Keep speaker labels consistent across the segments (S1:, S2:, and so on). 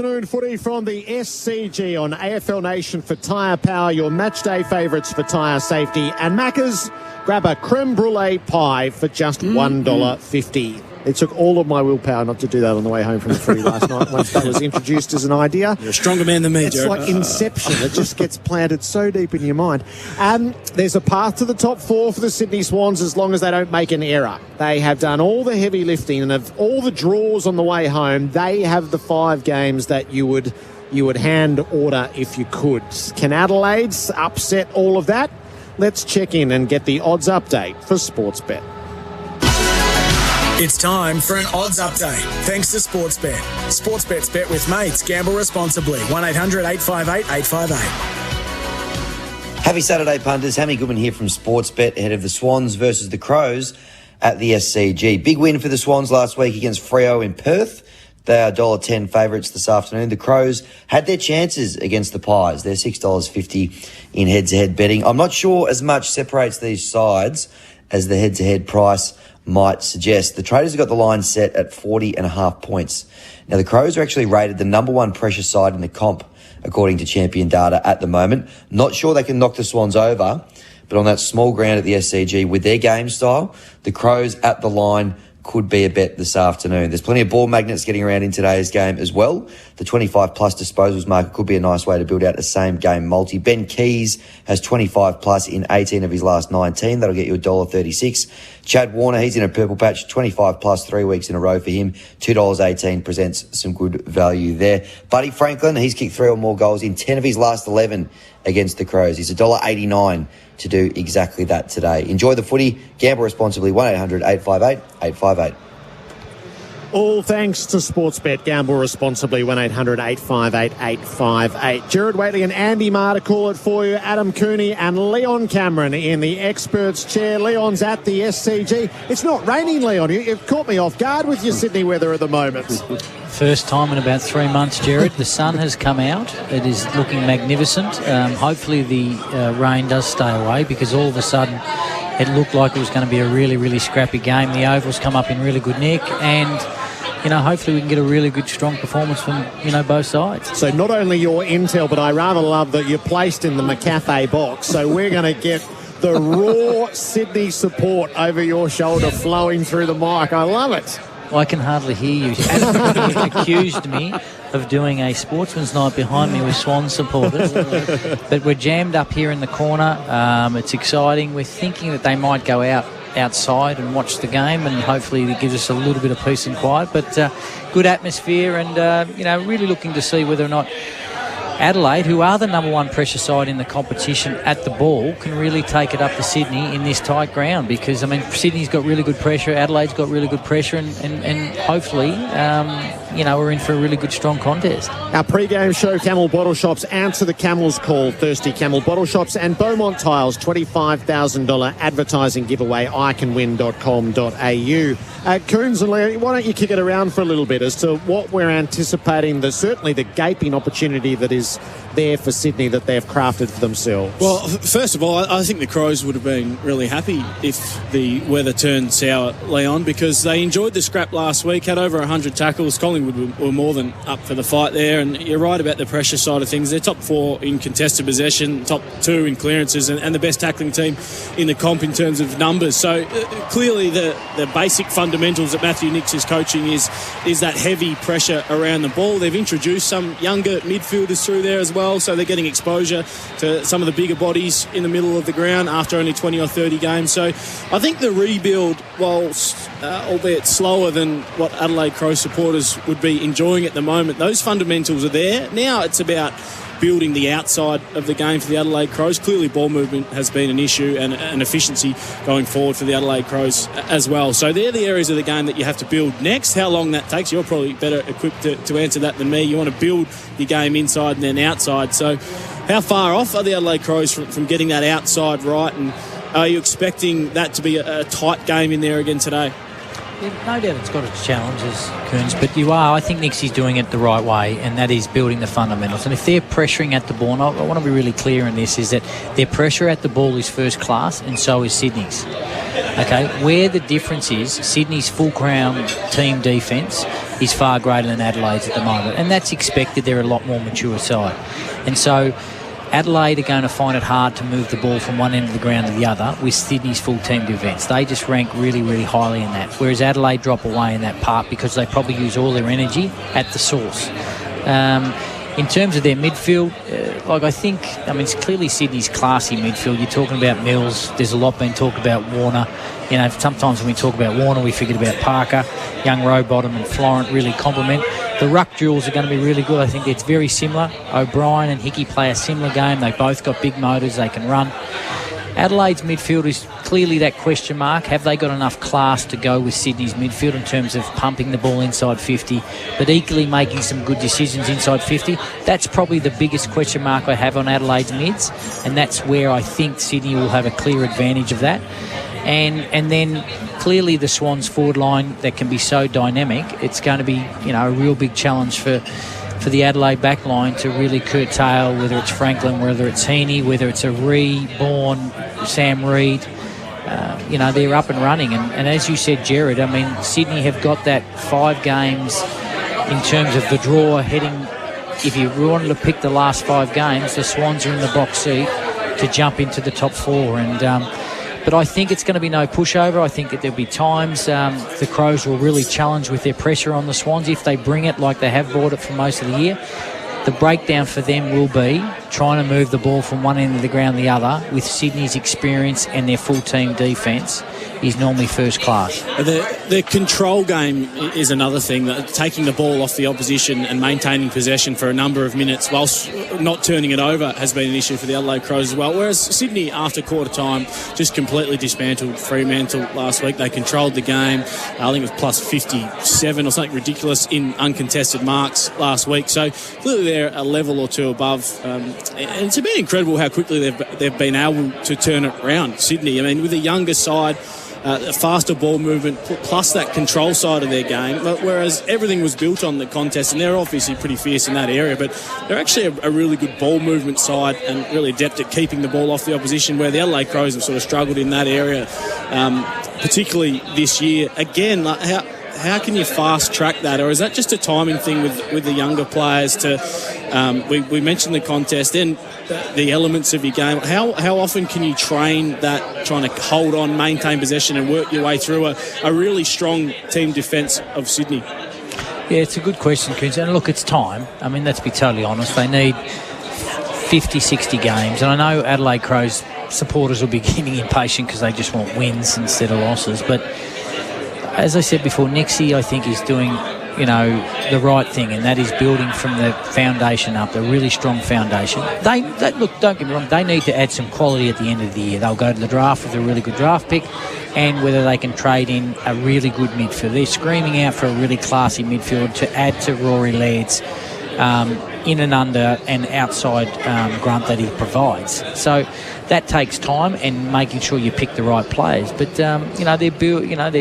S1: Afternoon footy from the SCG on AFL Nation for Tyre Power, your match day favourites for tyre safety. And Macca's, grab a creme brulee pie for just $1.50. It took all of my willpower not to do that on the way home from the footy last night once that was introduced as an idea.
S2: You're a stronger man than me,
S1: It's
S2: Jared.
S1: like Inception. It just gets planted so deep in your mind. There's a path to the top four for the Sydney Swans as long as they don't make an error. They have done all the heavy lifting, and of all the draws on the way home, they have the 5 games that you would hand order if you could. Can Adelaide upset all of that? Let's check in and get the odds update for Sportsbet.
S3: It's time for an odds update. Thanks to Sportsbet. Sportsbet's bet with mates. Gamble responsibly. 1-800-858-858.
S4: Happy Saturday, punters. Hammy Goodman here from Sportsbet ahead of the Swans versus the Crows at the SCG. Big win for the Swans last week against Freo in Perth. They are $1.10 favourites this afternoon. The Crows had their chances against the Pies. They're $6.50 in heads-to-head betting. I'm not sure as much separates these sides as the head-to-head price might suggest. The traders have got the line set at 40.5 points. Now, the Crows are actually rated the number 1 pressure side in the comp, according to Champion Data at the moment. Not sure they can knock the Swans over, but on that small ground at the SCG with their game style, the Crows at the line could be a bet this afternoon. There's plenty of ball magnets getting around in today's game as well. The 25-plus disposals market could be a nice way to build out a same-game multi. Ben Keys has 25-plus in 18 of his last 19. That'll get you $1.36. Chad Warner, he's in a purple patch, 25-plus 3 weeks in a row for him. $2.18 presents some good value there. Buddy Franklin, he's kicked 3 or more goals in 10 of his last 11 against the Crows. He's $1.89 to do exactly that today. Enjoy the footy. Gamble responsibly. 1-800-858-858.
S1: All thanks to Sportsbet. Gamble responsibly. 1-800-858-858. Jared Waitley and Andy Marr to call it for you. Adam Cooney and Leon Cameron in the experts' chair. Leon's at the SCG. It's not raining, Leon. You've caught me off guard with your Sydney weather at the moment.
S5: First time in about 3 months, Jared. The sun has come out. It is looking magnificent. Hopefully the rain does stay away, because all of a sudden it looked like it was going to be a really, really scrappy game. The Oval's come up in really good nick, and hopefully we can get a really good, strong performance from, both sides.
S1: So not only your intel, but I rather love that you're placed in the McCafe box. So we're going to get the raw Sydney support over your shoulder flowing through the mic. I love it.
S5: I can hardly hear you. Anthony accused me of doing a sportsman's night behind me with Swan supporters. But we're jammed up here in the corner. It's exciting. We're thinking that they might go outside and watch the game, and hopefully it gives us a little bit of peace and quiet. But good atmosphere, and, really looking to see whether or not Adelaide, who are the number 1 pressure side in the competition at the ball, can really take it up to Sydney in this tight ground, because, Sydney's got really good pressure, Adelaide's got really good pressure, and hopefully, we're in for a really good, strong contest.
S1: Our pre-game show, Camel Bottle Shops, answer the Camel's call. Thirsty Camel Bottle Shops and Beaumont Tiles, $25,000 advertising giveaway, iCanWin.com.au. Coons and Leo, why don't you kick it around for a little bit as to what we're anticipating, certainly the gaping opportunity that is there for Sydney that they've crafted for themselves?
S2: Well, first of all, I think the Crows would have been really happy if the weather turned sour, Leon, because they enjoyed the scrap last week, had over 100 tackles. Collingwood were more than up for the fight there, and you're right about the pressure side of things. They're top 4 in contested possession, top 2 in clearances, and the best tackling team in the comp in terms of numbers. So clearly the basic fundamentals that Matthew Nicks is coaching is that heavy pressure around the ball. They've introduced some younger midfielders through there as well, so they're getting exposure to some of the bigger bodies in the middle of the ground after only 20 or 30 games. So I think the rebuild, whilst albeit slower than what Adelaide Crows supporters would be enjoying at the moment, those fundamentals are there. Now it's about building the outside of the game for the Adelaide Crows. Clearly ball movement has been an issue, and efficiency going forward for the Adelaide Crows as well. So they're the areas of the game that you have to build next. How long that takes, you're probably better equipped to answer that than me. You want to build your game inside and then outside. So how far off are the Adelaide Crows from getting that outside right, and are you expecting that to be a tight game in there again today?
S5: Yeah, no doubt it's got its challenges, Kearns, but I think Nixie's doing it the right way, and that is building the fundamentals. And if they're pressuring at the ball, and I want to be really clear in this, is that their pressure at the ball is first class, and so is Sydney's. Okay, where the difference is, Sydney's full ground team defence is far greater than Adelaide's at the moment, and that's expected. They're a lot more mature side, and so Adelaide are going to find it hard to move the ball from one end of the ground to the other with Sydney's full team defence. They just rank really, really highly in that, whereas Adelaide drop away in that part because they probably use all their energy at the source. In terms of their midfield, it's clearly Sydney's classy midfield. You're talking about Mills. There's a lot being talked about Warner. You know, sometimes when we talk about Warner, we forget about Parker. Young Rowbottom and Florent really complement. The ruck duels are going to be really good. I think it's very similar. O'Brien and Hickey play a similar game. They both got big motors. They can run. Adelaide's midfield is clearly that question mark. Have they got enough class to go with Sydney's midfield in terms of pumping the ball inside 50, but equally making some good decisions inside 50? That's probably the biggest question mark I have on Adelaide's mids, and that's where I think Sydney will have a clear advantage of that. And then clearly the Swans forward line that can be so dynamic, it's going to be, a real big challenge for the Adelaide back line to really curtail, whether it's Franklin, whether it's Heaney, whether it's a reborn Sam Reid. They're up and running. And as you said, Jared, Sydney have got that 5 games in terms of the draw heading. If you wanted to pick the last 5 games, the Swans are in the box seat to jump into the top 4. But I think it's going to be no pushover. I think that there'll be times the Crows will really challenge with their pressure on the Swans if they bring it like they have brought it for most of the year. The breakdown for them will be trying to move the ball from one end of the ground to the other with Sydney's experience and their full team defence is normally first class.
S2: The control game is another thing, that taking the ball off the opposition and maintaining possession for a number of minutes whilst not turning it over has been an issue for the Adelaide Crows as well. Whereas Sydney, after quarter time, just completely dismantled Fremantle last week. They controlled the game. I think it was plus 57 or something ridiculous in uncontested marks last week. So clearly they're a level or two above. And it's been incredible how quickly they've been able to turn it around, Sydney. With a younger side, a faster ball movement, plus that control side of their game, whereas everything was built on the contest, and they're obviously pretty fierce in that area, but they're actually a really good ball movement side and really adept at keeping the ball off the opposition, where the Adelaide Crows have sort of struggled in that area, particularly this year. Again, how can you fast track that, or is that just a timing thing with the younger players? We mentioned the contest, then the elements of your game. How often can you train that, trying to hold on, maintain possession, and work your way through a really strong team defence of Sydney?
S5: Yeah, it's a good question, Coons. And look, it's time. Let's be totally honest. They need 50, 60 games, and I know Adelaide Crows supporters will be getting impatient because they just want wins instead of losses, but as I said before, Nixie, I think, is doing, the right thing, and that is building from the foundation up, a really strong foundation. Look, don't get me wrong, they need to add some quality at the end of the year. They'll go to the draft with a really good draft pick, and whether they can trade in a really good midfield. They're screaming out for a really classy midfield to add to Rory Laird's in and under and outside grunt that he provides. So that takes time and making sure you pick the right players. But their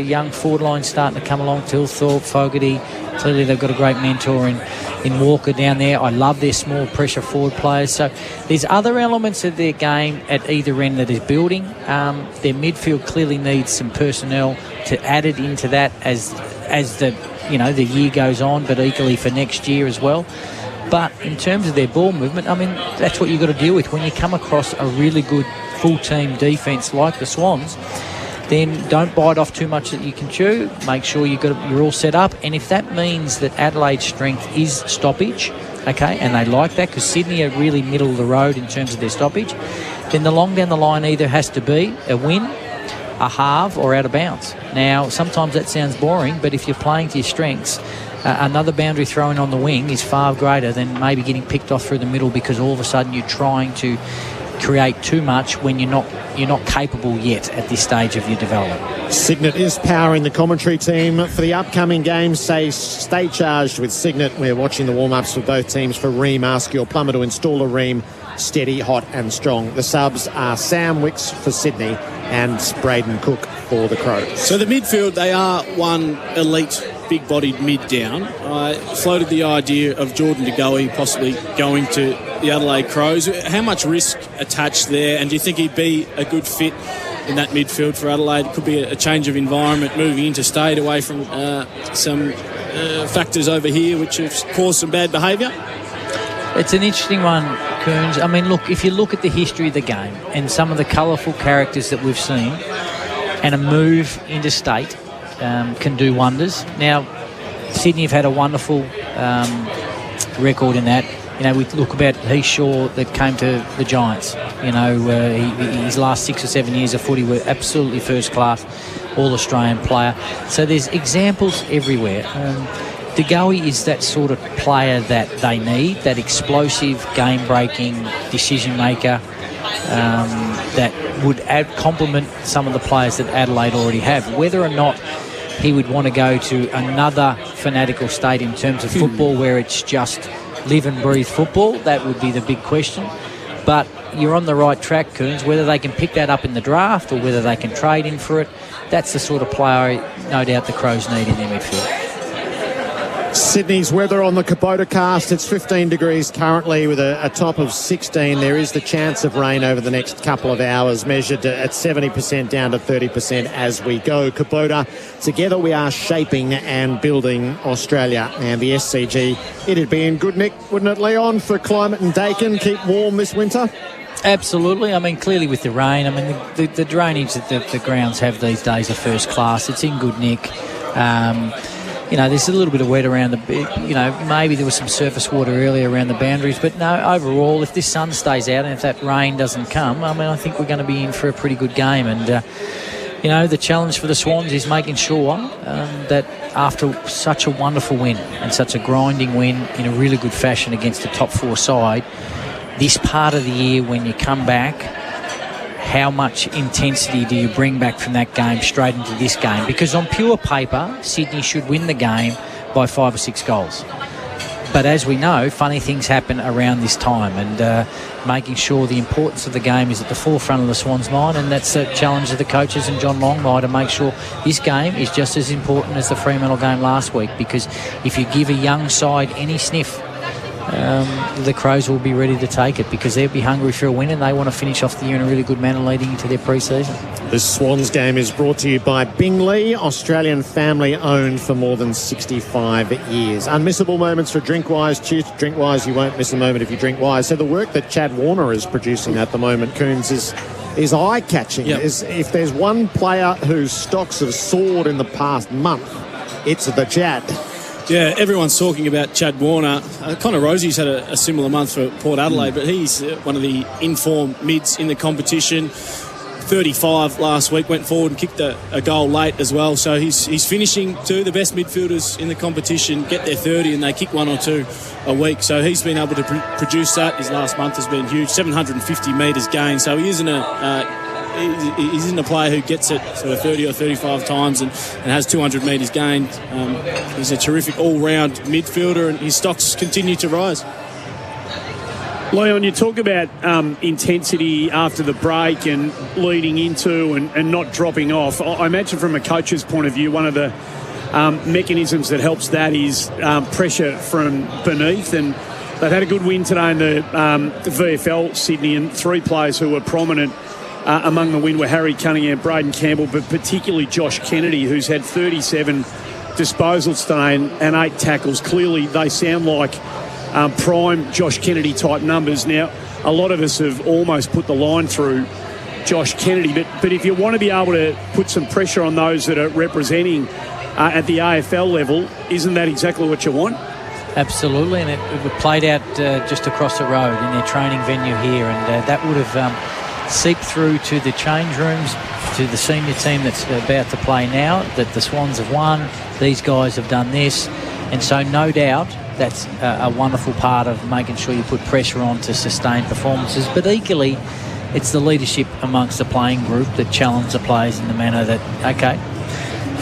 S5: young forward line starting to come along. Tilthorpe, Fogarty. Clearly they've got a great mentor in Walker down there. I love their small pressure forward players. So there's other elements of their game at either end that is building. Their midfield clearly needs some personnel to add it into that as the year goes on, but equally for next year as well. But in terms of their ball movement, that's what you've got to deal with when you come across a really good full-team defence like the Swans. Then don't bite off too much that you can chew. Make sure you're all set up. And if that means that Adelaide's strength is stoppage, okay, and they like that because Sydney are really middle of the road in terms of their stoppage, then the long down the line either has to be a win, a halve, or out of bounds. Now, sometimes that sounds boring, but if you're playing to your strengths, another boundary thrown on the wing is far greater than maybe getting picked off through the middle because all of a sudden you're trying to create too much when you're not capable yet at this stage of your development.
S1: Signet is powering the commentary team for the upcoming games. Stay charged with Signet. We're watching the warm-ups for both teams for Ream. Ask your plumber to install a Ream steady, hot and strong. The subs are Sam Wicks for Sydney and Braden Cook for the Crows.
S2: So the midfield, they are one elite big-bodied mid down. I floated the idea of Jordan De Goey possibly going to the Adelaide Crows. How much risk attached there, and do you think he'd be a good fit in that midfield for Adelaide. It could be a change of environment, moving interstate away from some factors over here which have caused some bad behaviour.
S5: It's an interesting one, Coons. I mean, look, if you look at the history of the game and some of the colourful characters that we've seen, and a move interstate can do wonders. Now, Sydney have had a wonderful record in that. You know, we look about Heath Shaw that came to the Giants. You know, his last 6 or 7 years of footy were absolutely first class, all-Australian player. So there's examples everywhere. De Goey is that sort of player that they need, that explosive, game-breaking decision-maker that would complement some of the players that Adelaide already have. Whether or not he would want to go to another fanatical state in terms of football where it's just live and breathe football, that would be the big question. But you're on the right track, Coons. Whether they can pick that up in the draft or whether they can trade in for it, that's the sort of player no doubt the Crows need in their midfield.
S1: Sydney's weather on the Kubota cast. It's 15 degrees currently with a top of 16. There is the chance of rain over the next couple of hours, measured at 70% down to 30% as we go. Kubota, together we are shaping and building Australia. And the SCG, it'd be in good nick, wouldn't it, Leon, for climate and Dakin? Keep warm this winter?
S5: Absolutely. I mean, clearly with the rain, I mean, the drainage that the grounds have these days are first class. It's in good nick. You know, there's a little bit of wet around maybe there was some surface water earlier around the boundaries, but no, overall, if this sun stays out and if that rain doesn't come, I mean, I think we're going to be in for a pretty good game. And, the challenge for the Swans is making sure that after such a wonderful win and such a grinding win in a really good fashion against the top 4 side, this part of the year when you come back, how much intensity do you bring back from that game straight into this game? Because on pure paper, Sydney should win the game by 5 or 6 goals. But as we know, funny things happen around this time, and making sure the importance of the game is at the forefront of the Swans' mind, and that's the challenge of the coaches and John Longmire to make sure this game is just as important as the Fremantle game last week, because if you give a young side any sniff, the Crows will be ready to take it because they'll be hungry for a win and they want to finish off the year in a really good manner leading into their pre-season.
S1: This Swans game is brought to you by Bingley, Australian family owned for more than 65 years. Unmissable moments for Drinkwise. Choose Drinkwise. You won't miss a moment if you drink wise. So the work that Chad Warner is producing at the moment, Coons, is eye-catching.
S2: Yep.
S1: If there's one player whose stocks have soared in the past month, it's the Chad.
S2: Yeah, everyone's talking about Chad Warner. Connor Rosie's had a similar month for Port Adelaide, but he's one of the in-form mids in the competition. 35 last week, went forward and kicked a goal late as well. So he's finishing too. The best midfielders in the competition get their 30 and they kick 1 or 2 a week. So he's been able to produce that. His last month has been huge, 750 metres gained. So he isn't a player who gets it sort of 30 or 35 times and has 200 metres gained. He's a terrific all-round midfielder and his stocks continue to rise.
S6: Leon, you talk about intensity after the break and leading into and not dropping off. I imagine from a coach's point of view, one of the mechanisms that helps that is pressure from beneath, and they've had a good win today in the VFL Sydney, and 3 players who were prominent among the win were Harry Cunningham, Braden Campbell, but particularly Josh Kennedy, who's had 37 disposals today and 8 tackles. Clearly, they sound like prime Josh Kennedy type numbers. Now, a lot of us have almost put the line through Josh Kennedy, but if you want to be able to put some pressure on those that are representing at the AFL level, isn't that exactly what you want?
S5: Absolutely, and it played out just across the road in their training venue here, and that would have seeped through to the change rooms, to the senior team that's about to play now, that the Swans have won, these guys have done this, and so no doubt that's a wonderful part of making sure you put pressure on to sustain performances. But equally, it's the leadership amongst the playing group that challenge the players in the manner that, okay,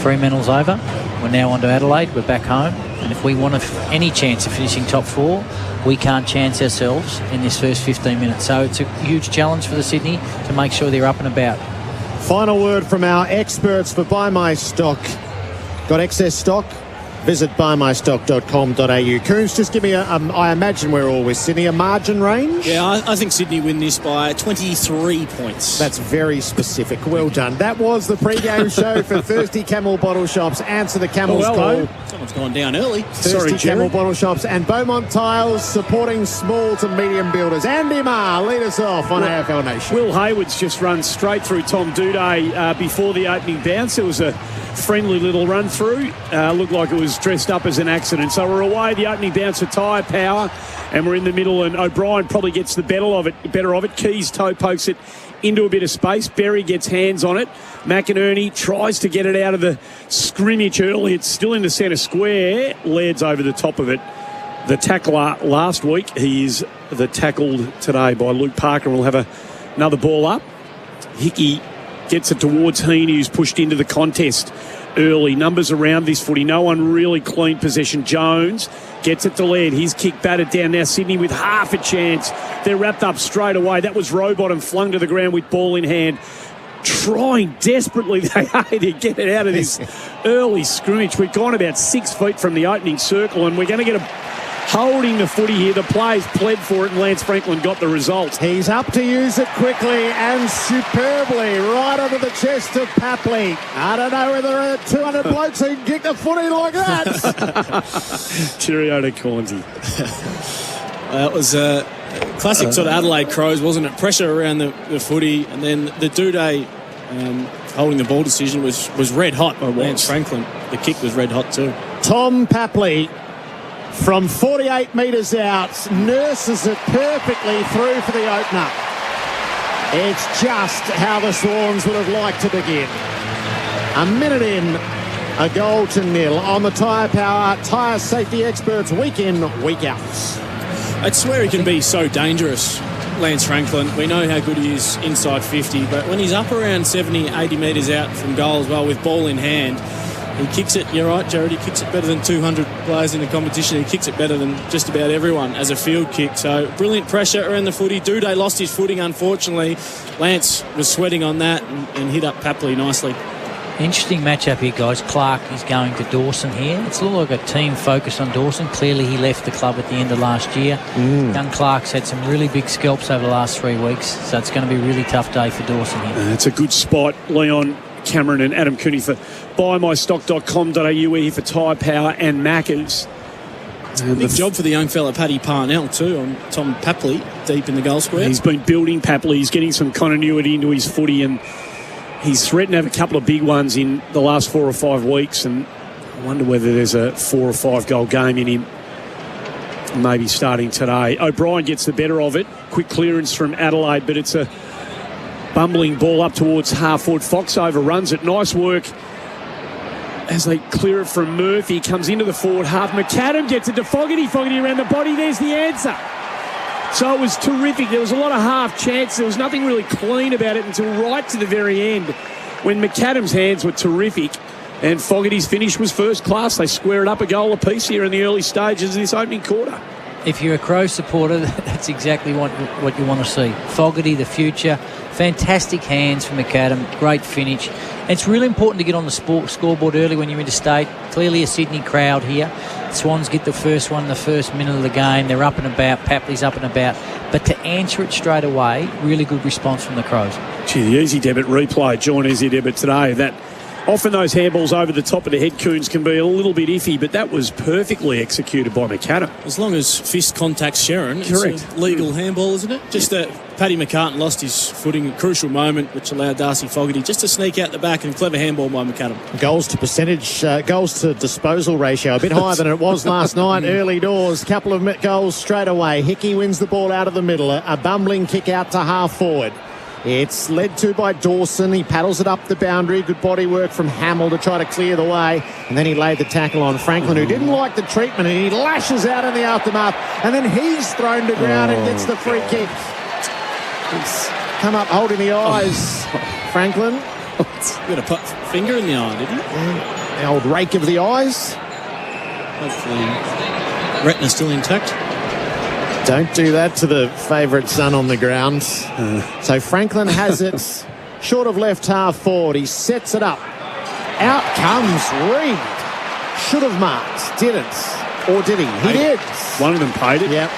S5: Fremantle's over, we're now on to Adelaide, we're back home, and if we want any chance of finishing top 4, we can't chance ourselves in this first 15 minutes. So it's a huge challenge for the Sydney to make sure they're up and about.
S1: Final word from our experts for Buy My Stock. Got excess stock? Visit buymystock.com.au. Coons, just give me I imagine we're all with Sydney, a margin range?
S2: Yeah, I think Sydney win this by 23 points.
S1: That's very specific. Well done. That was the pre-game show for Thirsty Camel Bottle Shops. Answer the Camel's call.
S2: Someone's gone down early.
S1: Thirsty Camel Bottle Shops and Beaumont Tiles, supporting small to medium builders. Andy Marr, lead us off on AFL Nation.
S6: Will Hayward's just run straight through Tom Duday before the opening bounce. It was a friendly little run through. Looked like it was dressed up as an accident. So we're away. The opening bounce for Tyre Power, and we're in the middle. And O'Brien probably gets the better of it. Keys toe pokes it into a bit of space. Berry gets hands on it. McInerney tries to get it out of the scrimmage early. It's still in the centre square. Laird's over the top of it. The tackler last week, he is the tackled today by Luke Parker. We'll have another ball up. Hickey gets it towards Heaney, who's pushed into the contest early. Numbers around this footy. No one really clean possession. Jones gets it to Laird. His kick batted down. Now Sydney with half a chance. They're wrapped up straight away. That was Rowbottom flung to the ground with ball in hand. Trying desperately they are to get it out of this early scrimmage. We've gone about 6 feet from the opening circle, and we're going to get holding the footy here. The players pled for it, and Lance Franklin got the result.
S1: He's up to use it quickly and superbly, right under the chest of Papley. I don't know whether there are 200 blokes who can kick the footy like that.
S6: Cheerio to Cornsey.
S2: It was a classic sort of Adelaide Crows, wasn't it? Pressure around the footy, and then the Duday holding the ball decision was red hot. Lance Franklin, the kick was red hot too.
S1: Tom Papley, from 48 metres out, nurses it perfectly through for the opener. It's just how the Swans would have liked to begin. A minute in, a goal to nil on the Tyre Power Tyre Safety Experts week in, week out.
S2: I swear he can be so dangerous, Lance Franklin. We know how good he is inside 50, but when he's up around 70, 80 metres out from goal as well with ball in hand, he kicks it, you're right, Jared, he kicks it better than 200 players in the competition. He kicks it better than just about everyone as a field kick. So brilliant pressure around the footy. Duday lost his footing, unfortunately. Lance was sweating on that and hit up Papley nicely.
S5: Interesting matchup here, guys. Clark is going to Dawson here. It's a little like a team focused on Dawson. Clearly, he left the club at the end of last year. Young Clark's had some really big scalps over the last 3 weeks, so it's going to be a really tough day for Dawson here.
S6: It's a good spot. Leon Cameron and Adam Cooney for buymystock.com.au. We're here for Tyre Power and Macca's.
S2: Big job for the young fella Paddy Parnell too on Tom Papley deep in the goal square.
S6: He's been building Papley. He's getting some continuity into his footy, and he's threatened to have a couple of big ones in the last 4 or 5 weeks, and I wonder whether there's a 4 or 5 goal game in him maybe starting today. O'Brien gets the better of it. Quick clearance from Adelaide, but it's a bumbling ball up towards half forward. Fox overruns it. Nice work as they clear it from Murphy. Comes into the forward half. McAdam gets it to Fogarty. Fogarty around the body. There's the answer. So it was terrific. There was a lot of half chance. There was nothing really clean about it until right to the very end when McAdam's hands were terrific and Fogarty's finish was first class. They square it up a goal apiece here in the early stages of this opening quarter.
S5: If you're a Crow supporter, that's exactly what you want to see. Fogarty, the future. Fantastic hands from McAdam. Great finish. And it's really important to get on the scoreboard early when you're interstate. Clearly a Sydney crowd here. Swans get the first one in the first minute of the game. They're up and about. Papley's up and about. But to answer it straight away, really good response from the Crows.
S6: Gee, the easy debit replay, John Easy Debit today. That often those handballs over the top of the head, Coons, can be a little bit iffy, but that was perfectly executed by McAdam.
S2: As long as fist contacts Sharon,
S6: correct.
S2: It's a legal handball, isn't it? Just that Paddy McCartan lost his footing at a crucial moment, which allowed Darcy Fogarty just to sneak out the back, and clever handball by McAdam.
S1: Goals to percentage, goals to disposal ratio, a bit higher than it was last night. Early doors, couple of goals straight away. Hickey wins the ball out of the middle. A bumbling kick out to half forward. It's led to by Dawson. He paddles it up the boundary. Good body work from Hamill to try to clear the way. And then he laid the tackle on Franklin, who didn't like the treatment, and he lashes out in the aftermath. And then he's thrown to ground and gets the free kick. He's come up holding the eyes, Franklin.
S2: Got a finger in the eye, did he?
S1: The old rake of the eyes.
S2: Hopefully retina still intact.
S1: Don't do that to the favourite son on the ground. So Franklin has it short of left half forward. He sets it up. Out comes Reid. should have marked, didn't. Or did he? He did.
S6: One of them paid it.
S1: Yep.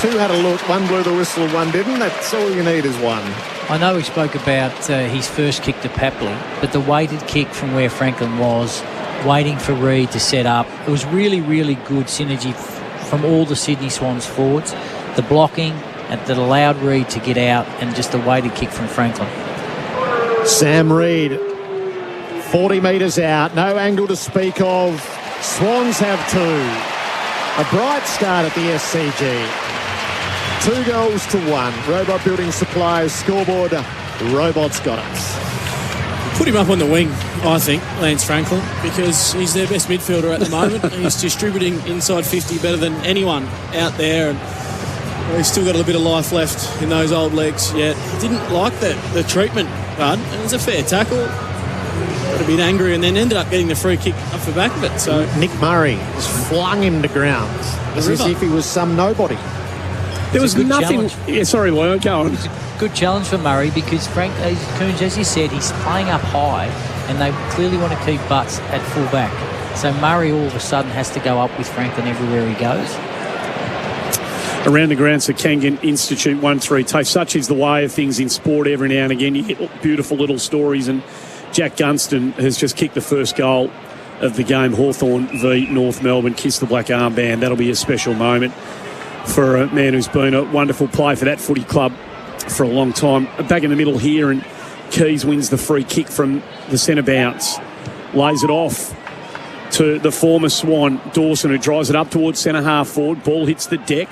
S1: Two had a look, one blew the whistle, one didn't. That's all you need is one.
S5: I know we spoke about his first kick to Papley, but the weighted kick from where Franklin was, waiting for Reid to set up, it was really, really good synergy from all the Sydney Swans forwards. The blocking that allowed Reid to get out, and just the weighted kick from Franklin.
S1: Sam Reid, 40 metres out, no angle to speak of. Swans have two. A bright start at the SCG. 2 goals to 1. Robot Building Supplies scoreboard. Robots got us.
S2: Put him up on the wing, I think, Lance Franklin, because he's their best midfielder at the moment. He's distributing inside 50 better than anyone out there, and he's still got a bit of life left in those old legs yet. Didn't like the treatment, Bud. It was a fair tackle. Got a bit angry and then ended up getting the free kick off the back of it. So
S1: Nick Murray has flung him to ground as if he was some nobody.
S6: There was nothing. Yeah, sorry, Lloyd, go on.
S5: It was a good challenge for Murray because Coons, as you said, he's playing up high, and they clearly want to keep Butts at full back. So Murray all of a sudden has to go up with Franklin everywhere he goes.
S6: Around the ground, Sir Kangan Institute 1-3 taste. Such is the way of things in sport. Every now and again, you get beautiful little stories, and Jack Gunston has just kicked the first goal of the game. Hawthorn v North Melbourne. Kiss the black armband. That'll be a special moment for a man who's been a wonderful player for that footy club for a long time. Back in the middle here, and Keys wins the free kick from the centre bounce. Lays it off to the former Swan, Dawson, who drives it up towards centre half forward. Ball hits the deck.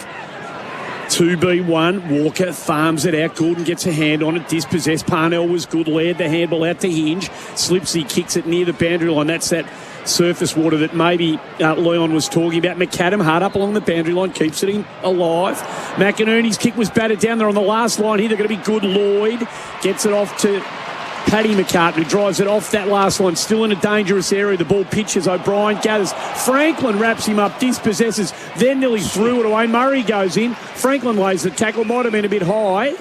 S6: 2B1, Walker farms it out. Gordon gets a hand on it. Dispossessed. Parnell was good. Laird the handball out to Hinge. Slipsy kicks it near the boundary line. That's that surface water that maybe Leon was talking about. McAdam hard up along the boundary line, keeps it alive. McInerney's kick was batted down there on the last line here. They're going to be good. Lloyd gets it off to Paddy McCartan, who drives it off that last line, still in a dangerous area. The ball pitches. O'Brien gathers. Franklin wraps him up, dispossesses, then nearly threw it away. Murray goes in. Franklin lays the tackle, might have been a bit high.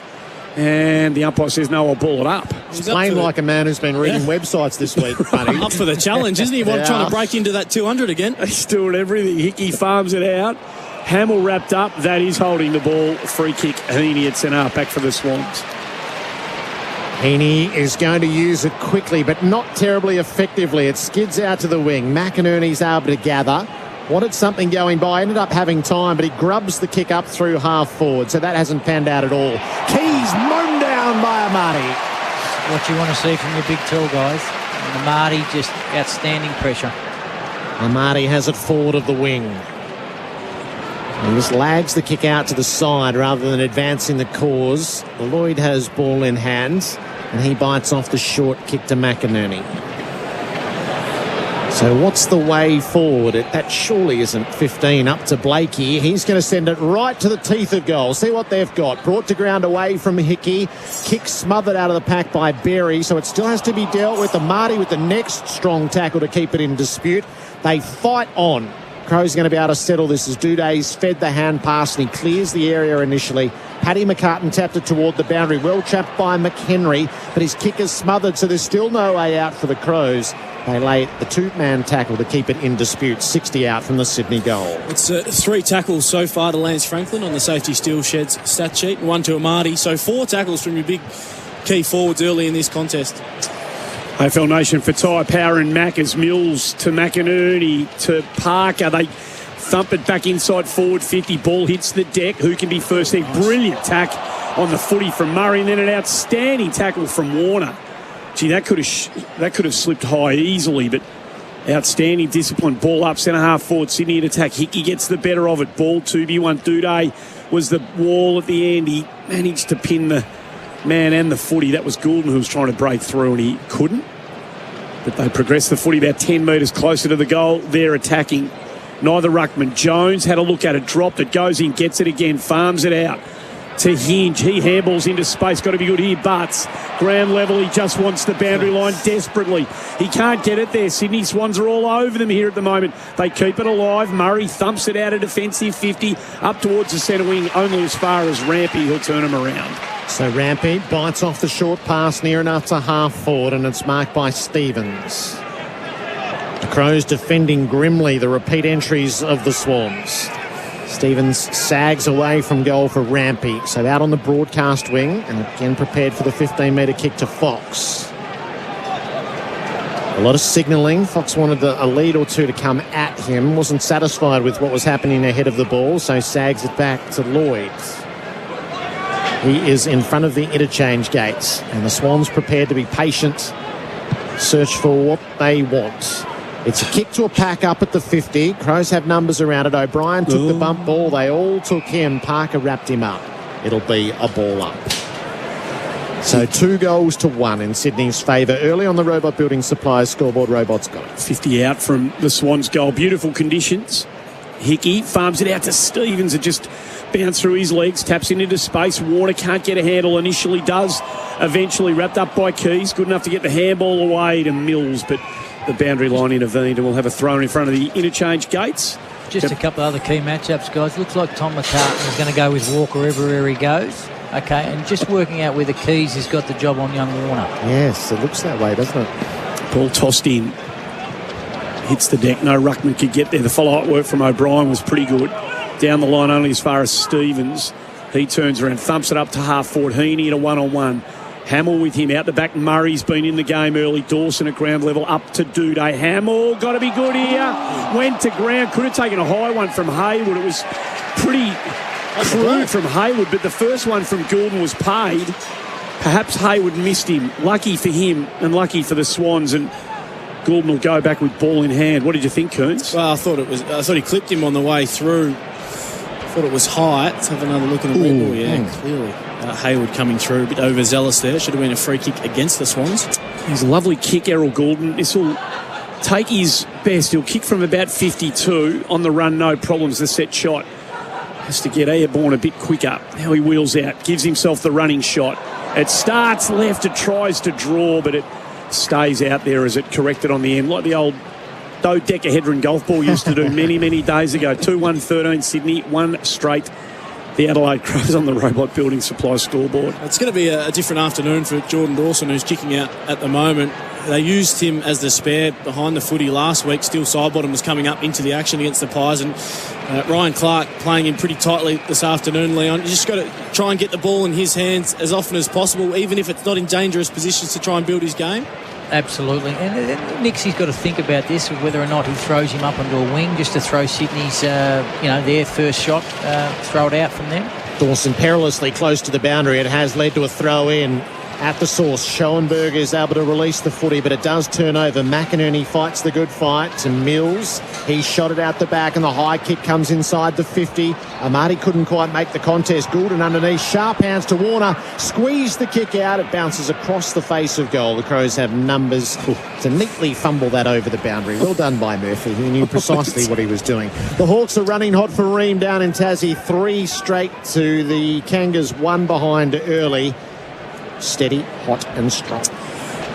S6: And the umpire says, no, I'll ball it up.
S1: He's playing like a man who's been reading websites this week, buddy.
S2: Up for the challenge, isn't he? Trying to break into that 200 again.
S6: He's doing everything. Hickey farms it out. Hamill wrapped up. That is holding the ball. Free kick. Heaney at centre, back for the Swans.
S1: Heaney is going to use it quickly, but not terribly effectively. It skids out to the wing. McInerney's able to gather. Wanted something going by, ended up having time, but he grubs the kick up through half forward, so that hasn't panned out at all. Keys mown down by Amati.
S5: What you want to see from your big tall guys. And Amati, just outstanding pressure.
S1: Amati has it forward of the wing. He just lags the kick out to the side rather than advancing the cause. Lloyd has ball in hand, and he bites off the short kick to McInerney. So what's the way forward? That surely isn't 15 up to Blakey. He's going to send it right to the teeth of goal. See what they've got. Brought to ground away from Hickey. Kick smothered out of the pack by Berry. So it still has to be dealt with. Amati with the next strong tackle to keep it in dispute. They fight on. Crow's going to be able to settle this as Duday's fed the hand pass and he clears the area initially. Paddy McCartan tapped it toward the boundary. Well trapped by McHenry, but his kick is smothered, so there's still no way out for the Crows. They lay the two-man tackle to keep it in dispute. 60 out from the Sydney goal.
S2: It's 3 tackles so far to Lance Franklin on the Safety Steel Sheds stat sheet, and 1 to Amati. So 4 tackles from your big key forwards early in this contest.
S6: AFL Nation for Ty Power and Maccas. Mills to McInerney to Parker. They thump it back inside forward 50. Ball hits the deck. Who can be first there? Brilliant tack on the footy from Murray, and then an outstanding tackle from Warner. Gee, that could have slipped high easily, but outstanding discipline. Ball up, centre half forward, Sydney in attack. Hickey gets the better of it. Ball 2v1. Duday was the wall at the end. He managed to pin the man and the footy. That was Goulden who was trying to break through and he couldn't. But they progressed the footy about 10 metres closer to the goal. They're attacking. Neither ruckman. Jones had a look at it, dropped it, goes in, gets it again, farms it out to Hinge. He handballs into space. Got to be good here. Butts. Ground level. He just wants the boundary line desperately. He can't get it there. Sydney Swans are all over them here at the moment. They keep it alive. Murray thumps it out a defensive 50 up towards the centre wing, only as far as Rampy. He'll turn him around.
S1: So Rampy bites off the short pass near enough to half forward, and it's marked by Stevens. The Crows defending grimly the repeat entries of the Swans. Stevens sags away from goal for Rampy. So out on the broadcast wing and again prepared for the 15-metre kick to Fox. A lot of signalling. Fox wanted a lead or two to come at him. Wasn't satisfied with what was happening ahead of the ball, so sags it back to Lloyd. He is in front of the interchange gates, and the Swans prepared to be patient, search for what they want. It's a kick to a pack up at the 50. Crows have numbers around it. O'Brien took the bump ball. They all took him. Parker wrapped him up. It'll be a ball up. So 2-1 in Sydney's favour. Early on the Robot Building Supplies scoreboard, Robots got it.
S6: 50 out from the Swans' goal. Beautiful conditions. Hickey farms it out to Stevens. It just bounced through his legs, taps it into space. Warner can't get a handle. Initially does. Eventually wrapped up by Keys. Good enough to get the handball away to Mills, but the boundary line intervened and we'll have a throw in front of the interchange gates.
S5: Just a couple of other key matchups, guys. Looks like Tom McCartan is going to go with Walker everywhere he goes. Okay, and just working out where the Keys has got the job on young Warner.
S1: Yes, it looks that way, doesn't it?
S6: Ball tossed in. Hits the deck. No ruckman could get there. The follow-up work from O'Brien was pretty good. Down the line only as far as Stevens. He turns around, thumps it up to half forward. Heaney at a one-on-one. Hamill with him out the back. Murray's been in the game early. Dawson at ground level up to Duday. Hamill got to be good here. Went to ground. Could have taken a high one from Hayward. It was pretty crude from Hayward, but the first one from Goulden was paid. Perhaps Hayward missed him. Lucky for him and lucky for the Swans, and Goulden will go back with ball in hand. What did you think, Kearns?
S2: Well, I thought he clipped him on the way through. I thought it was high. Let's have another look at the red ball. Yeah, clearly. Hayward coming through, a bit overzealous there. Should have been a free kick against the Swans.
S6: He's a lovely kick, Errol Goulden. This will take his best. He'll kick from about 52 on the run, no problems. The set shot has to get airborne a bit quicker. Now he wheels out, gives himself the running shot. It starts left, it tries to draw, but it stays out there as it corrected on the end, like the old dodecahedron golf ball used to do many, many days ago. 2-1-13 Sydney, one straight. The Adelaide Crows on the Robot Building Supply scoreboard.
S2: It's going to be a different afternoon for Jordan Dawson, who's kicking out at the moment. They used him as the spare behind the footy last week. Still Sidebottom was coming up into the action against the Pies, and Ryan Clark playing him pretty tightly this afternoon, Leon. You just got to try and get the ball in his hands as often as possible, even if it's not in dangerous positions, to try and build his game.
S5: Absolutely. And Nixie's got to think about this, whether or not he throws him up onto a wing just to throw Sydney's, their first shot, throw it out from them.
S1: Dawson perilously close to the boundary. It has led to a throw in at the source. Schoenberg is able to release the footy, but it does turn over. McInerney fights the good fight to Mills. He shot it out the back, and the high kick comes inside the 50. Amati couldn't quite make the contest. Goulden underneath. Sharp hands to Warner. Squeezed the kick out. It bounces across the face of goal. The Crows have numbers to neatly fumble that over the boundary. Well done by Murphy. He knew precisely what he was doing. The Hawks are running hot for Ream down in Tassie. 3 straight to the Kangas, 1 behind early. Steady, hot and strong.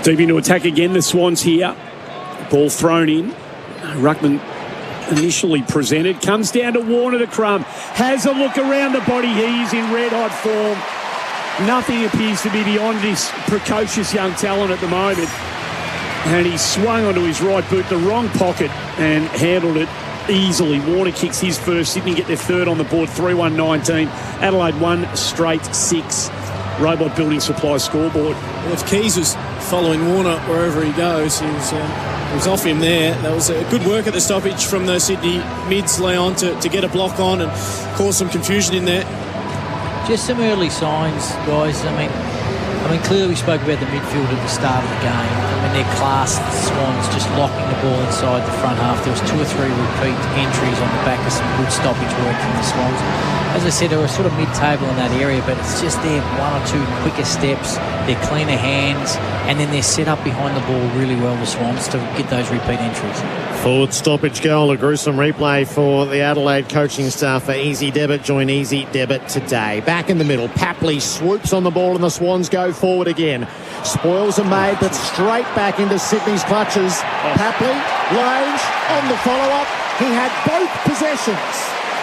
S6: Deep into attack again, the Swans here. Ball thrown in. Ruckman initially presented. Comes down to Warner to Crum. Has a look around the body. He's in red-hot form. Nothing appears to be beyond his precocious young talent at the moment. And he swung onto his right boot, the wrong pocket, and handled it easily. Warner kicks his first. Sydney get their third on the board, 3-1-19. Adelaide 1 straight 6. Robot Building Supply scoreboard.
S2: Well, if Keys was following Warner wherever he goes, he was off him there. That was a good work at the stoppage from the Sydney mids, Leon, to get a block on and cause some confusion in there.
S5: Just some early signs, guys. I mean, clearly we spoke about the midfield at the start of the game. I mean, they're classed Swans just locking the ball inside the front half. There was 2 or 3 repeat entries on the back of some good stoppage work from the Swans. As I said, they were sort of mid-table in that area, but it's just their 1 or 2 quicker steps, their cleaner hands, and then they're set up behind the ball really well, the Swans, to get those repeat entries.
S1: Forward stoppage goal, a gruesome replay for the Adelaide coaching staff for Easy Debit. Join Easy Debit today. Back in the middle, Papley swoops on the ball and the Swans go forward again. Spoils are made, but straight back into Sydney's clutches. Papley, range, on the follow-up. He had both possessions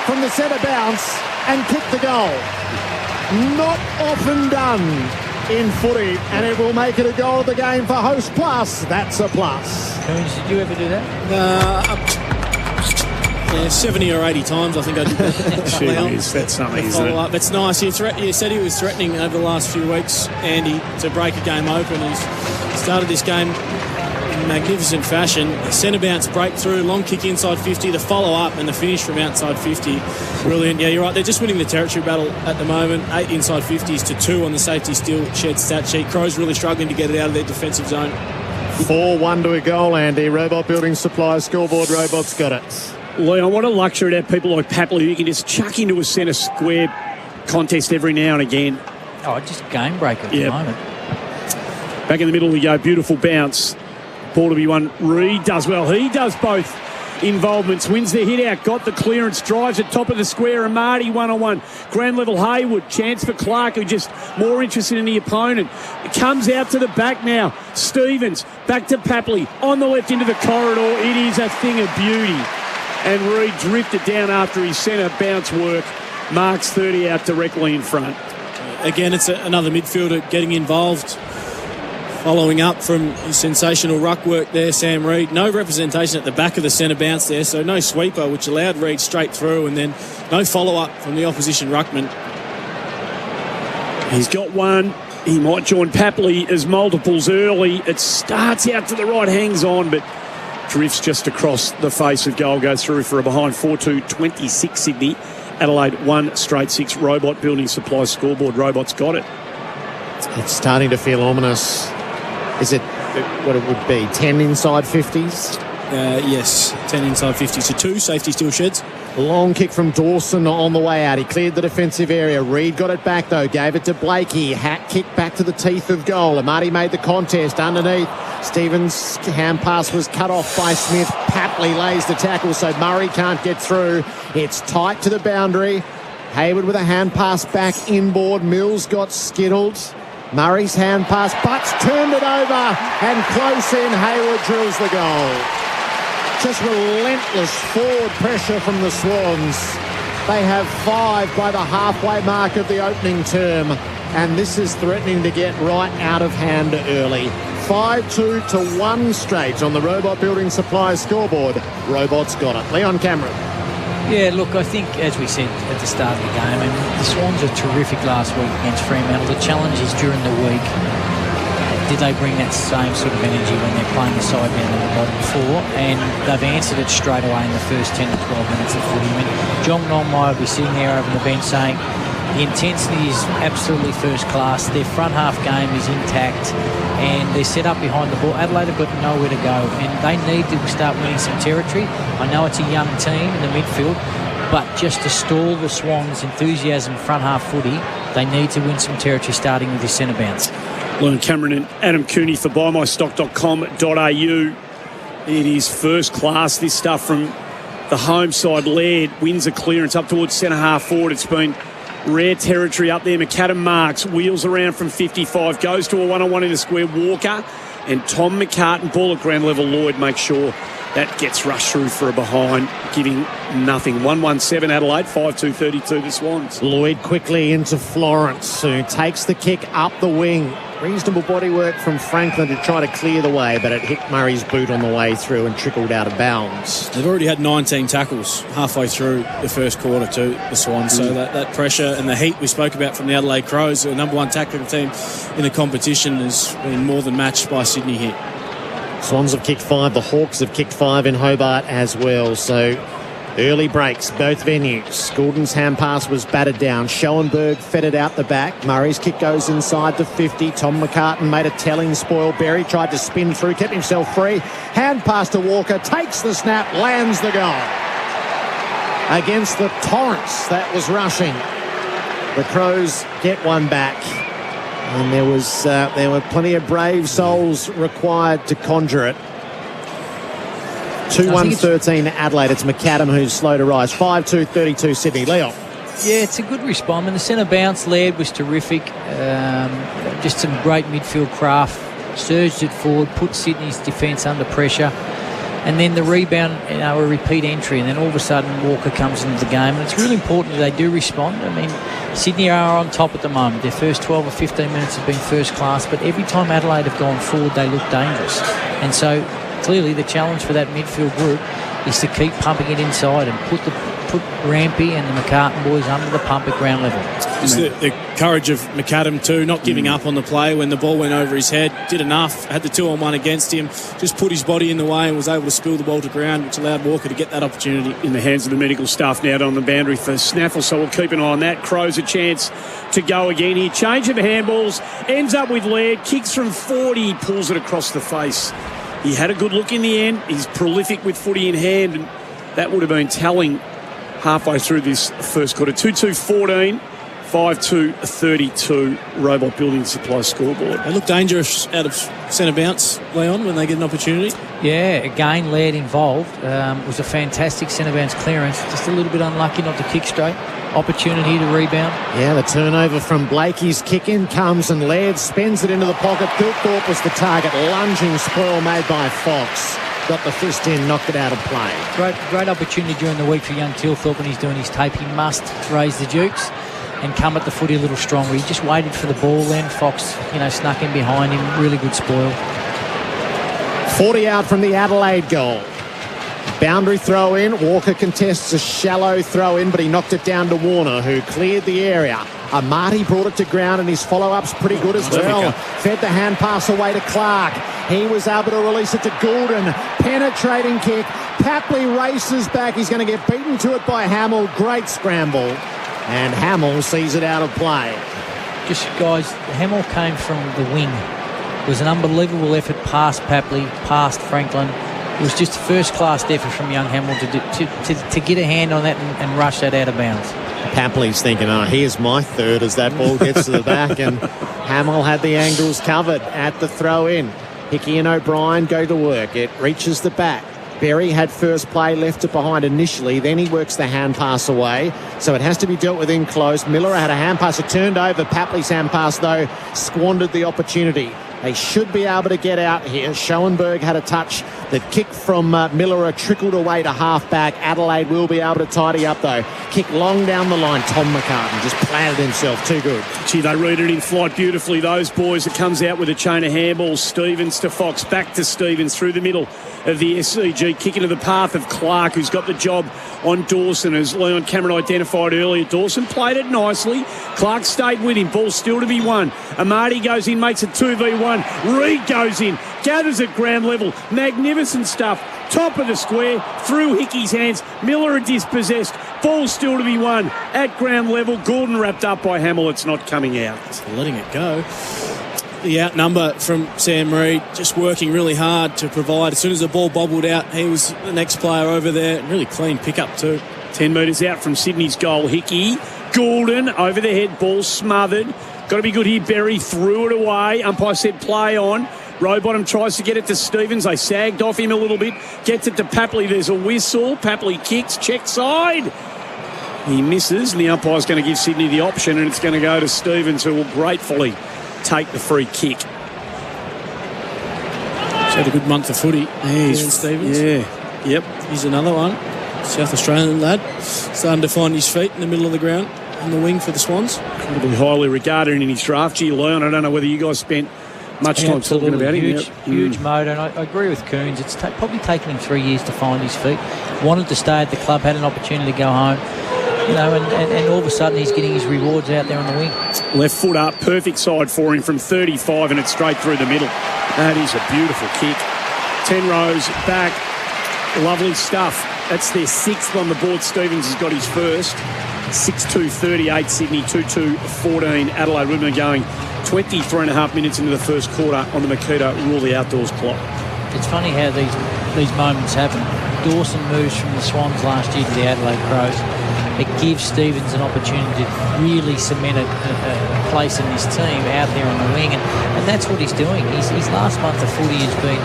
S1: from the centre bounce and kicked the goal. Not often done in footy, and it will make it a goal of the game for host plus. That's a plus.
S5: Coons, did you ever do that?
S2: 70 or 80 times I think I did that.
S6: Jeez, that's something, isn't it?
S2: It's nice. You said he was threatening over the last few weeks, Andy, to break a game open. He's started this game in magnificent fashion. A centre bounce breakthrough, long kick inside 50, the follow-up and the finish from outside 50. Brilliant. Yeah, you're right. They're just winning the territory battle at the moment. 8 inside 50s to 2 on the safety steel shed stat sheet. Crows really struggling to get it out of their defensive zone.
S1: 4-1 to a goal, Andy. Robot Building Supply scoreboard. Robots got it.
S6: Leon, what a luxury to have people like Papley who can just chuck into a centre square contest every now and again.
S5: Oh, just game breaker at the moment.
S6: Back in the middle we go. Beautiful bounce. Ball to be won. Reid does well. He does both involvements. Wins the hit out. Got the clearance. Drives at top of the square. And Marty 1-on-1. Grand level Hayward. Chance for Clark, who just more interested in the opponent. It comes out to the back now. Stevens. Back to Papley. On the left into the corridor. It is a thing of beauty. And Reid drifted down after his centre bounce work. Marks 30 out directly in front.
S2: Again, it's another midfielder getting involved. Following up from his sensational ruck work there, Sam Reid. No representation at the back of the centre bounce there, so no sweeper, which allowed Reid straight through, and then no follow-up from the opposition ruckman.
S6: He's got one. He might join Papley as multiples early. It starts out to the right, hangs on, but drifts just across the face of goal, goes through for a behind 4-2-26 Sydney. Adelaide 1 straight 6. Robot Building Supply scoreboard. Robots got it.
S1: It's starting to feel ominous. Is it what it would be? 10 inside 50s?
S2: Yes, 10 inside 50s to 2. Safety steel sheds.
S1: Long kick from Dawson on the way out. He cleared the defensive area. Reid got it back, though. Gave it to Blakey. Hat kick back to the teeth of goal. Amati made the contest underneath. Stevens' hand pass was cut off by Smith. Papley lays the tackle, so Murray can't get through. It's tight to the boundary. Hayward with a hand pass back inboard. Mills got skittled. Murray's hand pass. Butts turned it over. And close in. Hayward drills the goal. Just relentless forward pressure from the Swans. They have 5 by the halfway mark of the opening term, and this is threatening to get right out of hand early. 5-2 to 1 straight on the Robot Building Supply scoreboard. Robots got it. Leon Cameron.
S5: Yeah, look, I think, as we said at the start of the game, I mean, the Swans are terrific last week against Fremantle. The challenge is during the week, did they bring that same sort of energy when they're playing the side down in the bottom 4? And they've answered it straight away in the first 10 to 12 minutes of footy. I mean, John Nongmire will be sitting there over the bench saying the intensity is absolutely first class. Their front half game is intact and they're set up behind the ball. Adelaide have got nowhere to go and they need to start winning some territory. I know it's a young team in the midfield, but just to stall the Swans' enthusiasm front half footy, they need to win some territory starting with his centre bounce.
S6: Leon Cameron and Adam Cooney for buymystock.com.au. It is first class, this stuff from the home side. Laird wins a clearance up towards centre half forward. It's been rare territory up there. McAdam marks, wheels around from 55, goes to a 1-on-1 in the square. Walker and Tom McCartan, ball at ground level. Lloyd makes sure that gets rushed through for a behind, giving nothing. 1-1-7 Adelaide, 5-2-32 the Swans.
S1: Lloyd quickly into Florence, who takes the kick up the wing. Reasonable bodywork from Franklin to try to clear the way, but it hit Murray's boot on the way through and trickled out of bounds.
S2: They've already had 19 tackles halfway through the first quarter to the Swans, so that pressure and the heat we spoke about from the Adelaide Crows, the number 1 tackling team in the competition, has been more than matched by Sydney here.
S1: Swans have kicked 5. The Hawks have kicked 5 in Hobart as well, so early breaks, both venues. Gordon's hand pass was battered down. Schoenberg fed it out the back. Murray's kick goes inside the 50. Tom McCartan made a telling spoil. Berry tried to spin through, kept himself free. Hand pass to Walker, takes the snap, lands the goal. Against the torrents that was rushing, the Crows get one back. And there were plenty of brave souls required to conjure it. 2-1-13 Adelaide. It's McAdam who's slow to rise. 5-2-32 Sydney. Leon.
S5: Yeah, it's a good response. I mean, the centre bounce, Laird was terrific. Just some great midfield craft. Surged it forward, put Sydney's defence under pressure. And then the rebound, a repeat entry. And then all of a sudden, Walker comes into the game. And it's really important that they do respond. I mean, Sydney are on top at the moment. Their first 12 or 15 minutes have been first class, but every time Adelaide have gone forward, they look dangerous. And so clearly the challenge for that midfield group is to keep pumping it inside and put Rampy and the McCartan boys under the pump at ground level.
S2: Just the courage of McAdam too, not giving up on the play when the ball went over his head. Did enough, had the 2-on-1 against him, just put his body in the way and was able to spill the ball to ground, which allowed Walker to get that opportunity.
S6: In the hands of the medical staff now on the boundary for Snaffle, so we'll keep an eye on that. Crows a chance to go again here. Change of handballs, ends up with Laird, kicks from 40, pulls it across the face. He had a good look in the end. He's prolific with footy in hand, and that would have been telling halfway through this first quarter. 2-2-14, 5-2-32, Robot Building Supply scoreboard.
S2: They look dangerous out of centre bounce, Leon, when they get an opportunity.
S5: Yeah, again, Laird involved. It was a fantastic centre bounce clearance. Just a little bit unlucky not to kick straight. Opportunity to rebound.
S1: Yeah, the turnover from Blakey's kick in comes and Laird spins it into the pocket. Bilthorpe was the target. Lunging spoil made by Fox. Got the fist in, knocked it out of play.
S5: Great opportunity during the week for young Tilthorpe when he's doing his tape. He must raise the dukes and come at the footy a little stronger. He just waited for the ball then. Fox, snuck in behind him. Really good spoil.
S1: 40 out from the Adelaide goal. Boundary throw in. Walker contests a shallow throw in, but he knocked it down to Warner, who cleared the area. Marty brought it to ground, and his follow-up's pretty good as well. Fed the hand pass away to Clark. He was able to release it to Goulden. Penetrating kick. Papley races back. He's going to get beaten to it by Hamill. Great scramble. And Hamill sees it out of play.
S5: Just, guys, Hamill came from the wing. It was an unbelievable effort past Papley, past Franklin. It was just a first-class effort from young Hamill to get a hand on that and rush that out of bounds.
S1: Papley's thinking, here's my third as that ball gets to the back, and Hamill had the angles covered at the throw-in. Hickey and O'Brien go to work. It reaches the back. Berry had first play, left it behind initially, then he works the hand pass away, so it has to be dealt with in close. Miller had a hand pass, it turned over. Papley's hand pass, though, squandered the opportunity. They should be able to get out here. Schoenberg had a touch. The kick from Miller trickled away to half-back. Adelaide will be able to tidy up, though. Kick long down the line. Tom McCartan just planted himself. Too good.
S6: Gee, they read it in flight beautifully, those boys. It comes out with a chain of handballs. Stevens to Fox. Back to Stevens through the middle of the SCG. Kick into the path of Clark, who's got the job on Dawson, as Leon Cameron identified earlier. Dawson played it nicely. Clark stayed with him. Ball still to be won. Amadi goes in, makes it 2v1. Reid goes in, gathers at ground level. Magnificent stuff. Top of the square, through Hickey's hands. Miller dispossessed. Ball still to be won at ground level. Gordon wrapped up by Hamill. It's not coming out.
S2: Letting it go. The outnumber from Sam Reid, just working really hard to provide. As soon as the ball bobbled out, he was the next player over there. Really clean pickup too.
S6: 10 metres out from Sydney's goal. Hickey, Gordon, over the head, ball smothered. Got to be good here. Berry threw it away. Umpire said play on. Rowbottom tries to get it to Stevens. They sagged off him a little bit. Gets it to Papley. There's a whistle. Papley kicks. Check side. He misses, and the umpire's going to give Sydney the option, and it's going to go to Stevens, who will gratefully take the free kick.
S2: He's had a good month of footy. Stevens.
S6: Yeah. Yep.
S2: He's another one. South Australian lad. Starting to find his feet in the middle of the ground. On the wing for the Swans.
S6: Incredibly highly regarded in his draft. Gee, Leon, I don't know whether you guys spent much time talking about him.
S5: Huge motor, and I agree with Coons. It's probably taken him 3 years to find his feet. Wanted to stay at the club, had an opportunity to go home. And all of a sudden he's getting his rewards out there on the wing.
S6: Left foot up, perfect side for him from 35, and it's straight through the middle. That is a beautiful kick. 10 rows back. Lovely stuff. That's their sixth on the board. Stevens has got his first. 6-2-38 Sydney, 2-2-14 Adelaide. We've been going 23 and a half minutes into the first quarter on the Makita Rule the Outdoors clock.
S5: It's funny how these moments happen. Dawson moves from the Swans last year to the Adelaide Crows. It gives Stevens an opportunity to really cement a place in his team out there on the wing, and that's what he's doing. His last month of footy has been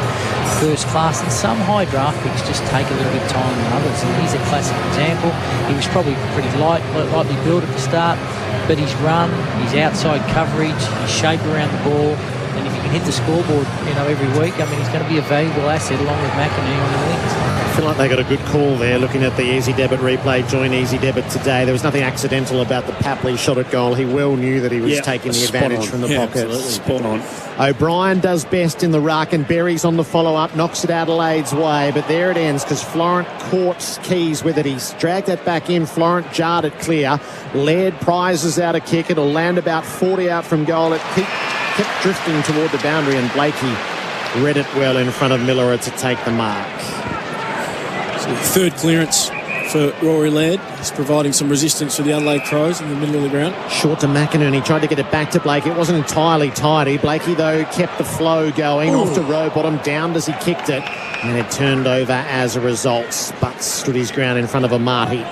S5: first class, and some high draft picks just take a little bit of time than others, and he's a classic example. He was probably pretty lightly built at the start, but his run, his outside coverage, his shape around the ball, and if you can hit the scoreboard every week, he's going to be a valuable asset along with McInerney on the wings.
S1: I feel like they got a good call there looking at the Easy Debit replay, join Easy Debit today. There was nothing accidental about the Papley shot at goal. He well knew that he was taking the advantage from the pocket.
S6: Absolutely. Spot on.
S1: O'Brien does best in the ruck, and Berry's on the follow-up, knocks it Adelaide's way, but there it ends because Florent caught Keys with it. He's dragged that back in. Florent jarred it clear. Laird prizes out a kick. It'll land about 40 out from goal. It kept drifting toward the boundary, and Blakey read it well in front of Miller to take the mark.
S2: So third clearance for Rory Laird. He's providing some resistance for the Adelaide Crows in the middle of the ground. Short
S1: to McInerney. He tried to get it back to Blakey. It wasn't entirely tidy. Blakey, though, kept the flow going. Off to Rowbottom, downed as he kicked it, and it turned over as a result. Butts stood his ground in front of Amati.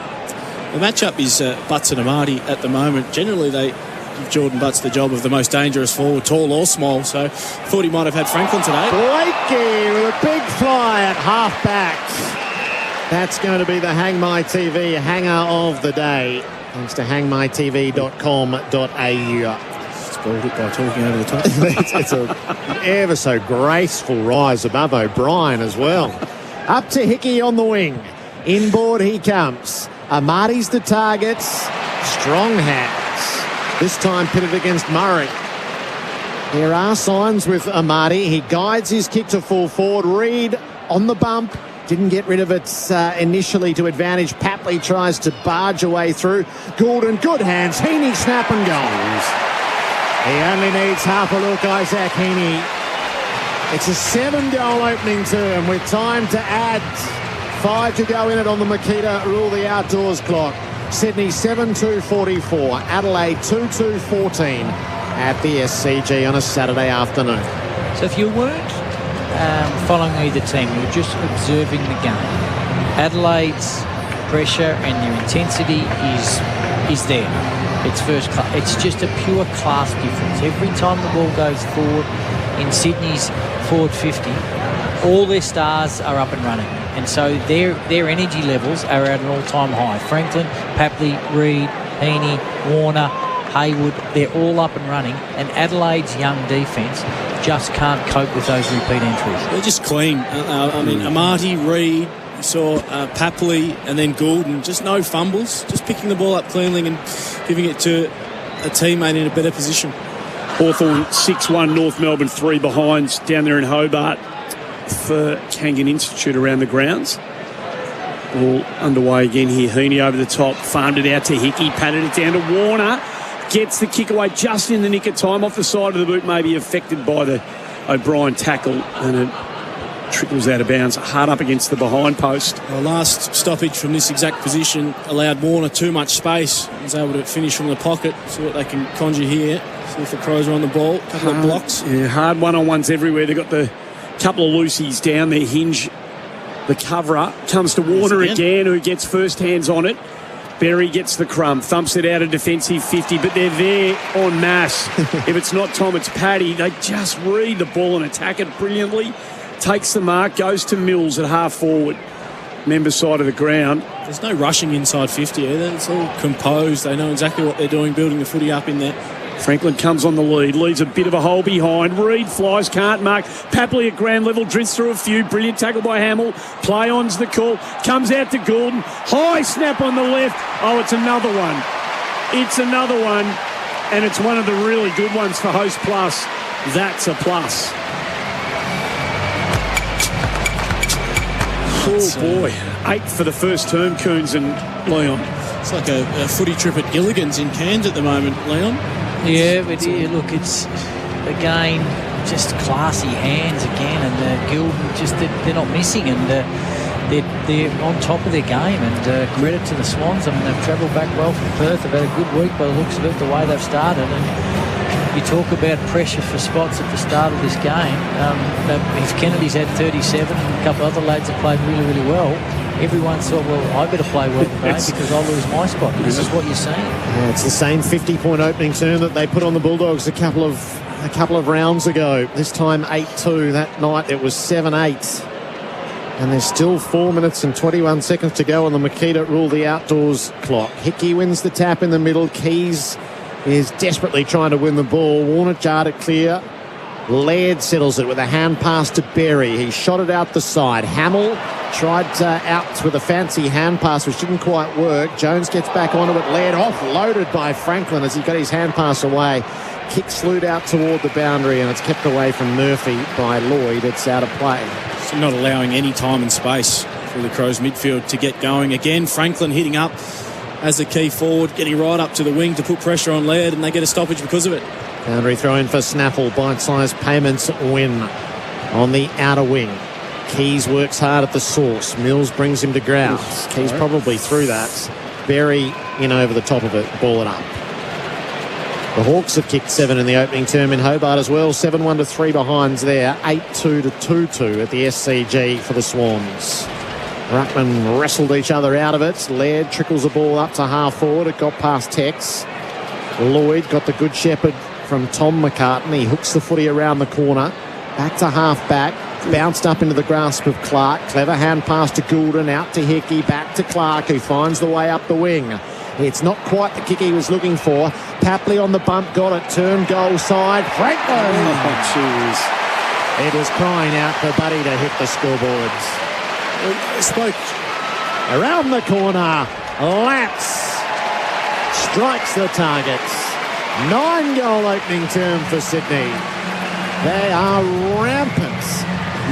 S2: The matchup is Butts and Amati at the moment. Generally, they give Jordan Butts the job of the most dangerous forward, tall or small, so thought he might have had Franklin today.
S1: Blakey with a big fly at half-back. That's going to be the Hang My TV hanger of the day, thanks to hangmytv.com.au.
S2: Spoiled it by talking over the top.
S1: It's an ever so graceful rise above O'Brien as well. Up to Hickey on the wing. Inboard he comes. Amati's the target. Strong hands. This time pitted against Murray. There are signs with Amati. He guides his kick to full forward. Reid on the bump. Didn't get rid of it initially to advantage. Papley tries to barge away through. Gordon, good hands. Heaney, snap and goals. He only needs half a look, Isaac Heaney. It's a 7-goal opening term with time to add 5 to go in it on the Makita Rule the Outdoors clock. Sydney 7-2-44. Adelaide 2-2-14 at the SCG on a Saturday afternoon.
S5: So if you weren't following either team, you're just observing the game. Adelaide's pressure and their intensity is there. It's first class. It's just a pure class difference. Every time the ball goes forward in Sydney's forward 50, all their stars are up and running, and so their energy levels are at an all-time high. Franklin, Papley, Reid, Heaney, Warner, Hayward, they're all up and running, and Adelaide's young defence just can't cope with those repeat entries.
S2: They're just clean. I mean, Amati, Reid, you saw Papley, and then Goulden. Just no fumbles, just picking the ball up cleanly and giving it to a teammate in a better position.
S6: Hawthorn 6-1, North Melbourne 3 behinds down there in Hobart for Kangan Institute around the grounds. All underway again here. Heaney over the top, farmed it out to Hickey, patted it down to Warner. Gets the kick away just in the nick of time off the side of the boot, maybe affected by the O'Brien tackle, and it trickles out of bounds, hard up against the behind post.
S2: The last stoppage from this exact position allowed Warner too much space. He was able to finish from the pocket. See what they can conjure here. See if the Crows are on the ball. A couple of blocks.
S6: Yeah, hard one-on-ones everywhere. They've got the couple of loosies down there. Hinge, the cover-up, comes to Warner again, who gets first hands on it. Berry gets the crumb, thumps it out of defensive 50, but they're there en masse. If it's not Tom, it's Paddy. They just read the ball and attack it brilliantly. Takes the mark, goes to Mills at half forward. Member side of the ground.
S2: There's no rushing inside 50 either. It's all composed. They know exactly what they're doing, building the footy up in there.
S6: Franklin comes on the lead, leaves a bit of a hole behind. Reid flies, can't mark. Papley at ground level, drifts through a few. Brilliant tackle by Hamill. Play on's the call. Comes out to Gordon. High snap on the left. Oh, it's another one. It's another one. And it's one of the really good ones for Host Plus. That's a plus. Oh, boy. 8 for the first term, Coons and Leon.
S2: It's like a footy trip at Gilligan's in Cairns at the moment, Leon.
S5: Yeah, but look, it's again just classy hands again, and Gildan just they're not missing, and they're on top of their game. And credit to the Swans. I mean, they've travelled back well from Perth. They've had a good week by the looks of it, the way they've started. And you talk about pressure for spots at the start of this game. If Kennedy's had 37 and a couple other lads have played really, really well, everyone thought, well, I better play well today because I'll lose my spot. This is what you're seeing.
S1: Yeah, it's the same 50-point opening term that they put on the Bulldogs a couple of rounds ago. This time 8-2. That night it was 7-8. And there's still 4 minutes and 21 seconds to go on the Makita Rule the Outdoors clock. Hickey wins the tap in the middle. Keys is desperately trying to win the ball. Warner jarred it clear. Laird settles it with a hand pass to Berry. He shot it out the side. Hamill tried out with a fancy hand pass, which didn't quite work. Jones gets back onto it, led offloaded by Franklin as he got his hand pass away. Kick slewed out toward the boundary, and it's kept away from Murphy by Lloyd. It's out of play.
S2: So not allowing any time and space for the Crows midfield to get going. Again, Franklin hitting up as a key forward, getting right up to the wing to put pressure on Laird, and they get a stoppage because of it.
S1: Boundary throw in for Snaffle. Bite-sized payments win on the outer wing. Keys works hard at the source. Mills brings him to ground. Keys probably through that. Berry in over the top of it. Ball it up. The Hawks have kicked 7 in the opening term in Hobart as well. 7-1 to 3 behinds there. 8-2 to 2-2 at the SCG for the Swans. Ruckman wrestled each other out of it. Laird trickles the ball up to half forward. It got past Tex. Lloyd got the good shepherd from Tom McCartan. He hooks the footy around the corner. Back to half back. Bounced up into the grasp of Clark. Clever hand pass to Goulden. Out to Hickey. Back to Clark, who finds the way up the wing. It's not quite the kick he was looking for. Papley on the bump, got it. Turn goal side. Franklin! Oh, jeez. It was crying out for Buddy to hit the scoreboards.
S2: Spoke
S1: around the corner. Laps. Strikes the targets. 9-goal opening term for Sydney. They are rampant.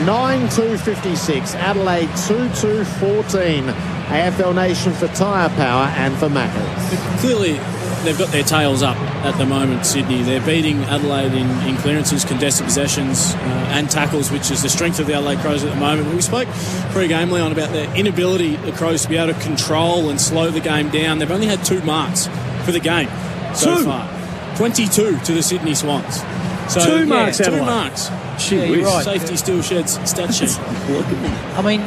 S1: 9-2-56. Adelaide 2-2-14. AFL Nation for tyre power and for Maccas.
S2: Clearly, they've got their tails up at the moment, Sydney. They're beating Adelaide in clearances, contested possessions and tackles, which is the strength of the Adelaide Crows at the moment. We spoke pre-game, Leon, about their inability, the Crows, to be able to control and slow the game down. They've only had 2 marks for the game so far. 22 to the Sydney Swans. So,
S6: 2 marks,
S2: Adelaide. 2
S6: Adelaide.
S2: marks.
S6: You're right.
S2: Safety still sheds stat sheet.
S5: I mean,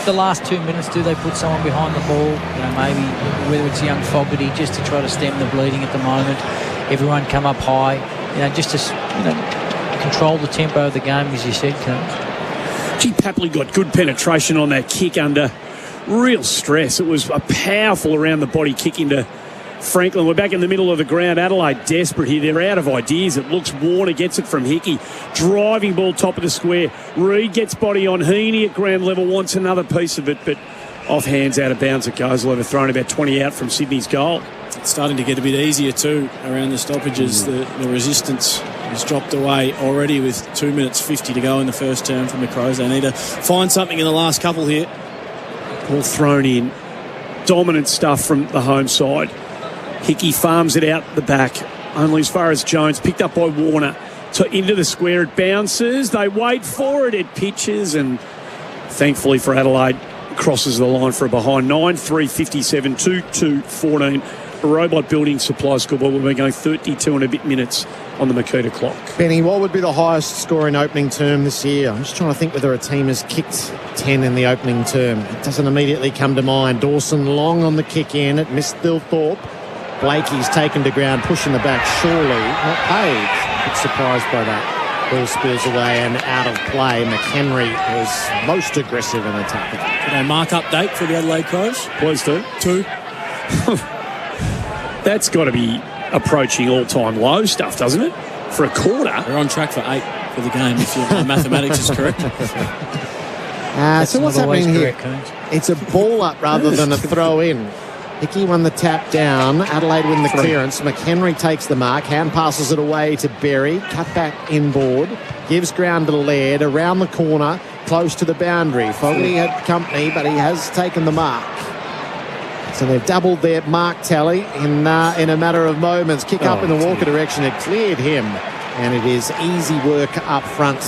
S5: the last 2 minutes, do they put someone behind the ball? You know, maybe whether it's young Fogarty, just to try to stem the bleeding at the moment. Everyone come up high, you know, just to control the tempo of the game, as you said, Coach.
S6: Gee, Papley got good penetration on that kick under real stress. It was a powerful around the body kick into Franklin. We're back in the middle of the ground. Adelaide desperate here. They're out of ideas. It looks Warner gets it from Hickey. Driving ball top of the square. Reid gets body on Heaney at ground level. Wants another piece of it, but off hands, out of bounds it goes. They've thrown about 20 out from Sydney's goal.
S2: It's starting to get a bit easier too around the stoppages. The resistance has dropped away already with 2 minutes 50 to go in the first term from the Crows. They need to find something in the last couple here.
S6: Ball thrown in. Dominant stuff from the home side. Hickey farms it out the back, only as far as Jones, picked up by Warner. Into the square, it bounces. They wait for it. It pitches, and thankfully for Adelaide, crosses the line for a behind. 9-3-57, 2-2-14. Robot Building Supply scoreboard. We've been going 32 and a bit minutes on the Makita clock.
S1: Benny, what would be the highest score in opening term this year? I'm just trying to think whether a team has kicked 10 in the opening term. It doesn't immediately come to mind. Dawson long on the kick in. It missed Bill Thorpe. Blakey's taken to ground, pushing the back, surely not paid. Bit surprised by that. Ball spills away and out of play. McHenry was most aggressive in attacking.
S2: Can I mark update for the Adelaide Crows?
S6: Please do.
S2: 2.
S6: That's got to be approaching all-time low stuff, doesn't it? For a quarter.
S2: We're on track for 8 for the game, if your mathematics is correct.
S1: So what's happening here?
S5: Correct,
S1: It's a ball up rather than a throw in. Hickey won the tap down. Adelaide win the clearance. McHenry takes the mark. Hand passes it away to Berry. Cut back inboard. Gives ground to Laird. Around the corner. Close to the boundary. Fogarty had company, but he has taken the mark. So they've doubled their mark tally in a matter of moments. Kick up in the Walker direction. It cleared him. And it is easy work up front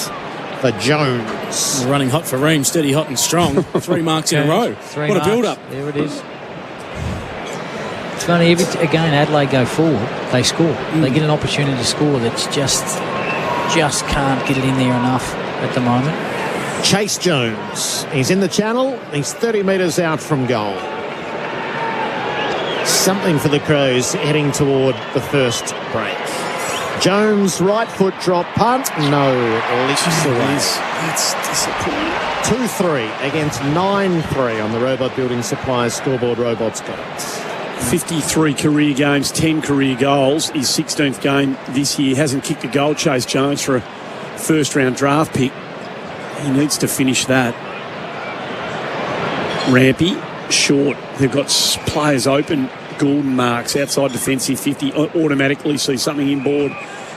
S1: for Jones.
S2: We're running hot for Ream. Steady, hot and strong. 3 marks in a row. What a build-up.
S5: There it is. It's funny, again, Adelaide go forward, they score. They get an opportunity to score that's just can't get it in there enough at the moment.
S1: Chase Jones. He's in the channel. He's 30 metres out from goal. Something for the Crows heading toward the first break. Jones, right foot drop, punt. No, it leaps away.
S6: That's disappointing.
S1: 2-3 against 9-3 on the Robot Building Supplies scoreboard. Robots got it.
S6: 53 career games, 10 career goals. His 16th game this year. Hasn't kicked a goal, Chase Jones, for a first-round draft pick. He needs to finish that. Rampy, short. They've got players open. Goulden marks outside defensive 50. Automatically see something inboard.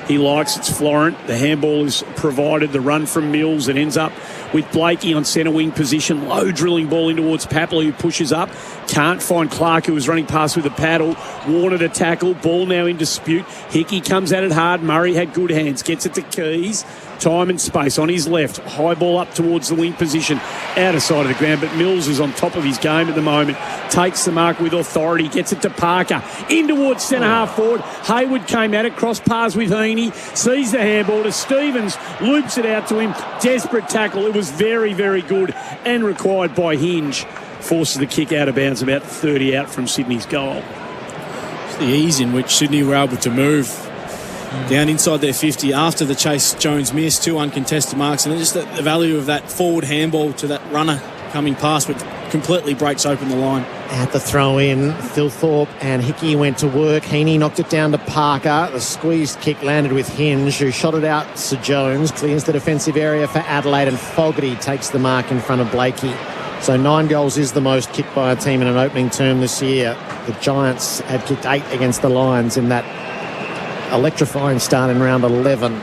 S6: He likes it's Florent. The handball is provided. The run from Mills. It ends up with Blakey on centre wing position. Low drilling ball in towards Papley, who pushes up. Can't find Clark, who was running past with a paddle. Warner to tackle. Ball now in dispute. Hickey comes at it hard. Murray had good hands. Gets it to Keys. Time and space on his left. High ball up towards the wing position. Out of sight of the ground, but Mills is on top of his game at the moment. Takes the mark with authority. Gets it to Parker. In towards centre half forward. Hayward came at it. Cross paths with Heaney. Sees the handball to Stevens. Loops it out to him. Desperate tackle. It was very, very good and required by Hinge. Forces the kick out of bounds about 30 out from Sydney's goal.
S2: It's the ease in which Sydney were able to move down inside their 50 after the Chase Jones miss, 2 uncontested marks, and just the value of that forward handball to that runner coming past, which completely breaks open the line.
S1: At the throw-in, Thilthorpe and Hickey went to work. Heaney knocked it down to Parker. The squeezed kick landed with Hinge, who shot it out to Jones. Clears the defensive area for Adelaide, and Fogarty takes the mark in front of Blakey. So 9 goals is the most kicked by a team in an opening term this year. The Giants had kicked 8 against the Lions in that electrifying start in round 11.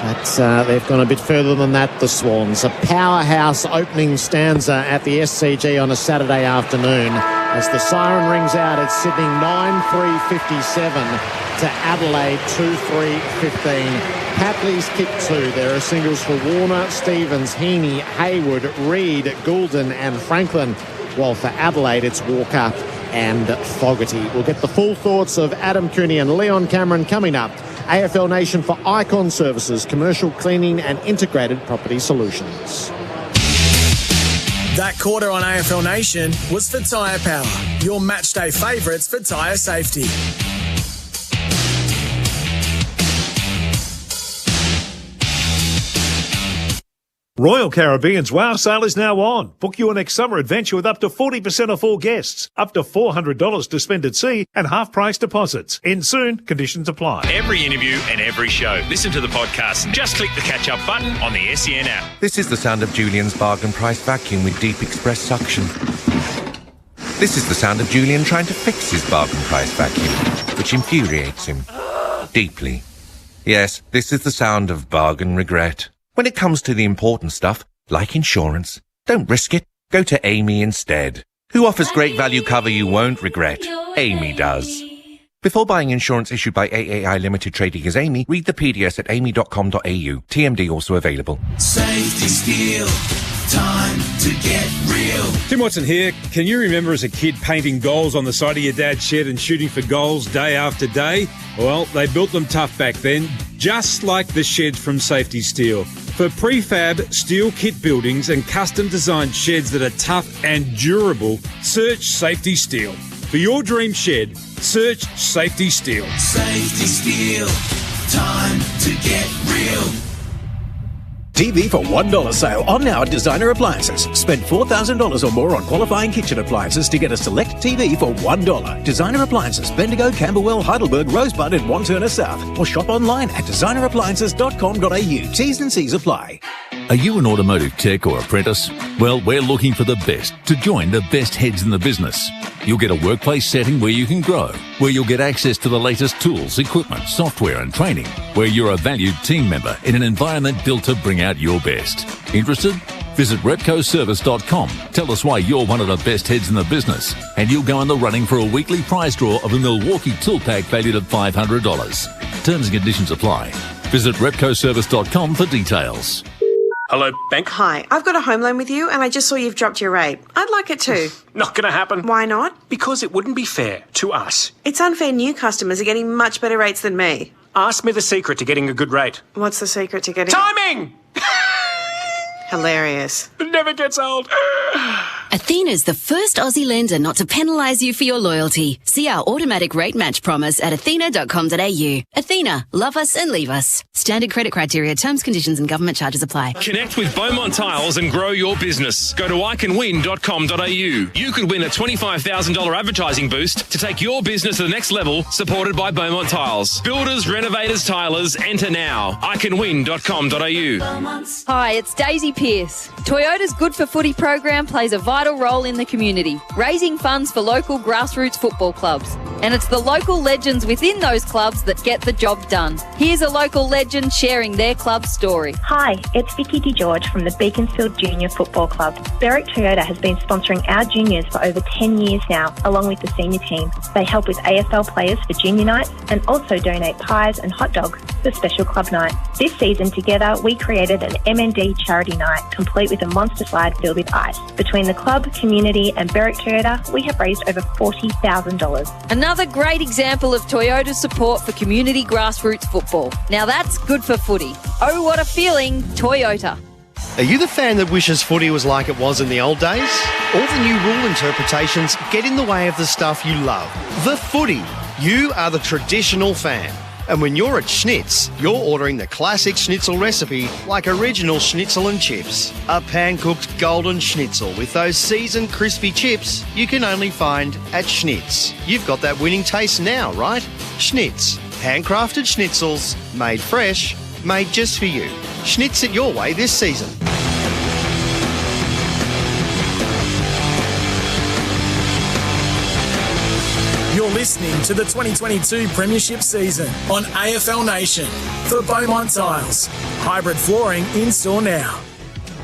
S1: But they've gone a bit further than that, the Swans. A powerhouse opening stanza at the SCG on a Saturday afternoon. As the siren rings out, it's Sydney 9-3-57 to Adelaide 2-3-15. Papley's kick 2. There are singles for Warner, Stevens, Heaney, Hayward, Reid, Goulden and Franklin. While for Adelaide, it's Walker and Fogarty. We'll get the full thoughts of Adam Cooney and Leon Cameron coming up. AFL Nation for Icon Services, commercial cleaning and integrated property solutions.
S3: That quarter on AFL Nation was for Tyre Power, your matchday favourites for tyre safety.
S7: Royal Caribbean's Wow Sale is now on. Book your next summer adventure with up to 40% off all guests, up to $400 to spend at sea, and half-price deposits. In soon, conditions apply.
S8: Every interview and every show. Listen to the podcast. Just click the catch-up button on the SEN app.
S9: This is the sound of Julian's bargain price vacuum with deep express suction. This is the sound of Julian trying to fix his bargain price vacuum, which infuriates him deeply. Yes, this is the sound of bargain regret. When it comes to the important stuff, like insurance, don't risk it. Go to Amy instead, who offers great value cover you won't regret. Amy does. Before buying insurance issued by AAI Limited Trading as Amy, read the PDS at amy.com.au. TMD also available.
S10: Safety Steel. Time to get real.
S11: Tim Watson here. Can you remember as a kid painting goals on the side of your dad's shed and shooting for goals day after day? Well, they built them tough back then, just like the sheds from Safety Steel. For prefab steel kit buildings and custom designed sheds that are tough and durable, search Safety Steel. For your dream shed, search Safety Steel.
S10: Safety Steel. Time to get real.
S12: TV for $1 sale on now at Designer Appliances. Spend $4,000 or more on qualifying kitchen appliances to get a select TV for $1. Designer Appliances, Bendigo, Camberwell, Heidelberg, Rosebud and Wantirna South. Or shop online at designerappliances.com.au. T's and C's apply.
S13: Are you an automotive tech or apprentice? Well, we're looking for the best to join the best heads in the business. You'll get a workplace setting where you can grow, where you'll get access to the latest tools, equipment, software and training, where you're a valued team member in an environment built to bring out your best. Interested? Visit repcoservice.com. Tell us why you're one of the best heads in the business, and you'll go in the running for a weekly prize draw of a Milwaukee tool pack valued at $500. Terms and conditions apply. Visit repcoservice.com for details.
S14: Hello, bank.
S15: Hi, I've got a home loan with you and I just saw you've dropped your rate. I'd like it too.
S14: Not going to happen.
S15: Why not?
S14: Because it wouldn't be fair to us.
S15: It's unfair new customers are getting much better rates than me.
S14: Ask me the secret to getting a good rate.
S15: What's the secret to getting...
S14: Timing!
S15: Hilarious.
S14: It never gets old.
S16: Athena's the first Aussie lender not to penalise you for your loyalty. See our automatic rate match promise at athena.com.au. Athena, love us and leave us. Standard credit criteria, terms, conditions and government charges apply.
S8: Connect with Beaumont Tiles and grow your business. Go to iCanWin.com.au. You could win a $25,000 advertising boost to take your business to the next level, supported by Beaumont Tiles. Builders, renovators, tilers, enter now. iCanWin.com.au.
S17: Hi, it's Daisy Pearce. Toyota's Good for Footy program program plays a vital role in the community, raising funds for local grassroots football clubs. And it's the local legends within those clubs that get the job done. Here's a local legend sharing their club's story.
S18: Hi, it's Vicky DeGeorge from the Beaconsfield Junior Football Club. Berwick Toyota has been sponsoring our juniors for over 10 years now, along with the senior team. They help with AFL players for junior nights and also donate pies and hot dogs for special club night. This season together, we created an MND charity night, complete with a monster slide filled with ice. Between the club, community and Berwick Toyota, we have raised over $40,000.
S17: Another great example of Toyota's support for community grassroots football. Now that's good for footy. Oh, what a feeling, Toyota.
S19: Are you the fan that wishes footy was like it was in the old days? All the new rule interpretations get in the way of the stuff you love. The footy. You are the traditional fan. And when you're at Schnitz, you're ordering the classic schnitzel recipe like original schnitzel and chips. A pan-cooked golden schnitzel with those seasoned crispy chips you can only find at Schnitz. You've got that winning taste now, right? Schnitz. Handcrafted schnitzels, made fresh, made just for you. Schnitz it your way this season.
S3: You're listening to the 2022 Premiership season on AFL Nation for Beaumont Tiles. Hybrid flooring in store now.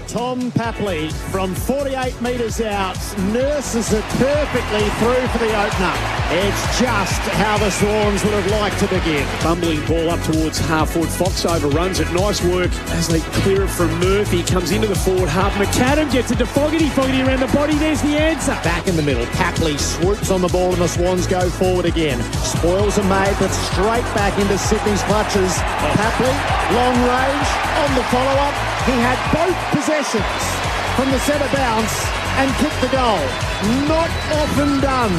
S1: Tom Papley from 48 metres out nurses it perfectly through for the opener. It's just how the Swans would have liked to begin.
S6: Bumbling ball up towards half-forward. Fox overruns it. Nice work as they clear it from Murphy. Comes into the forward half. McAdam gets it to Fogarty. Fogarty around the body. There's the answer.
S1: Back in the middle. Papley swoops on the ball and the Swans go forward again. Spoils are made, but straight back into Sydney's clutches. Papley, long range, on the follow-up. He had both possessions from the centre bounce and kicked the goal. Not often done.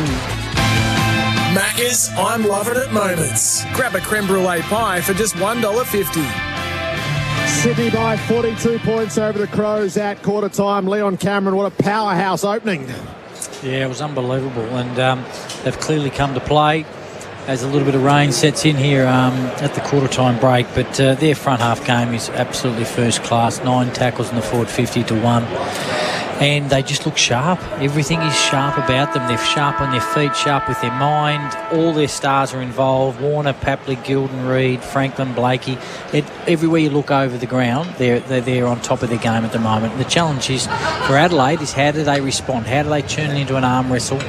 S3: Macca's I'm Loving It moments. Grab a creme brulee pie for just $1.50.
S1: Sydney by 42 points over the Crows at quarter time. Leon Cameron, what a powerhouse opening.
S5: Yeah, it was unbelievable, and they've clearly come to play as a little bit of rain sets in here at the quarter-time break. But their front-half game is absolutely first class. 9 tackles in the forward, 50-1. And they just look sharp. Everything is sharp about them. They're sharp on their feet, sharp with their mind. All their stars are involved. Warner, Papley, Gilden, Reid, Franklin, Blakey. Everywhere you look over the ground, they're on top of their game at the moment. And the challenge is for Adelaide is how do they respond? How do they turn it into an arm wrestle?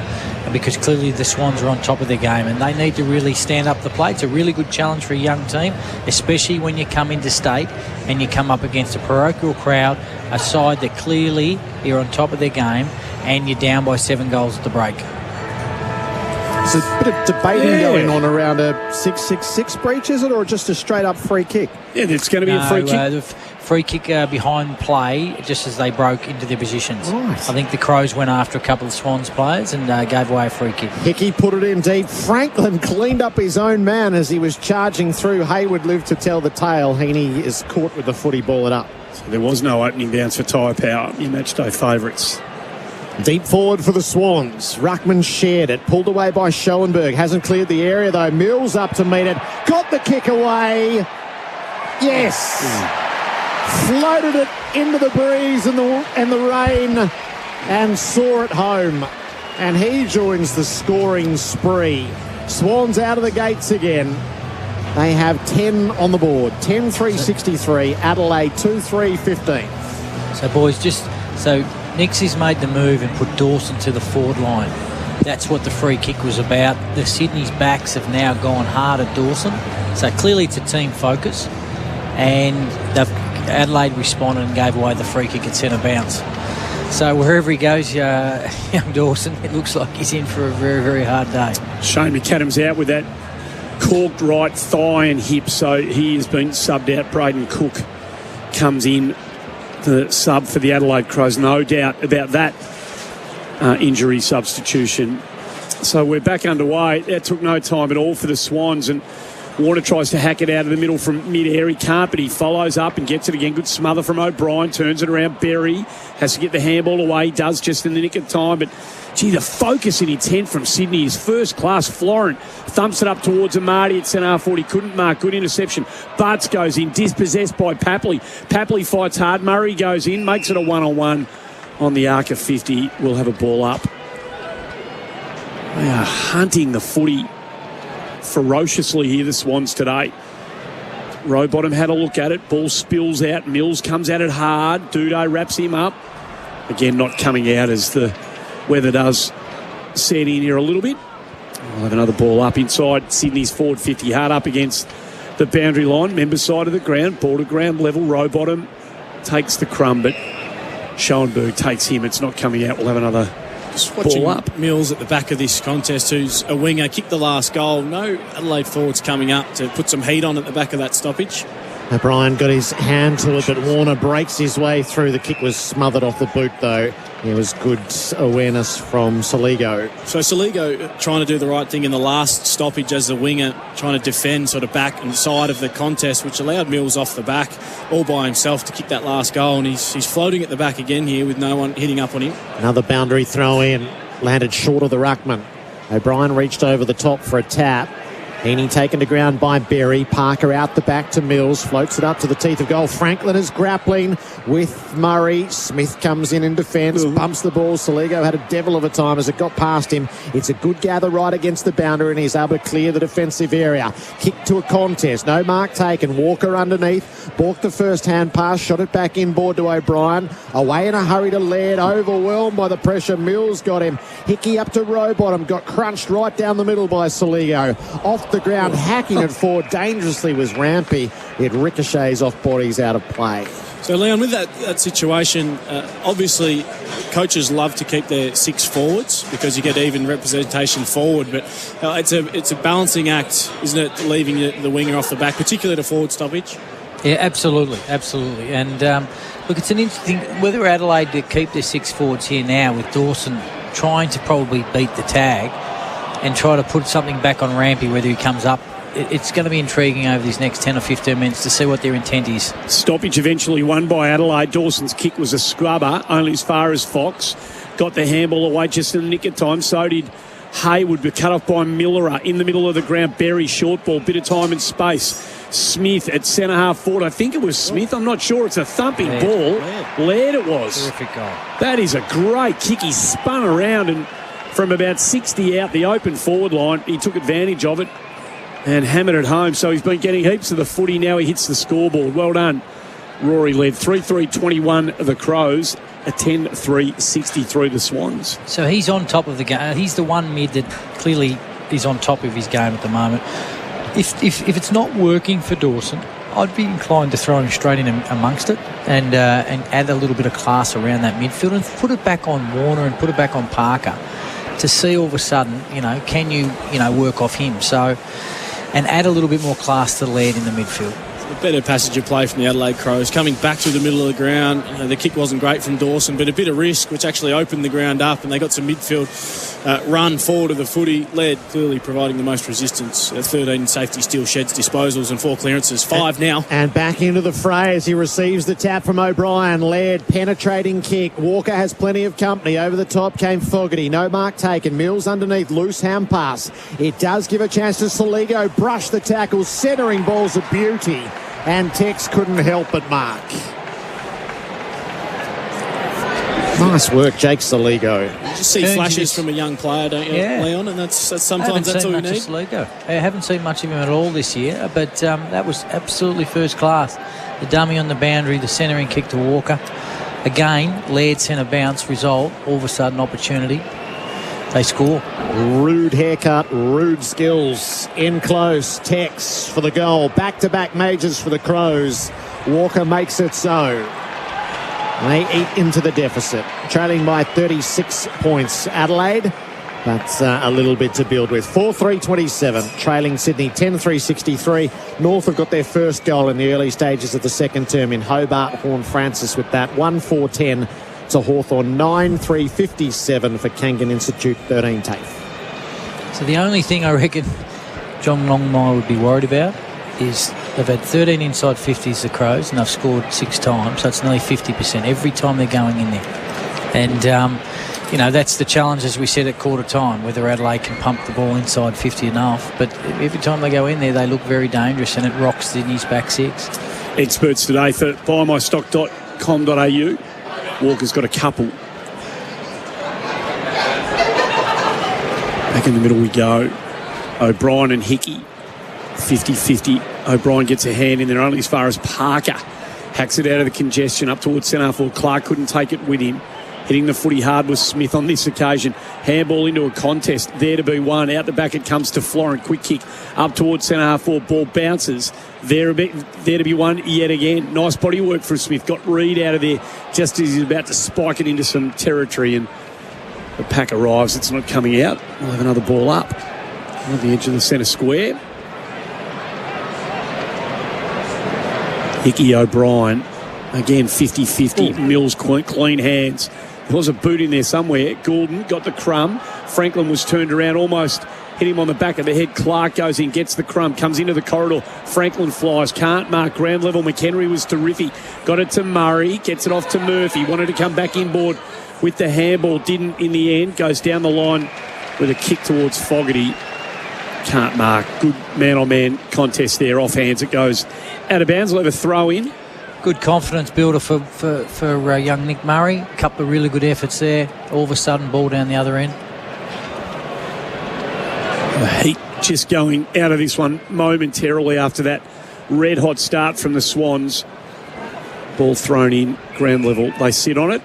S5: Because clearly the Swans are on top of their game and they need to really stand up the plate. It's a really good challenge for a young team, especially when you come into state and you come up against a parochial crowd, a side that clearly you're on top of their game and you're down by 7 goals at the break.
S1: There's a bit of debating going on around a 6-6-6 breach, is it, or just a straight-up free kick?
S6: Yeah, it's going to be a free kick.
S5: The free kick behind play, just as they broke into their positions. Right. I think the Crows went after a couple of Swans players and gave away a free kick.
S1: Hickey put it in deep. Franklin cleaned up his own man as he was charging through. Hayward lived to tell the tale. Heaney is caught with the footy, ball it up.
S6: So there was no opening bounce for Tyre Power, your matchday favourites.
S1: Deep forward for the Swans. Ruckman shared it. Pulled away by Schoenberg. Hasn't cleared the area though. Mills up to meet it. Got the kick away. Yes. Floated it into the breeze and the rain and saw it home. And he joins the scoring spree. Swans out of the gates again. They have 10 on the board. 10-3-63. Adelaide 2-3-15.
S5: So boys, Nixie's made the move and put Dawson to the forward line. That's what the free kick was about. The Sydney's backs have now gone hard at Dawson. So clearly it's a team focus. And Adelaide responded and gave away the free kick at centre bounce. So wherever he goes, young Dawson, it looks like he's in for a very, very hard day.
S6: Shane McAdam's out with that corked right thigh and hip, so he has been subbed out. Braden Cook comes in, the sub for the Adelaide Crows, no doubt about that injury substitution. So we're back underway. That took no time at all for the Swans, and Warner tries to hack it out of the middle from mid-air. He can't, but he follows up and gets it again. Good smother from O'Brien, turns it around. Berry has to get the handball away. He does just in the nick of time, but gee, the focus and intent from Sydney is first class. Florent thumps it up towards Amadi at centre half forward. He couldn't mark. Good interception. Butts goes in, dispossessed by Papley. Papley fights hard. Murray goes in, makes it a one-on-one. on the arc of 50 will have a ball up. They are hunting the footy ferociously here, the Swans, today. Rowbottom had a look at it. Ball spills out. Mills comes at it hard. Dudo wraps him up. Again, not coming out as the weather does set in here a little bit. We'll have another ball up inside Sydney's forward 50, hard up against the boundary line, member side of the ground, border ground level. Rowbottom takes the crumb, but Schoenberg takes him. It's not coming out. We'll have another
S2: Just watching
S6: ball up.
S2: Mills at the back of this contest, who's a winger, kicked the last goal. No Adelaide forwards coming up to put some heat on at the back of that stoppage.
S1: O'Brien got his hand to it, but Warner breaks his way through. The kick was smothered off the boot, though. It was good awareness from Saligo.
S2: So Saligo trying to do the right thing in the last stoppage as a winger, trying to defend sort of back and side of the contest, which allowed Mills off the back all by himself to kick that last goal. And he's floating at the back again here with no one hitting up on him.
S1: Another boundary throw in, landed short of the ruckman. O'Brien reached over the top for a tap. Heaney taken to ground by Berry. Parker out the back to Mills. Floats it up to the teeth of goal. Franklin is grappling with Murray. Smith comes in defence. Bumps the ball. Saligo had a devil of a time as it got past him. It's a good gather right against the boundary and he's able to clear the defensive area. Kick to a contest. No mark taken. Walker underneath. Balked the first hand pass. Shot it back inboard to O'Brien. Away in a hurry to Laird. Overwhelmed by the pressure. Mills got him. Hickey up to Rowbottom. Got crunched right down the middle by Saligo. Off the ground, hacking it forward dangerously was Rampy. It ricochets off bodies out of play.
S2: So, Leon, with that situation, obviously coaches love to keep their six forwards because you get even representation forward, but it's a balancing act, isn't it, leaving the winger off the back, particularly the forward stoppage?
S5: Yeah, absolutely. And, look, it's an interesting... Whether Adelaide to keep their six forwards here now with Dawson trying to probably beat the tag and try to put something back on Rampy, whether he comes up. It's going to be intriguing over these next 10 or 15 minutes to see what their intent is.
S6: Stoppage eventually won by Adelaide. Dawson's kick was a scrubber, only as far as Fox. Got the handball away just in the nick of time. So did Hayward, but cut off by Miller in the middle of the ground. Berry, short ball, bit of time and space. Smith at centre half forward. I think it was Smith. I'm not sure. It's a thumping ball. Laird it was.
S5: Terrific goal.
S6: That is a great kick. He spun around and from about 60 out the open forward line, he took advantage of it and hammered it home. So he's been getting heaps of the footy. Now he hits the scoreboard. Well done, Rory Laird. 3-3-21 the Crows, a 10-3-60 through the Swans.
S5: So he's on top of the game. He's the one mid that clearly is on top of his game at the moment. If it's not working for Dawson, I'd be inclined to throw him straight in amongst it and add a little bit of class around that midfield and put it back on Warner and put it back on Parker to see all of a sudden, can you work off him? So, and add a little bit more class to Laird in the midfield.
S2: A better passage of play from the Adelaide Crows. Coming back to the middle of the ground. The kick wasn't great from Dawson, but a bit of risk, which actually opened the ground up, and they got some midfield run forward of the footy. Laird clearly providing the most resistance. 13 safety steal sheds, disposals, and 4 clearances. 5 now.
S1: And back into the fray as he receives the tap from O'Brien. Laird, penetrating kick. Walker has plenty of company. Over the top came Fogarty. No mark taken. Mills underneath. Loose hand pass. It does give a chance to Saligo. Brush the tackle. Centering ball's a beauty. And Tex couldn't help but mark. Nice work, Jake Saligo.
S2: You just see flashes from a young player, don't you, Leon? And that's sometimes that's all you need.
S5: Saligo. I haven't seen much of him at all this year, but that was absolutely first class. The dummy on the boundary, the centering kick to Walker. Again, Laird centre bounce result. All of a sudden, opportunity. They score.
S1: Rude haircut, rude skills. In close, Tex for the goal. Back-to-back majors for the Crows. Walker makes it so. They eat into the deficit. Trailing by 36 points. Adelaide, but a little bit to build with. 4-3-27. Trailing Sydney 10-3-63. North have got their first goal in the early stages of the second term in Hobart. Horn Francis with that. 1-4-10. To Hawthorn, 9-3-57 for Kangan Institute, 13 TAFE.
S5: So the only thing I reckon John Longmire would be worried about is they've had 13 inside 50s, the Crows, and they've scored 6 times, so it's nearly 50% every time they're going in there. And, that's the challenge, as we said at quarter time, whether Adelaide can pump the ball inside 50 enough. But every time they go in there, they look very dangerous, and it rocks Sydney's back six.
S6: Experts today for buymystock.com.au. Walker's got a couple Back in the middle we go. O'Brien and Hickey, 50-50. O'Brien gets a hand in there only as far as Parker. Hacks it out of the congestion up towards centre forward. Clark couldn't take it with him. Hitting the footy hard was Smith on this occasion. Handball into a contest. There to be won. Out the back it comes to Florent. Quick kick up towards centre half forward. Ball bounces. There to be won yet again. Nice body work for Smith. Got Reed out of there just as he's about to spike it into some territory, and the pack arrives. It's not coming out. We'll have another ball up on the edge of the centre square. Hickey O'Brien, again 50-50. Mills clean hands. There was a boot in there somewhere. Goulden got the crumb. Franklin was turned around, almost hit him on the back of the head. Clark goes in, gets the crumb, comes into the corridor. Franklin flies, can't mark. Ground level. McHenry was terrific. Got it to Murray, gets it off to Murphy. Wanted to come back inboard with the handball. Didn't in the end. Goes down the line with a kick towards Fogarty. Can't mark. Good man-on-man contest there. Off hands it goes out of bounds. We'll have a throw in.
S5: Good confidence builder for young Nick Murray. A couple of really good efforts there. All of a sudden, ball down the other end.
S6: The heat just going out of this one momentarily after that red-hot start from the Swans. Ball thrown in, ground level. They sit on it.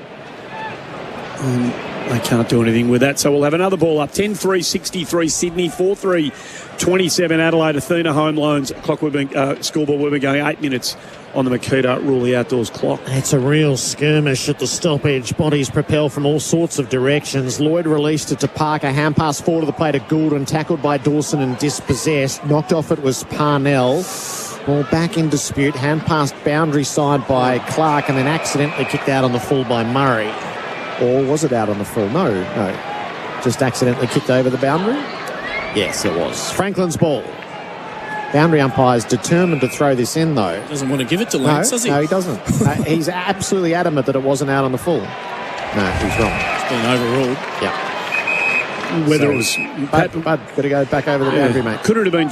S6: They can't do anything with that, so we'll have another ball up. 10-3, 63 Sydney, 4-3, 27 Adelaide. Athena home loans. Scoreboard, we've been going 8 minutes on the Makita Ruley Outdoors clock.
S1: It's a real skirmish at the stoppage. Bodies propel from all sorts of directions. Lloyd released it to Parker. Hand pass forward to the plate of Goulden, tackled by Dawson and dispossessed. Knocked off it was Parnell. Ball back in dispute. Hand passed boundary side by Clark and then accidentally kicked out on the full by Murray. Or was it out on the full? No. Just accidentally kicked over the boundary? Yes, it was. Franklin's ball. Boundary umpire's determined to throw this in, though.
S2: Doesn't want to give it to Lance, does he?
S1: No, he doesn't. He's absolutely adamant that it wasn't out on the full. No, he's wrong.
S2: It's been overruled.
S1: Yeah.
S6: Whether it was...
S1: Bud, got to go back over the boundary, mate.
S6: Could it have been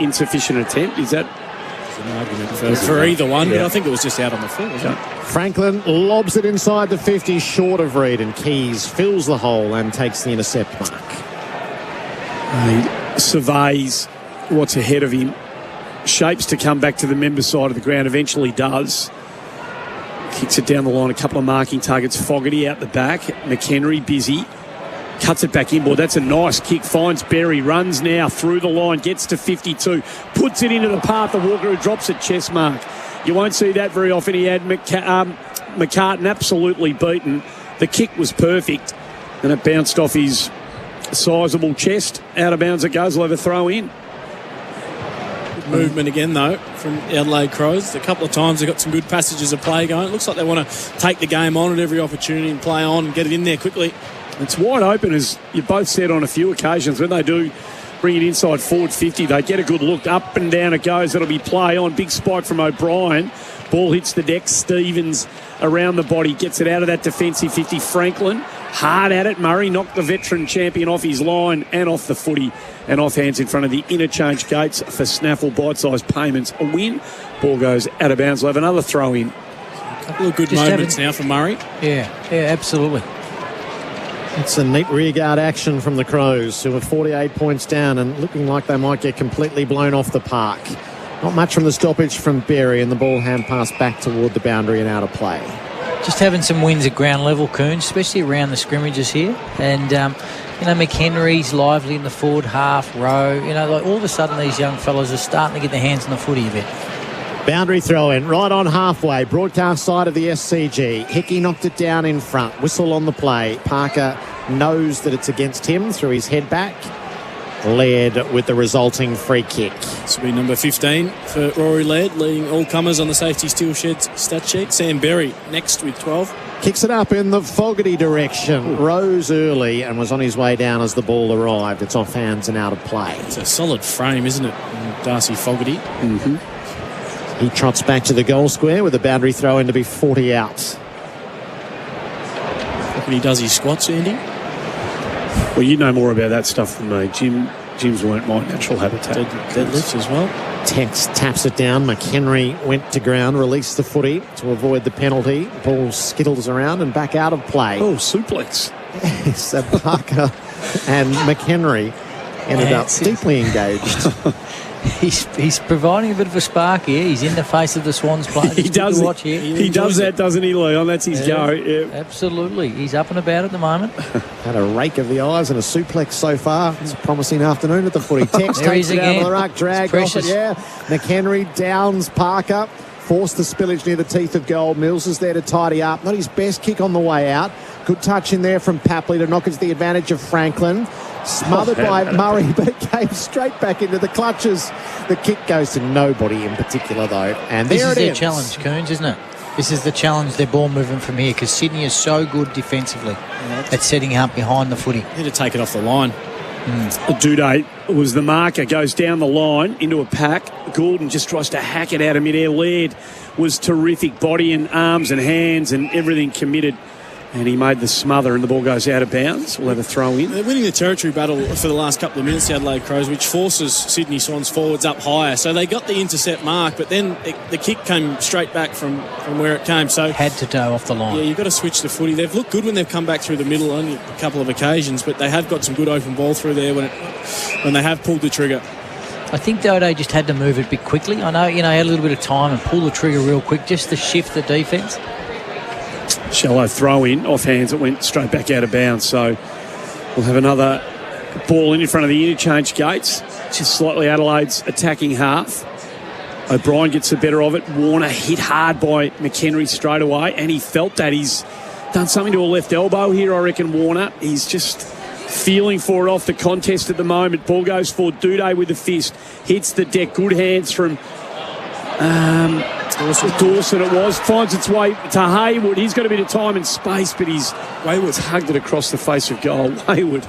S6: insufficient attempt? Is that...
S2: an argument for either one, but I think it was just out on the full, wasn't it?
S1: Franklin lobs it inside the 50, short of Reed, and Keys fills the hole and takes the intercept mark.
S6: He surveys what's ahead of him, shapes to come back to the member side of the ground, eventually does. Kicks it down the line, a couple of marking targets. Fogarty out the back, McHenry busy. Cuts it back inboard. That's a nice kick. Finds Berry. Runs now through the line. Gets to 52. Puts it into the path of Walker, who drops it chest mark. You won't see that very often. He had McCartan absolutely beaten. The kick was perfect, and it bounced off his sizable chest. Out of bounds it goes. We'll have a throw in.
S2: Good movement again, though, from Adelaide Crows. A couple of times they got some good passages of play going. It looks like they want to take the game on at every opportunity and play on and get it in there quickly.
S6: It's wide open, as you both said on a few occasions. When they do bring it inside forward 50, they get a good look. Up and down it goes. It'll be play on. Big spike from O'Brien. Ball hits the deck. Stevens around the body. Gets it out of that defensive 50. Franklin, hard at it. Murray knocked the veteran champion off his line and off the footy and off hands in front of the interchange gates for snaffle bite-sized payments. A win. Ball goes out of bounds. We'll have another throw in.
S2: A couple of good moments now from Murray.
S5: Yeah, absolutely.
S1: It's a neat rearguard action from the Crows, who are 48 points down and looking like they might get completely blown off the park. Not much from the stoppage from Berry, and the ball hand passed back toward the boundary and out of play.
S5: Just having some wins at ground level, Coons, especially around the scrimmages here. And, McHenry's lively in the forward half row. Like all of a sudden these young fellas are starting to get their hands on the footy a bit.
S1: Boundary throw in, right on halfway, broadcast side of the SCG. Hickey knocked it down in front, whistle on the play. Parker knows that it's against him through his head back. Laird with the resulting free kick.
S2: This will be number 15 for Rory Laird, leading all comers on the safety steel sheds stat sheet. Sam Berry next with 12.
S1: Kicks it up in the Fogarty direction. Rose early and was on his way down as the ball arrived. It's off hands and out of play.
S2: It's a solid frame, isn't it, Darcy Fogarty?
S1: Mm-hmm. He trots back to the goal square with a boundary throw in to be 40 out.
S2: Look when he does his squats, Andy.
S6: Well, you know more about that stuff than me. Jim's weren't my natural habitat.
S2: Deadlifts as well.
S1: Tex taps it down. McHenry went to ground, released the footy to avoid the penalty. Ball skittles around and back out of play.
S6: Oh, suplex.
S1: So Parker And McHenry ended up deeply engaged.
S5: He's providing a bit of a spark here. He's in the face of the Swans players.
S6: He does.
S5: Watch here.
S6: He does that, doesn't he, Leon? That's his go. Yeah.
S5: Absolutely. He's up and about at the moment.
S1: Had a rake of the eyes and a suplex so far. It's a promising afternoon at the footy. Tex
S5: There
S1: takes
S5: he is
S1: it out
S5: again.
S1: of the ruck, dragged off it.
S5: Precious.
S1: Yeah. McHenry downs Parker. Forced the spillage near the teeth of goal. Mills is there to tidy up. Not his best kick on the way out. Good touch in there from Papley to knock it to the advantage of Franklin. Smothered by Murray, but it came straight back into the clutches. The kick goes to nobody in particular, though. And
S5: This
S1: there
S5: is
S1: it
S5: their
S1: is.
S5: challenge, Coons, isn't it? This is the challenge, their ball movement from here, because Sydney is so good defensively at setting up behind the footy.
S2: Need to take it off the line.
S6: Duday was the marker, goes down the line into a pack. Gordon just tries to hack it out of midair. Laird was terrific, body and arms and hands and everything committed. And he made the smother and the ball goes out of bounds. We'll have a throw in.
S2: They're winning the territory battle for the last couple of minutes, the Adelaide Crows, which forces Sydney Swans forwards up higher. So they got the intercept mark, but then the kick came straight back from where it came. So
S5: had to go off the line.
S2: Yeah, you've got to switch the footy. They've looked good when they've come back through the middle, only a couple of occasions, but they have got some good open ball through there when they have pulled the trigger.
S5: I think Dodo just had to move it a bit quickly. I know, he had a little bit of time and pull the trigger real quick just to shift the defence.
S6: Shallow throw in, off hands, it went straight back out of bounds. So we'll have another ball in front of the interchange gates. Just slightly Adelaide's attacking half. O'Brien gets the better of it. Warner hit hard by McHenry straight away, and he felt that. He's done something to a left elbow here, I reckon, Warner. He's just feeling for it off the contest at the moment. Ball goes for Duday with the fist. Hits the deck. Good hands from Dawson it was. Finds its way to Hayward. He's got a bit of time and space, but Wayward's hugged it across the face of goal. Wayward.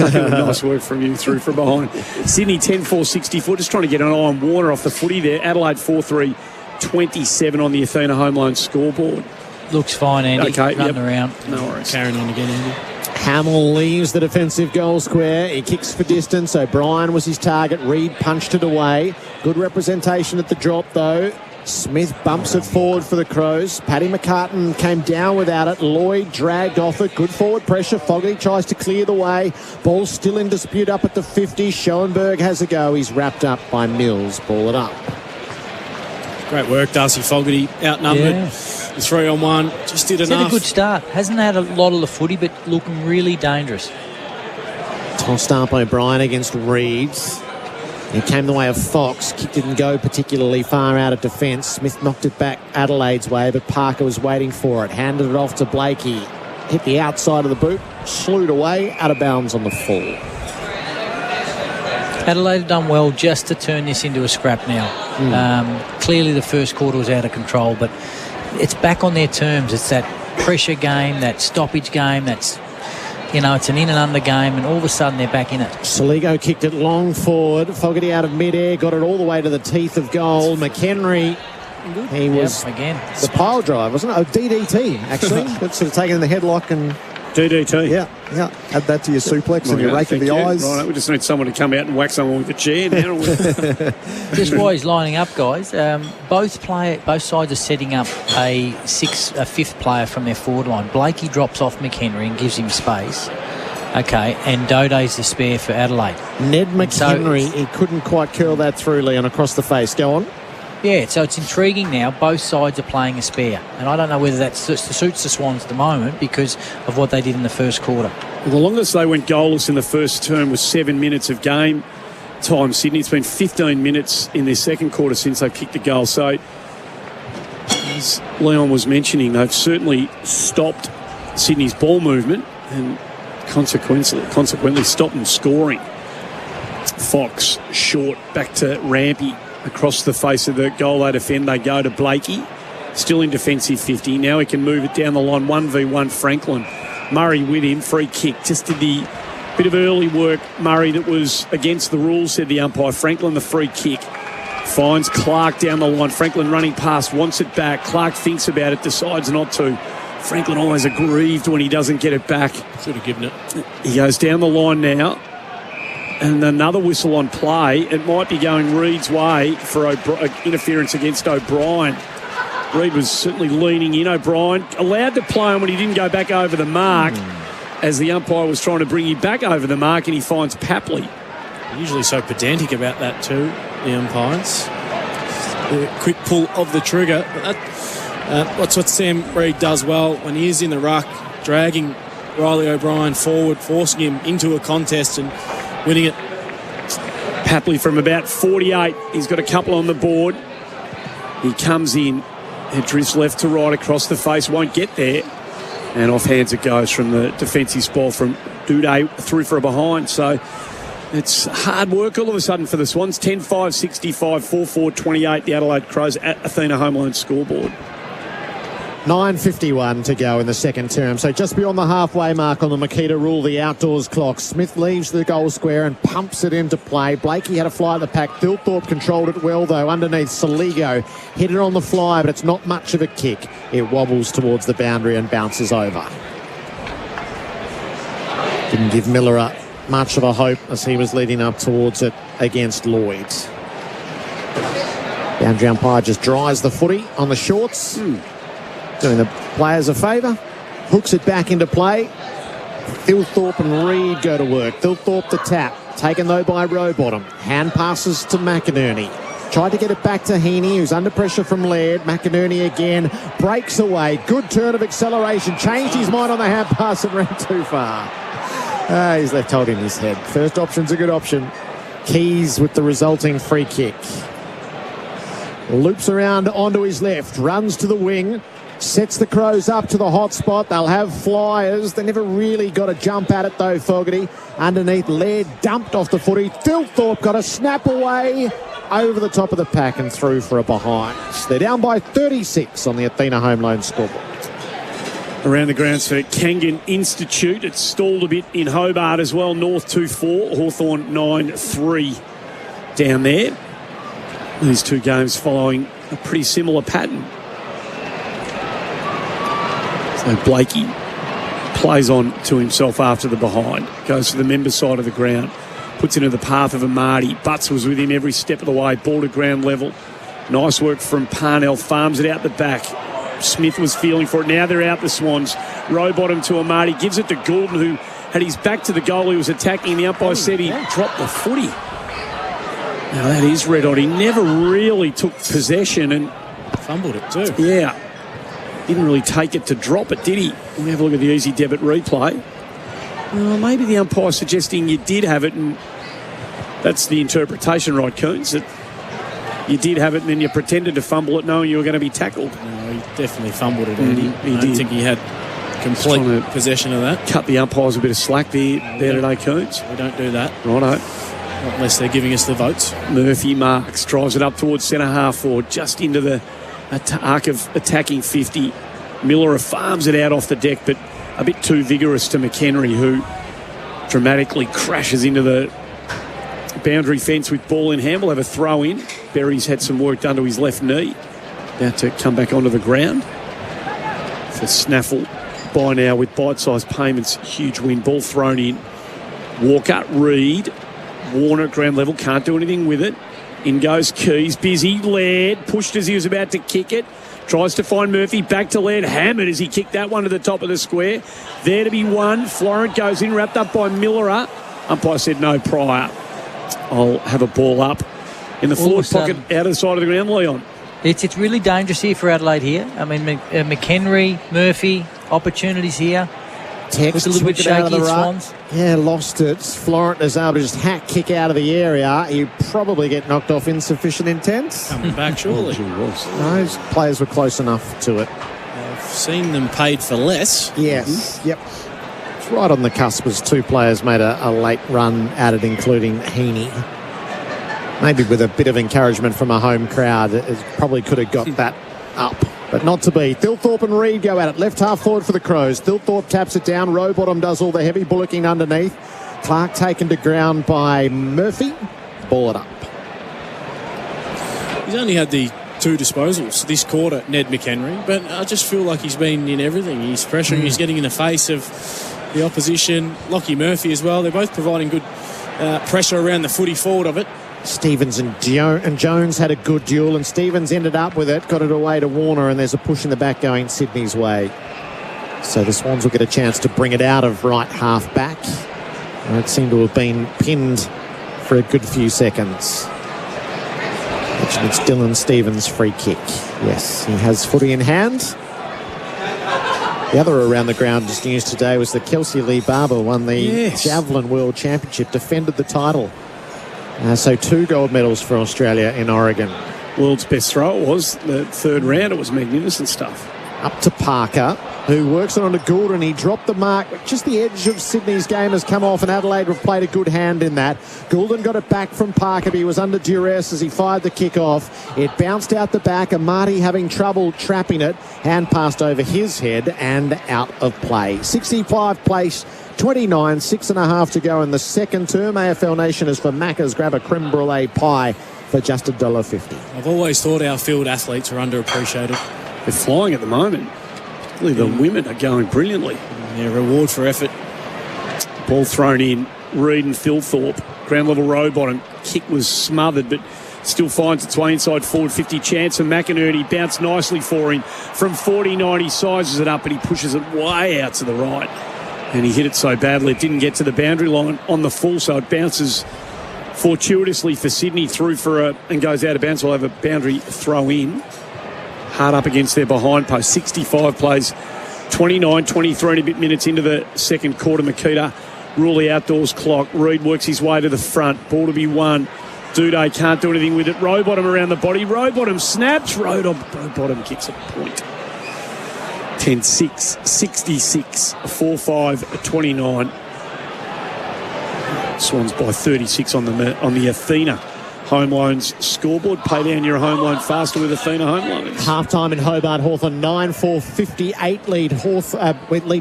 S6: Nice work from you through from behind. Sydney 10-4-64. Just trying to get an eye on Warner off the footy there. Adelaide 4-3-27 on the Athena home loan scoreboard.
S5: Looks fine, Andy.
S6: Okay,
S5: running around.
S6: No worries.
S2: Carrying on again, Andy.
S1: Hamill leaves the defensive goal square. He kicks for distance. O'Brien was his target. Reid punched it away. Good representation at the drop, though. Smith bumps it forward for the Crows. Paddy McCartan came down without it. Lloyd dragged off it. Good forward pressure. Fogarty tries to clear the way. Ball still in dispute up at the 50. Schoenberg has a go. He's wrapped up by Mills. Ball it up.
S2: Great work, Darcy Fogarty. Outnumbered.
S5: Yeah.
S2: 3-on-1. Just did
S5: He's
S2: enough.
S5: had a good start. Hasn't had a lot of the footy, but looking really dangerous.
S1: Tossed up O'Brien against Reeves. He came the way of Fox. Kick didn't go particularly far out of defence. Smith knocked it back Adelaide's way, but Parker was waiting for it. Handed it off to Blakey. Hit the outside of the boot. Slewed away. Out of bounds on the full.
S5: Adelaide have done well just to turn this into a scrap now. Clearly the first quarter was out of control, but it's back on their terms. It's that pressure game, that stoppage game, it's an in and under game, and all of a sudden they're back in it.
S1: Saligo kicked it long forward. Fogarty out of midair, got it all the way to the teeth of goal. McHenry, he was
S5: again
S1: the pile drive, wasn't it? Oh, DDT, actually. Good, sort of taking the headlock and...
S6: DDT.
S1: Yeah. Add that to your suplex and your rake of the eyes.
S6: Right, we just need someone to come out and whack someone with a chair now.
S5: Just while he's lining up, guys, both sides are setting up a fifth player from their forward line. Blakey drops off McHenry and gives him space. Okay, and Dode's the spare for Adelaide.
S1: Ned McHenry, he couldn't quite curl that through, Leon, across the face. Go on.
S5: Yeah, so it's intriguing now. Both sides are playing a spare. And I don't know whether that suits the Swans at the moment because of what they did in the first quarter.
S6: Well, the longest they went goalless in the first term was 7 minutes of game time, Sydney. It's been 15 minutes in their second quarter since they've kicked the goal. So, as Leon was mentioning, they've certainly stopped Sydney's ball movement and consequently stopped them scoring. Fox, short, back to Rampy. Across the face of the goal they defend, they go to Blakey. Still in defensive 50. Now he can move it down the line. 1v1 Franklin. Murray with him. Free kick. Just did the bit of early work, Murray, that was against the rules, said the umpire. Franklin the free kick. Finds Clark down the line. Franklin running past, wants it back. Clark thinks about it, decides not to. Franklin always aggrieved when he doesn't get it back.
S2: Should have given it.
S6: He goes down the line now. And another whistle on play. It might be going Reid's way for interference against O'Brien. Reid was certainly leaning in. O'Brien allowed to play on when he didn't go back over the mark. as the umpire was trying to bring him back over the mark, and he finds Papley.
S2: Usually so pedantic about that too, the umpires. The quick pull of the trigger. That's what Sam Reid does well when he is in the ruck, dragging Riley O'Brien forward, forcing him into a contest and winning it.
S6: Papley from about 48. He's got a couple on the board. He comes in. It drifts left to right across the face. Won't get there. And off hands it goes from the defensive spoil from Duday through for a behind. So it's hard work all of a sudden for the Swans. 10-5, 65, 4-4, 28. The Adelaide Crows at Athena Home Loan scoreboard.
S1: 9:51 to go in the second term. So just beyond the halfway mark on the Makita rule, the outdoors clock. Smith leaves the goal square and pumps it into play. Blakey had a fly at the pack. Thilthorpe controlled it well, though. Underneath, Saligo hit it on the fly, but it's not much of a kick. It wobbles towards the boundary and bounces over. Didn't give Miller much of a hope as he was leading up towards it against Lloyd. Boundary umpire just dries the footy on the shorts. Doing the players a favour. Hooks it back into play. Thilthorpe and Reid go to work. Thilthorpe to tap. Taken though by Rowbottom. Hand passes to McInerney. Tried to get it back to Heaney, who's under pressure from Laird. McInerney again. Breaks away. Good turn of acceleration. Changed his mind on the hand pass and ran too far. He's left hold in his head. First option's a good option. Keys with the resulting free kick. Loops around onto his left. Runs to the wing. Sets the Crows up to the hot spot. They'll have flyers. They never really got a jump at it, though, Fogarty. Underneath, Laird dumped off the footy. Thilthorpe got a snap away over the top of the pack and through for a behind. They're down by 36 on the Athena Home Loan scoreboard.
S6: Around the grounds for Kangan Institute. It's stalled a bit in Hobart as well. North 2-4, Hawthorn 9-3 down there. These two games following a pretty similar pattern. So Blakey plays on to himself after the behind. Goes to the member side of the ground. Puts it into the path of Amadi. Butts was with him every step of the way. Ball to ground level. Nice work from Parnell. Farms it out the back. Smith was feeling for it. Now they're out the Swans. Rowbottom to Amadi. Gives it to Gordon, who had his back to the goal. He was attacking. The umpire said he dropped the footy. Now that is red hot. He never really took possession and
S2: fumbled it too.
S6: Yeah. Didn't really take it to drop it, did he? Let me have a look at the easy debit replay. Maybe the umpire suggesting you did have it, and that's the interpretation, right, Coons? That you did have it and then you pretended to fumble it knowing you were going to be tackled.
S2: No, he definitely fumbled it, Andy. I don't think he had complete possession of that.
S6: Cut the umpires a bit of slack there today, Coons.
S2: We don't do that.
S6: Righto.
S2: Not unless they're giving us the votes.
S6: Murphy marks, drives it up towards centre half forward, just into the arc of attacking 50. Miller farms it out off the deck, but a bit too vigorous to McHenry, who dramatically crashes into the boundary fence with ball in hand. We'll have a throw in. Berry's had some work done to his left knee. About to come back onto the ground. For Snaffle by now with bite-sized payments. Huge win. Ball thrown in. Walker, Reid. Warner at ground level. Can't do anything with it. In goes Keys. Busy. Laird pushed as he was about to kick it. Tries to find Murphy. Back to Laird. Hammered as he kicked that one to the top of the square. There to be won. Florent goes in. Wrapped up by Miller. Umpire said no prior. I'll have a ball up in the forward pocket out of the side of the ground, Leon.
S5: It's really dangerous here for Adelaide here. I mean, McHenry, Murphy, opportunities here.
S1: Tex
S5: a little bit shaky at Swans.
S1: Yeah, lost it. Florent is able to just kick out of the area. He'd probably get knocked off insufficient intent.
S2: Coming back, surely.
S1: No, his players were close enough to it.
S2: I've seen them paid for less.
S1: Yes, yep. It's right on the cusp as two players made a late run at it, including Heaney. Maybe with a bit of encouragement from a home crowd, it probably could have got that up. But not to be. Thilthorpe and Reid go at it. Left half forward for the Crows. Thilthorpe taps it down. Rowbottom does all the heavy bullocking underneath. Clark taken to ground by Murphy. Ball it up.
S2: He's only had the 2 disposals this quarter, Ned McHenry, but I just feel like he's been in everything. He's pressuring, he's getting in the face of the opposition. Lockie Murphy as well. They're both providing good pressure around the footy forward of it.
S1: Stevens and Jones had a good duel, and Stevens ended up with it, got it away to Warner, and there's a push in the back going Sydney's way. So the Swans will get a chance to bring it out of right half back. It seemed to have been pinned for a good few seconds. Actually, it's Dylan Stevens' free kick. Yes, he has footy in hand. The other around the ground just news today was that Kelsey Lee Barber won the Javelin World Championship, defended the title. So 2 gold medals for Australia in Oregon.
S6: World's best throw it was. The third round, it was magnificent stuff.
S1: Up to Parker, who works it on to Goulden. He dropped the mark, but just the edge of Sydney's game has come off, and Adelaide have played a good hand in that. Goulden got it back from Parker, but he was under duress as he fired the kick off. It bounced out the back, and Marty having trouble trapping it. Hand passed over his head and out of play. 65 place, 29, 6.5 to go in the second term. AFL Nation is for Macca's. Grab a creme brulee pie for just $1.50.
S2: I've always thought our field athletes are underappreciated.
S6: They're flying at the moment. Particularly the women are going brilliantly.
S2: Yeah, reward for effort.
S6: Ball thrown in. Reid and Philthorpe. Ground level row bottom. Kick was smothered, but still finds its way inside forward 50 chance. And McInerney bounced nicely for him. From 49, he sizes it up, but he pushes it way out to the right. And he hit it so badly it didn't get to the boundary line on the full, so it bounces fortuitously for Sydney through for and goes out of bounds. We'll have a boundary throw in. Hard up against their behind post. 65 plays, 29, 23 and a bit minutes into the second quarter. Makita rule the outdoors clock. Reid works his way to the front. Ball to be won. Duday can't do anything with it. Rowbottom around the body. Rowbottom snaps. Rowbottom kicks a point. 10-6, 66, 4-5, 29. Swans by 36 on the Athena Home Loans scoreboard. Pay down your home loan faster with Athena Home Loans.
S1: Half-time in Hobart. Hawthorn 9-4, 58 lead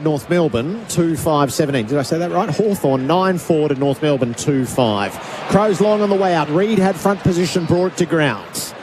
S1: North Melbourne 2-5-17. Did I say that right? Hawthorn 9-4 to North Melbourne 2-5. Crows long on the way out. Reid had front position, brought it to ground.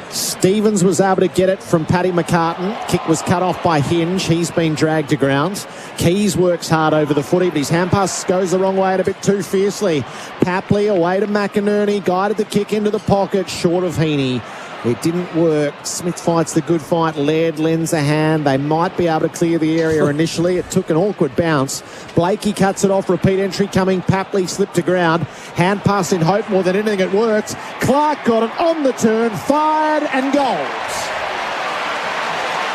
S1: Stevens was able to get it from Paddy McCartan. Kick was cut off by Hinge. He's been dragged to ground. Keys works hard over the footy, but his hand pass goes the wrong way and a bit too fiercely. Papley away to McInerney. Guided the kick into the pocket, short of Heaney. It didn't work. Smith fights the good fight. Laird lends a hand. They might be able to clear the area initially. It took an awkward bounce. Blakey cuts it off. Repeat entry coming. Papley slipped to ground. Hand pass in hope. More than anything, it worked. Clark got it on the turn. Fired and goals.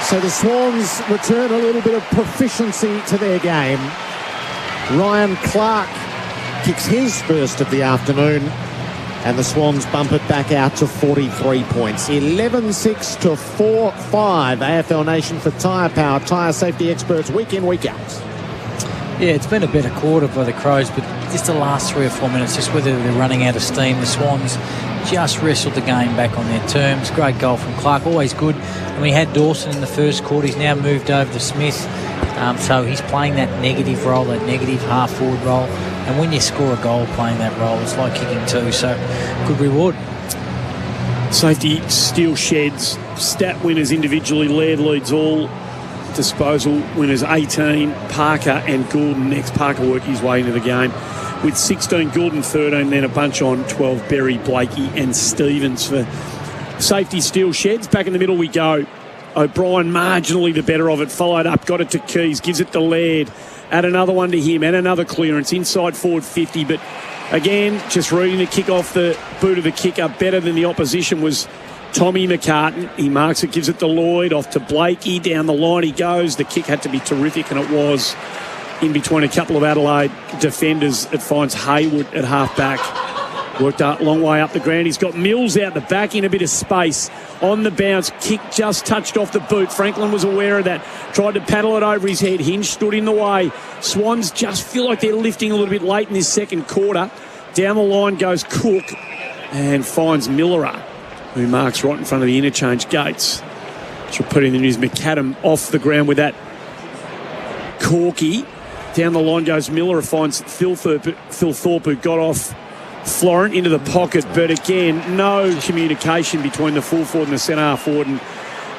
S1: So the Swans return a little bit of proficiency to their game. Ryan Clark kicks his first of the afternoon. And the Swans bump it back out to 43 points. 11-6 to 4-5. AFL Nation for Tyre Power. Tyre safety experts week in, week out.
S5: Yeah, it's been a better quarter by the Crows, but just the last 3 or 4 minutes, just whether they're running out of steam. The Swans just wrestled the game back on their terms. Great goal from Clark, always good. And we had Dawson in the first quarter. He's now moved over to Smith. So he's playing that negative role, that negative half-forward role. And when you score a goal playing that role, it's like kicking 2. So good reward.
S6: Safety steal sheds. Stat winners individually. Laird leads all. Disposal winners 18. Parker and Goulden next. Parker working his way into the game with 16. Goulden 13. Then a bunch on 12. Berry, Blakey and Stevens for safety steal sheds. Back in the middle we go. O'Brien marginally the better of it. Followed up. Got it to Keys. Gives it to Laird. Add another one to him and another clearance inside forward 50. But again, just reading the kick off the boot of the kicker, better than the opposition was Tommy McCartan. He marks it, gives it to Lloyd, off to Blakey. Down the line he goes. The kick had to be terrific, and it was. In between a couple of Adelaide defenders, it finds Hayward at half back. Worked a long way up the ground. He's got Mills out the back in a bit of space. On the bounce, kick just touched off the boot. Franklin was aware of that. Tried to paddle it over his head. Hinge stood in the way. Swans just feel like they're lifting a little bit late in this second quarter. Down the line goes Cook and finds Millerer, who marks right in front of the interchange gates. She'll put in the news. McAdam off the ground with that Corky. Down the line goes Millerer, finds Philthorpe, who got off Florent into the pocket, but again, no communication between the full forward and the centre half forward. And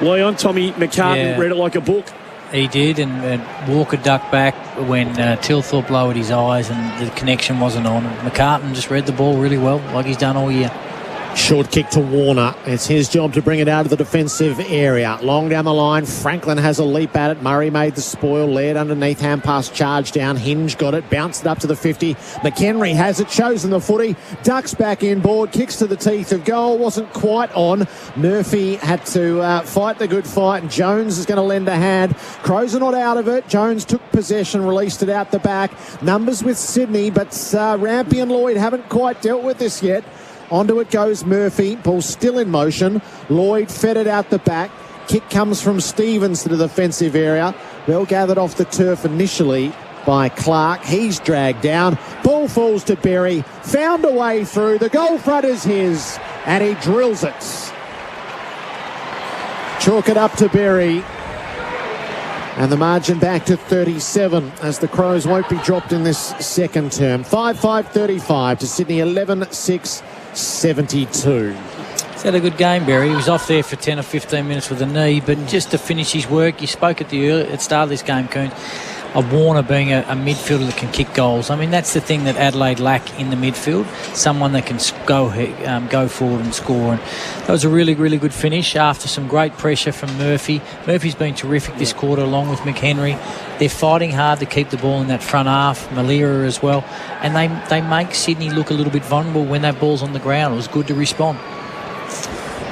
S6: Leon, Tommy McCartan read it like a book.
S5: He did, and Walker ducked back when Tilthorpe lowered his eyes and the connection wasn't on. McCartan just read the ball really well, like he's done all year.
S1: Short kick to Warner. It's his job to bring it out of the defensive area. Long down the line, Franklin has a leap at it. Murray made the spoil, led underneath, hand pass, charge down. Hinge got it, bounced it up to the 50. McHenry has it, chosen the footy, ducks back inboard, kicks to the teeth of goal. Wasn't quite on. Murphy had to fight the good fight, and Jones is going to lend a hand. Crows are not out of it. Jones took possession, released it out the back. Numbers with Sydney, but Rampy and Lloyd haven't quite dealt with this yet. Onto it goes Murphy. Ball still in motion. Lloyd fed it out the back. Kick comes from Stevens to the defensive area. Well gathered off the turf initially by Clark. He's dragged down. Ball falls to Berry. Found a way through. The goal front is his. And he drills it. Chalk it up to Berry. And the margin back to 37 as the Crows won't be dropped in this second term. 5-5-35 to Sydney 11-6-72.
S5: He's had a good game, Barry. He was off there for 10 or 15 minutes with a knee, but just to finish his work, you spoke at the start of this game, Coons, of Warner being a midfielder that can kick goals. I mean, that's the thing that Adelaide lack in the midfield, someone that can go forward and score. And that was a really, really good finish after some great pressure from Murphy. Murphy's been terrific this quarter along with McHenry. They're fighting hard to keep the ball in that front half, Malira as well, and they make Sydney look a little bit vulnerable when that ball's on the ground. It was good to respond.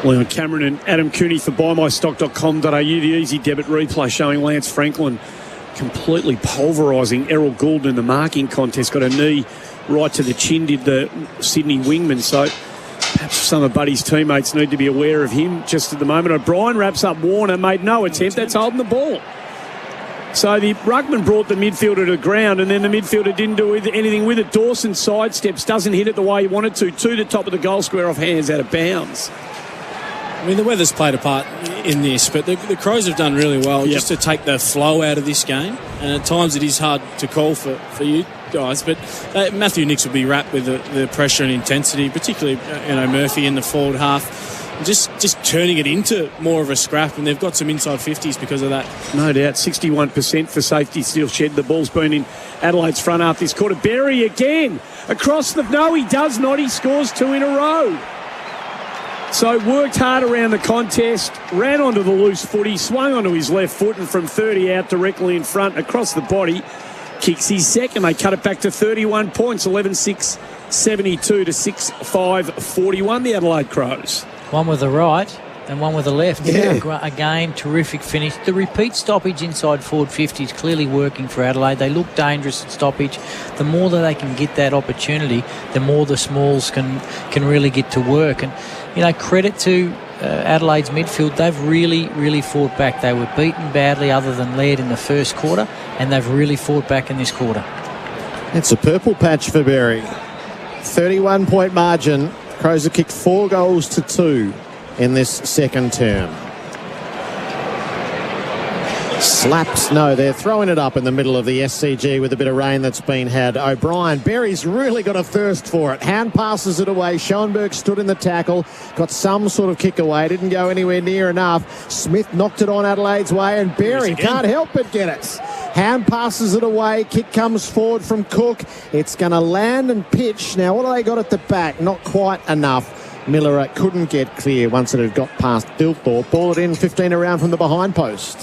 S6: Leon Cameron and Adam Cooney for buymystock.com.au. The easy debit replay showing Lance Franklin completely pulverising Errol Gould in the marking contest. Got a knee right to the chin, did the Sydney wingman. So perhaps some of Buddy's teammates need to be aware of him just at the moment. O'Brien wraps up Warner, made no attempt. That's holding the ball. So the ruckman brought the midfielder to the ground, and then the midfielder didn't do anything with it. Dawson sidesteps, doesn't hit it the way he wanted to the top of the goal square off hands out of bounds.
S2: I mean, the weather's played a part in this, but the Crows have done really well just to take the flow out of this game. And at times it is hard to call for you guys, but Matthew Nicks will be wrapped with the pressure and intensity, particularly Murphy in the forward half. Just turning it into more of a scrap, and they've got some inside 50s because of that.
S6: No doubt, 61% for safety steel shed. The ball's been in Adelaide's front half this quarter. Berry again across the... No, he does not. He scores 2 in a row. So worked hard around the contest, ran onto the loose footy, swung onto his left foot, and from 30 out directly in front across the body, kicks his second. They cut it back to 31 points, 11-6-72 to 6-5-41, the Adelaide Crows.
S5: One with the right and one with the left. Yeah. Again, terrific finish. The repeat stoppage inside forward 50 is clearly working for Adelaide. They look dangerous at stoppage. The more that they can get that opportunity, the more the smalls can really get to work. And, credit to Adelaide's midfield. They've really, really fought back. They were beaten badly other than Laird in the first quarter, and they've really fought back in this quarter.
S1: It's a purple patch for Berry. 31-point margin. Crows have kicked 4 goals to 2 in this second term. Slaps, no, they're throwing it up in the middle of the SCG with a bit of rain that's been had. O'Brien, Berry's really got a thirst for it. Hand passes it away. Schoenberg stood in the tackle, got some sort of kick away, didn't go anywhere near enough. Smith knocked it on Adelaide's way, and Berry can't help but get it. Hand passes it away. Kick comes forward from Cook. It's going to land and pitch. Now, what have they got at the back? Not quite enough. Miller couldn't get clear once it had got past Dilthorpe. Ball it in 15 around from the behind post.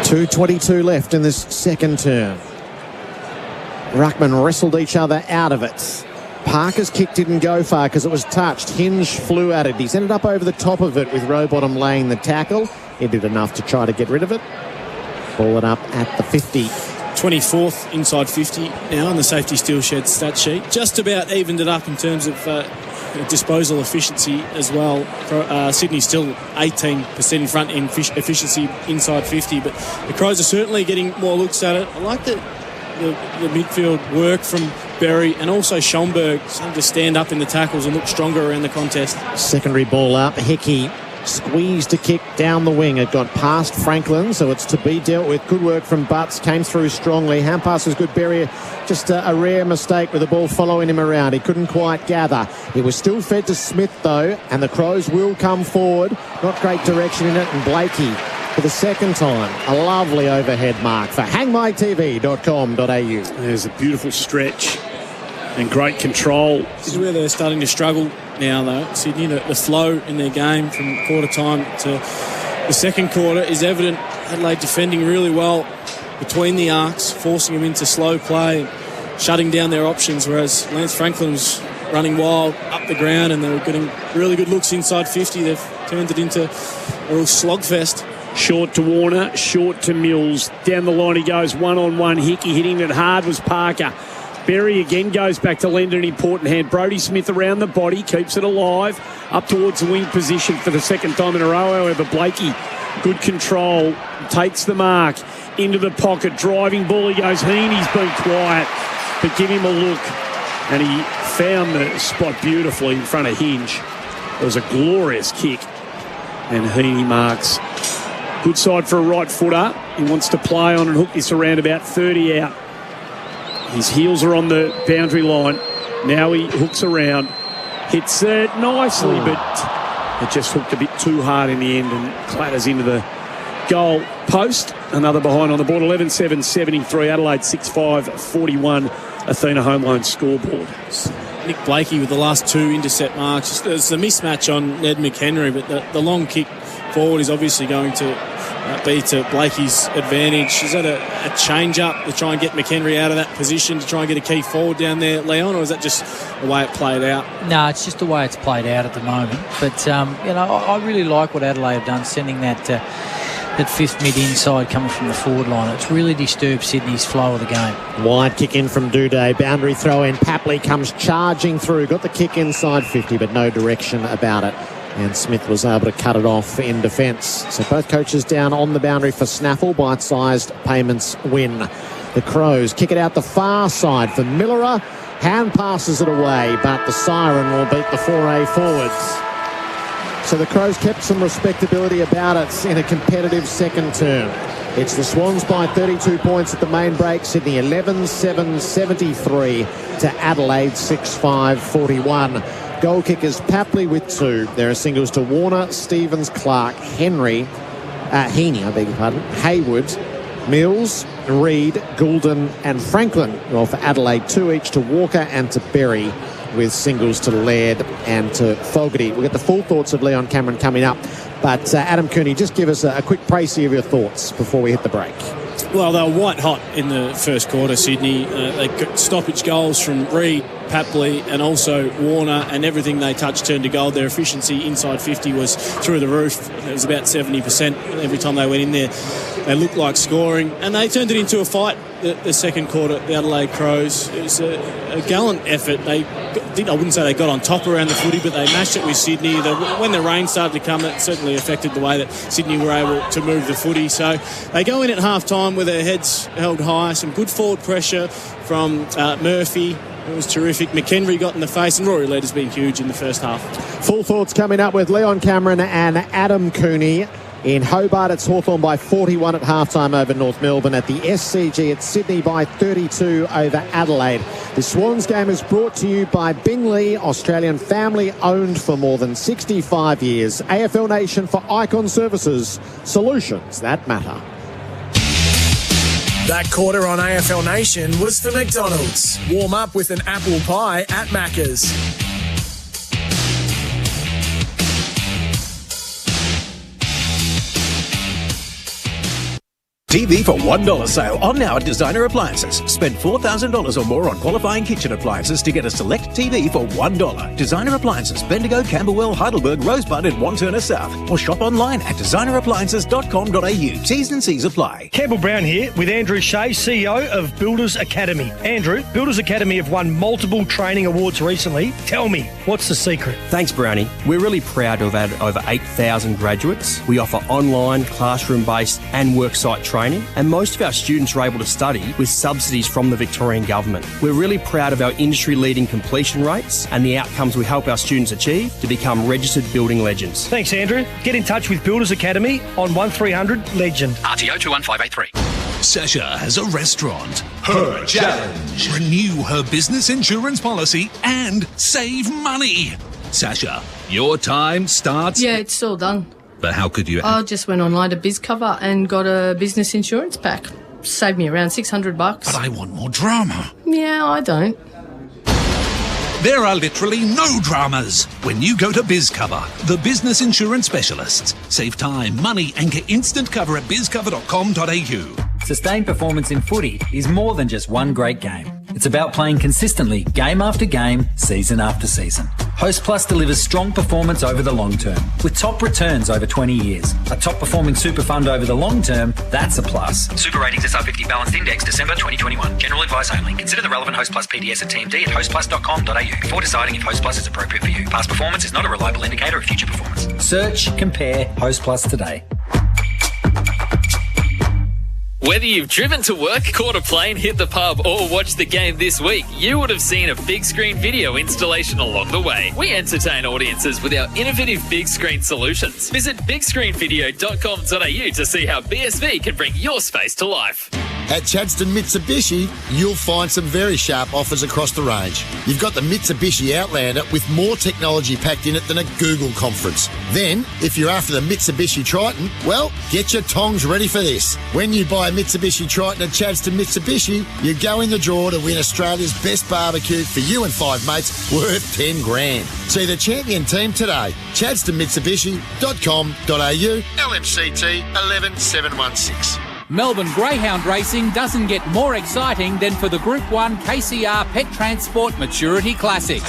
S1: .2:22 left in this second term. Ruckman wrestled each other out of it. Parker's kick didn't go far because it was touched. Hinge flew at it. He's ended up over the top of it with Rowbottom laying the tackle. He did enough to try to get rid of it. Ball it up at the 50.
S2: 24th inside 50 now on the safety steel shed stat sheet. Just about evened it up in terms of disposal efficiency as well. Sydney's still 18% in front in efficiency inside 50, but the Crows are certainly getting more looks at it. I like the midfield work from Berry and also Schoenberg starting to stand up in the tackles and look stronger around the contest.
S1: Secondary ball up. Hickey squeezed a kick down the wing. It got past Franklin, so it's to be dealt with. Good work from Butts. Came through strongly. Hand pass was good. Berry, just a rare mistake with the ball following him around. He couldn't quite gather. He was still fed to Smith, though, and the Crows will come forward. Not great direction in it, and Blakey for the second time. A lovely overhead mark for hangmytv.com.au.
S6: There's a beautiful stretch and great control.
S2: This is where they're starting to struggle now, though. Sydney, the flow in their game from quarter time to the second quarter is evident. Adelaide defending really well between the arcs, forcing them into slow play, shutting down their options, whereas Lance Franklin was running wild up the ground and they were getting really good looks inside 50. They've turned it into a real slogfest.
S6: Short to Warner, short to Mills. Down the line he goes, one-on-one. Hickey hitting it hard was Parker. Berry again goes back to lend an important hand. Brodie Smith around the body, keeps it alive, up towards the wing position for the second time in a row. However, Blakey, good control, takes the mark, into the pocket, driving ball. He goes, Heaney's been quiet, but give him a look. And he found the spot beautifully in front of Hinge. It was a glorious kick. And Heaney marks. Good side for a right footer. He wants to play on and hook this around about 30 out. His heels are on the boundary line. Now he hooks around. Hits it nicely, but it just hooked a bit too hard in the end and clatters into the goal post. Another behind on the board. 11-7-73. Adelaide 6-5-41. Athena Home Loan scoreboard.
S2: Nick Blakey with the last two intercept marks. There's a mismatch on Ned McHenry, but the long kick forward is obviously going to be to Blakey's advantage. Is that a change-up to try and get McHenry out of that position to try and get a key forward down there, Leon, or is that just the way it played out?
S5: No, it's just the way it's played out at the moment. But, I really like what Adelaide have done, sending that fifth mid inside coming from the forward line. It's really disturbed Sydney's flow of the game.
S1: Wide kick in from Duday. Boundary throw in. Papley comes charging through. Got the kick inside 50, but no direction about it. And Smith was able to cut it off in defence. So both coaches down on the boundary for snaffle. Bite-sized payments win. The Crows kick it out the far side for Millerer. Hand passes it away, but the siren will beat the 4A forwards. So the Crows kept some respectability about it in a competitive second term. It's the Swans by 32 points at the main break. Sydney 11-7-73 to Adelaide 6-5-41. Goal kickers Papley with 2. There are singles to Warner, Stevens, Clark, Heaney, Hayward, Mills, Reid, Goulden and Franklin. Well, for Adelaide, 2 each to Walker and to Berry, with singles to Laird and to Fogarty. We'll get the full thoughts of Leon Cameron coming up. But Adam Cooney, just give us a quick précis of your thoughts before we hit the break.
S2: Well, they were white hot in the first quarter, Sydney. They got stoppage goals from Reid, Papley and also Warner, and everything they touched turned to gold. Their efficiency inside 50 was through the roof. It was about 70% every time they went in there. They looked like scoring, and they turned it into a fight the second quarter, the Adelaide Crows. It was a gallant effort. I wouldn't say they got on top around the footy, but they mashed it with Sydney. When the rain started to come, it certainly affected the way that Sydney were able to move the footy. So they go in at half-time with their heads held high. Some good forward pressure from Murphy. It was terrific. McHenry got in the face, and Rory Leder's been huge in the first half.
S1: Full thoughts coming up with Leon Cameron and Adam Cooney. In Hobart, it's Hawthorn by 41 at halftime over North Melbourne. At the SCG, it's Sydney by 32 over Adelaide. The Swans game is brought to you by Bingley, Australian family owned for more than 65 years. AFL Nation for Icon Services, solutions that matter.
S3: That quarter on AFL Nation was for McDonald's. Warm up with an apple pie at Macca's.
S12: TV for $1 sale on now at Designer Appliances. Spend $4,000 or more on qualifying kitchen appliances to get a select TV for $1. Designer Appliances, Bendigo, Camberwell, Heidelberg, Rosebud and Wantirna South. Or shop online at designerappliances.com.au. T's and C's apply.
S20: Campbell Brown here with Andrew Shea, CEO of Builders Academy. Andrew, Builders Academy have won multiple training awards recently. Tell me, what's the secret?
S21: Thanks, Brownie. We're really proud to have added over 8,000 graduates. We offer online, classroom-based and worksite training, and most of our students are able to study with subsidies from the Victorian Government. We're really proud of our industry-leading completion rates and the outcomes we help our students achieve to become registered building legends.
S20: Thanks, Andrew. Get in touch with Builders Academy on 1300 Legend.
S22: RTO 21583.
S23: Sasha has a restaurant. Her challenge. Renew her business insurance policy and save money. Sasha, your time starts...
S24: Yeah, it's all done.
S23: but how could you...
S4: I just went online to BizCover and got a business insurance pack. Saved me around $600.
S23: But I want more drama.
S4: Yeah, I don't.
S23: There are literally no dramas when you go to BizCover, the business insurance specialists. Save time, money and get instant cover at bizcover.com.au.
S7: Sustained performance in footy is more than just one great game. It's about playing consistently, game after game, season after season. Host Plus delivers strong performance over the long term, with top returns over 20 years. A top-performing super fund over the long term, that's a plus.
S22: Super Ratings SR50 Balanced Index, December 2021. General advice only. Consider the relevant Host Plus PDS at TMD at hostplus.com.au before deciding if Host Plus is appropriate for you. Past performance is not a reliable indicator of future performance.
S7: Search, compare Host Plus today.
S24: Whether you've driven to work, caught a plane, hit the pub, or watched the game this week, you would have seen a big screen video installation along the way. We entertain audiences with our innovative big screen solutions. Visit bigscreenvideo.com.au to see how BSV can bring your space to life.
S25: At Chadstone Mitsubishi, you'll find some very sharp offers across the range. You've got the Mitsubishi Outlander with more technology packed in it than a Google conference. Then, if you're after the Mitsubishi Triton, well, get your tongs ready for this. When you buy a Mitsubishi Triton at Chadstone Mitsubishi, you go in the draw to win Australia's best barbecue for you and 5 mates worth 10 grand. See the champion team today. ChadstoneMitsubishi.com.au, LMCT 11716.
S26: Melbourne Greyhound Racing doesn't get more exciting than for the Group 1 KCR Pet Transport Maturity Classic.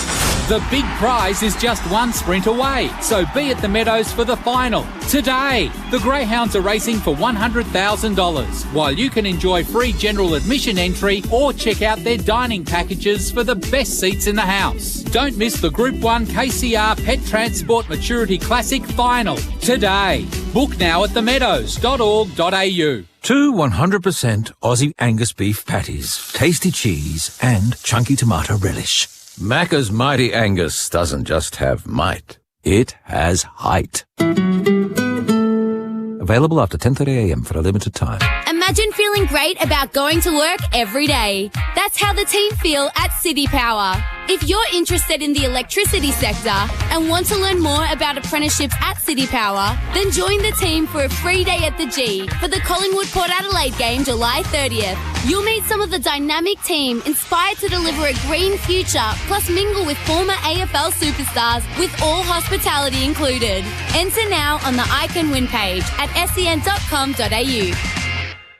S26: The big prize is just one sprint away, so be at the Meadows for the final. Today, the Greyhounds are racing for $100,000, while you can enjoy free general admission entry or check out their dining packages for the best seats in the house. Don't miss the Group 1 KCR Pet Transport Maturity Classic final today. Book now at themeadows.org.au.
S27: 2 100% Aussie Angus beef patties, tasty cheese and chunky tomato relish. Macca's Mighty Angus doesn't just have might, it has height. Available after 10:30am for a limited time.
S28: Imagine feeling great about going to work every day. That's how the team feel at City Power. If you're interested in the electricity sector and want to learn more about apprenticeships at City Power, then join the team for a free day at the G for the Collingwood-Port Adelaide game July 30th. You'll meet some of the dynamic team inspired to deliver a green future, plus mingle with former AFL superstars with all hospitality included. Enter now on the I Can Win page at sen.com.au.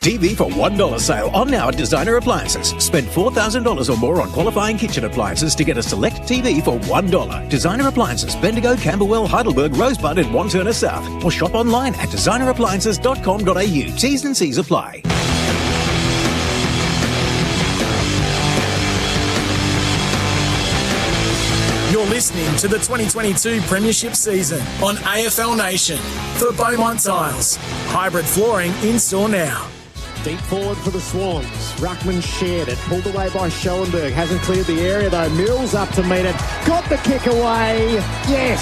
S12: TV for $1 sale on now at Designer Appliances. Spend $4,000 or more on qualifying kitchen appliances to get a select TV for $1. Designer Appliances, Bendigo, Camberwell, Heidelberg, Rosebud and Wantirna South. Or shop online at designerappliances.com.au. T's and C's apply.
S3: You're listening to the 2022 Premiership season on AFL Nation for Beaumont Tiles. Hybrid flooring in store now.
S1: Deep forward for the Swans. Ruckman shared it. Pulled away by Schoenberg. Hasn't cleared the area though. Mills up to meet it. Got the kick away. Yes.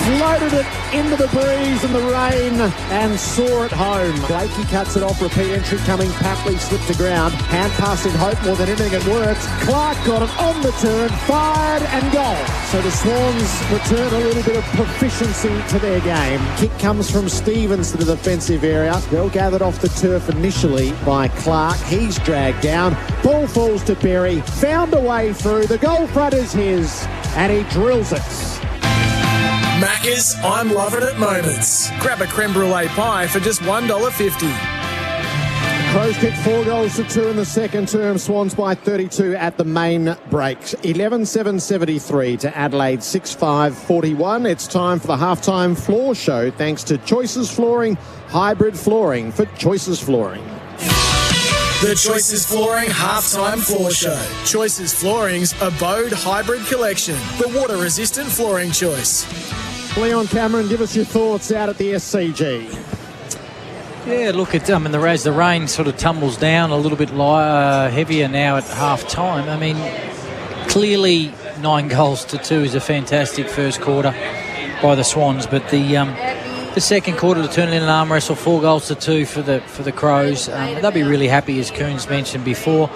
S1: Floated it into the breeze and the rain and saw it home. Blakey cuts it off. Repeat entry coming. Papley slipped to ground. Hand passing Hope more than anything it works. Clark got it on the turn. Fired and goal. So the Swans return a little bit of proficiency to their game. Kick comes from Stevens to the defensive area. Well gathered off the turf initially by Clark. He's dragged down. Ball falls to Berry. Found a way through. The goal front is his and he drills it.
S3: Macca's, I'm loving it moments. Grab a creme brulee pie for just $1.50.
S1: Crows kicked 4 goals to 2 in the second term. Swans by 32 at the main break. 11-7-73 to Adelaide 6-5-41. It's time for the halftime floor show thanks to Choices Flooring, hybrid flooring for Choices Flooring.
S3: The Choices Flooring Halftime Floor Show. Choices Flooring's Abode Hybrid Collection. The water-resistant flooring choice.
S1: Leon Cameron, give us your thoughts out at the SCG.
S5: Yeah, look, as the rain sort of tumbles down a little bit heavier now at half-time. I mean, clearly 9 goals to 2 is a fantastic first quarter by the Swans, but the second quarter to turn in an arm wrestle, 4 goals to 2 for the Crows. They'll be really happy, as Coons mentioned before.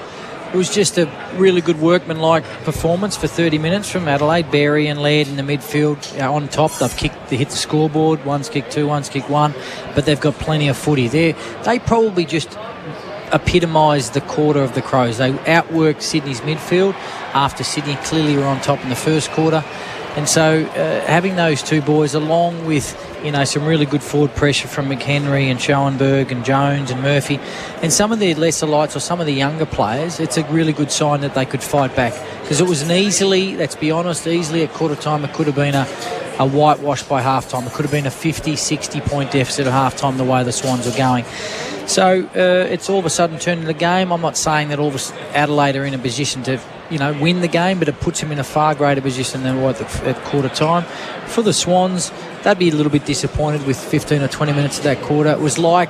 S5: it was just a really good workmanlike performance for 30 minutes from Adelaide. Berry and Laird in the midfield on top. They hit the scoreboard. One's kicked 2, one's kicked 1, but they've got plenty of footy there. They probably just epitomised the quarter of the Crows. They outworked Sydney's midfield after Sydney clearly were on top in the first quarter. And so having those two boys along with, some really good forward pressure from McHenry and Schoenberg and Jones and Murphy and some of the lesser lights or some of the younger players, it's a really good sign that they could fight back. Because it was let's be honest, easily at quarter time it could have been a whitewash by half time. It could have been a 50, 60 point deficit at half time the way the Swans were going. So it's all of a sudden turned the game. I'm not saying that all of Adelaide are in a position to win the game, but it puts them in a far greater position than what at quarter time. For the Swans, they'd be a little bit disappointed with 15 or 20 minutes of that quarter. It was like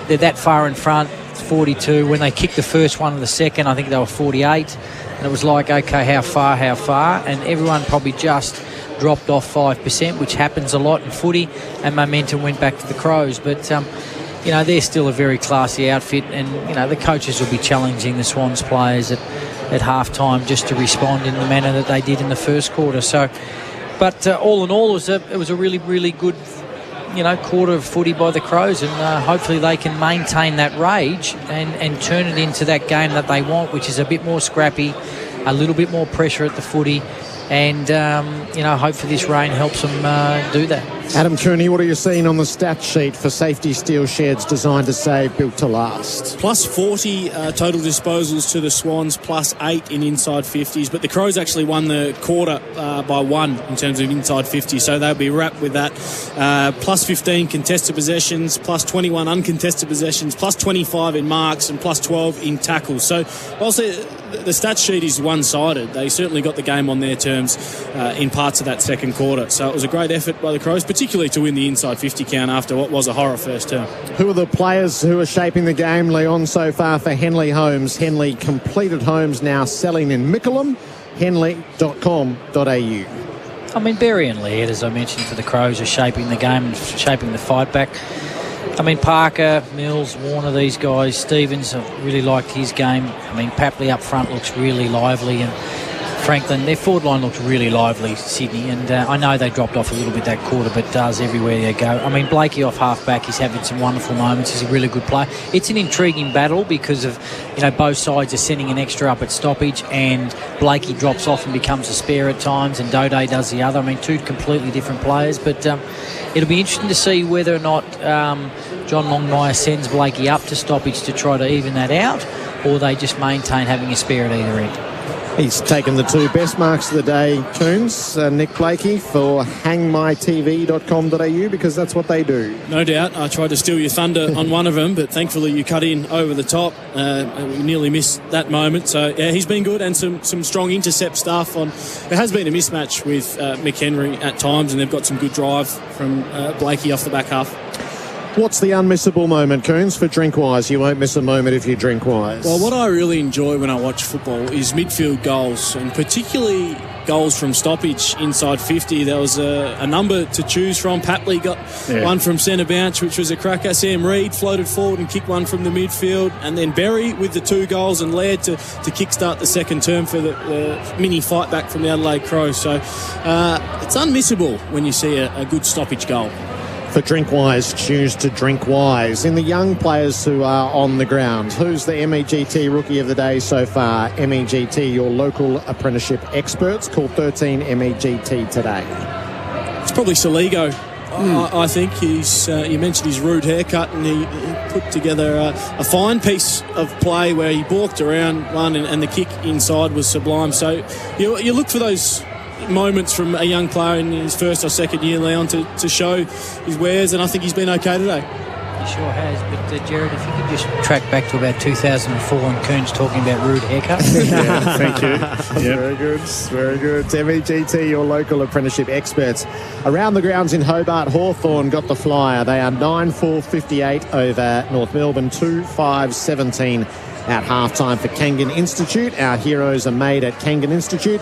S5: they're that far in front, 42. When they kicked the first one of the second, I think they were 48. And it was like, okay, how far? And everyone probably just dropped off 5%, which happens a lot in footy, and momentum went back to the Crows. But they're still a very classy outfit, and the coaches will be challenging the Swans players at half time just to respond in the manner that they did in the first quarter. So, but all in all, it was a really, really good quarter of footy by the Crows, and hopefully they can maintain that rage and turn it into that game that they want, which is a bit more scrappy, a little bit more pressure at the footy, and hopefully this rain helps them do that.
S1: Adam Cooney, what are you seeing on the stat sheet for Safety Steel Sheds designed to save, built to last?
S2: Plus 40 total disposals to the Swans, plus 8 in inside 50s. But the Crows actually won the quarter by 1 in terms of inside 50, so they'll be wrapped with that. Plus 15 contested possessions, plus 21 uncontested possessions, plus 25 in marks, and plus 12 in tackles. So whilst the stat sheet is one-sided, they certainly got the game on their terms in parts of that second quarter. So it was a great effort by the Crows, particularly to win the inside 50 count after what was a horror first term.
S1: Who are the players who are shaping the game, Leon, so far for Henley Homes? Henley completed homes now selling in Mickleham. Henley.com.au.
S5: Berry and Laird, as I mentioned, for the Crows are shaping the game and shaping the fight back. Parker, Mills, Warner, these guys. Stevens, I've really liked his game. Papley up front looks really lively, and Franklin, their forward line looked really lively, Sydney, and I know they dropped off a little bit that quarter, but does everywhere they go. Blakey off half-back, he's having some wonderful moments. He's a really good player. It's an intriguing battle because of, both sides are sending an extra up at stoppage, and Blakey drops off and becomes a spare at times, and Dode does the other. Two completely different players, but it'll be interesting to see whether or not John Longmire sends Blakey up to stoppage to try to even that out, or they just maintain having a spare at either end.
S1: He's taken the 2 best marks of the day, Coons, Nick Blakey, for hangmytv.com.au, because that's what they do.
S2: No doubt. I tried to steal your thunder on one of them, but thankfully you cut in over the top. We nearly missed that moment. So, yeah, he's been good, and some strong intercept stuff. It has been a mismatch with McHenry at times, and they've got some good drive from Blakey off the back half.
S1: What's the unmissable moment, Coons, for Drinkwise? You won't miss a moment if you Drinkwise.
S2: Well, what I really enjoy when I watch football is midfield goals, and particularly goals from stoppage inside 50. There was a number to choose from. Papley got one from centre bounce, which was a cracker. Sam Reid floated forward and kicked one from the midfield. And then Berry with the 2 goals, and Laird to kickstart the second term for the mini fight back from the Adelaide Crows. So it's unmissable when you see a good stoppage goal.
S1: For Drinkwise, choose to Drinkwise. In the young players who are on the ground, who's the MEGT Rookie of the Day so far? MEGT, your local apprenticeship experts. Call 13 MEGT today.
S2: It's probably Saligo. I think you mentioned his rude haircut, and he put together a fine piece of play where he balked around one, and the kick inside was sublime. So you look for those moments from a young player in his first or second year, Leon, to show his wares, and I think he's been okay today.
S5: He sure has, but Jared, if you could just track back to about 2004 and Coons talking about rude haircuts.
S6: Yeah, thank you. Yep.
S1: Very good, very good. MEGT, your local apprenticeship experts. Around the grounds in Hobart, Hawthorn got the flyer. They are 9-4-58 over North Melbourne, 2-5-17 at halftime for Kangan Institute. Our heroes are made at Kangan Institute.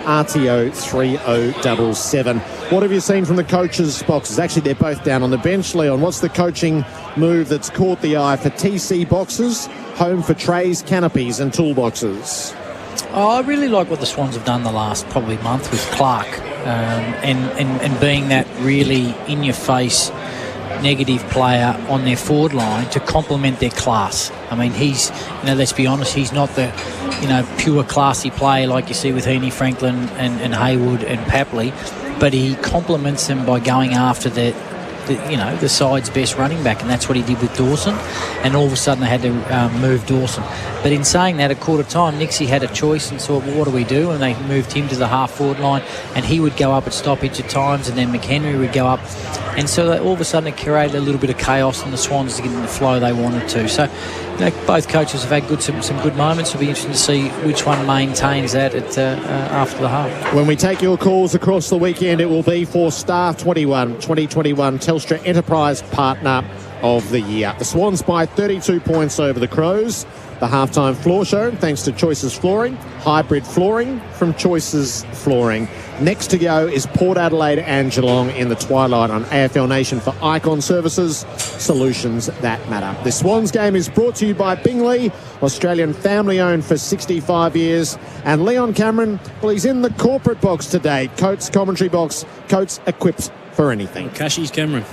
S1: RTO 3077. What have you seen from the coaches' boxes? Actually, they're both down on the bench. Leon, what's the coaching move that's caught the eye for TC boxes, home for trays, canopies and toolboxes?
S5: Oh, I really like what the Swans have done the last probably month with Clark, and being that really in-your-face negative player on their forward line to complement their class. I mean, he's, let's be honest, he's not the, pure classy player like you see with Heaney, Franklin and Haywood and Papley, but he complements them by going after the side's best running back, and that's what he did with Dawson, and all of a sudden they had to move Dawson. But in saying that, at quarter time, Nixie had a choice and thought, well, what do we do? And they moved him to the half-forward line, and he would go up at stoppage at times, and then McHenry would go up. And so all of a sudden it created a little bit of chaos, and the Swans to get in the flow they wanted to. So both coaches have had some good moments. It'll be interesting to see which one maintains that after the half.
S1: When we take your calls across the weekend, it will be for Star 21 2021 Telstra Enterprise Partner of the Year. The Swans by 32 points over the Crows. The halftime floor show, thanks to Choices Flooring, hybrid flooring from Choices Flooring. Next to go is Port Adelaide and Geelong in the twilight on AFL Nation for Icon Services, solutions that matter. The Swans game is brought to you by Bingley, Australian family-owned for 65 years. And Leon Cameron, well, he's in the corporate box today. Coates commentary box. Coates equipped for anything.
S2: Cashies Cameron.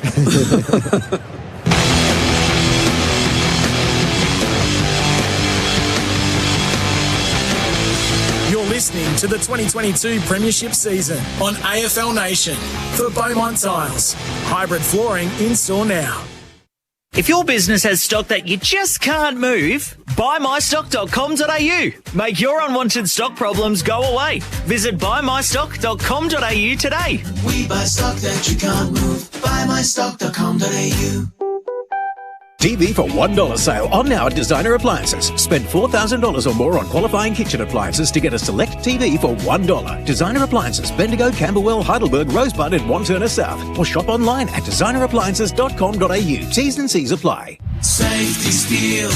S3: Listening to the 2022 Premiership season on AFL Nation for Beaumont Tiles. Hybrid flooring in store now.
S8: If your business has stock that you just can't move, buymystock.com.au. Make your unwanted stock problems go away. Visit buymystock.com.au today.
S9: We buy stock that you can't move. Buymystock.com.au.
S12: TV for $1 sale on now at Designer Appliances. Spend $4,000 or more on qualifying kitchen appliances to get a select TV for $1. Designer Appliances, Bendigo, Camberwell, Heidelberg, Rosebud and Wantirna South. Or shop online at designerappliances.com.au. T's and C's apply.
S9: Safety Steel.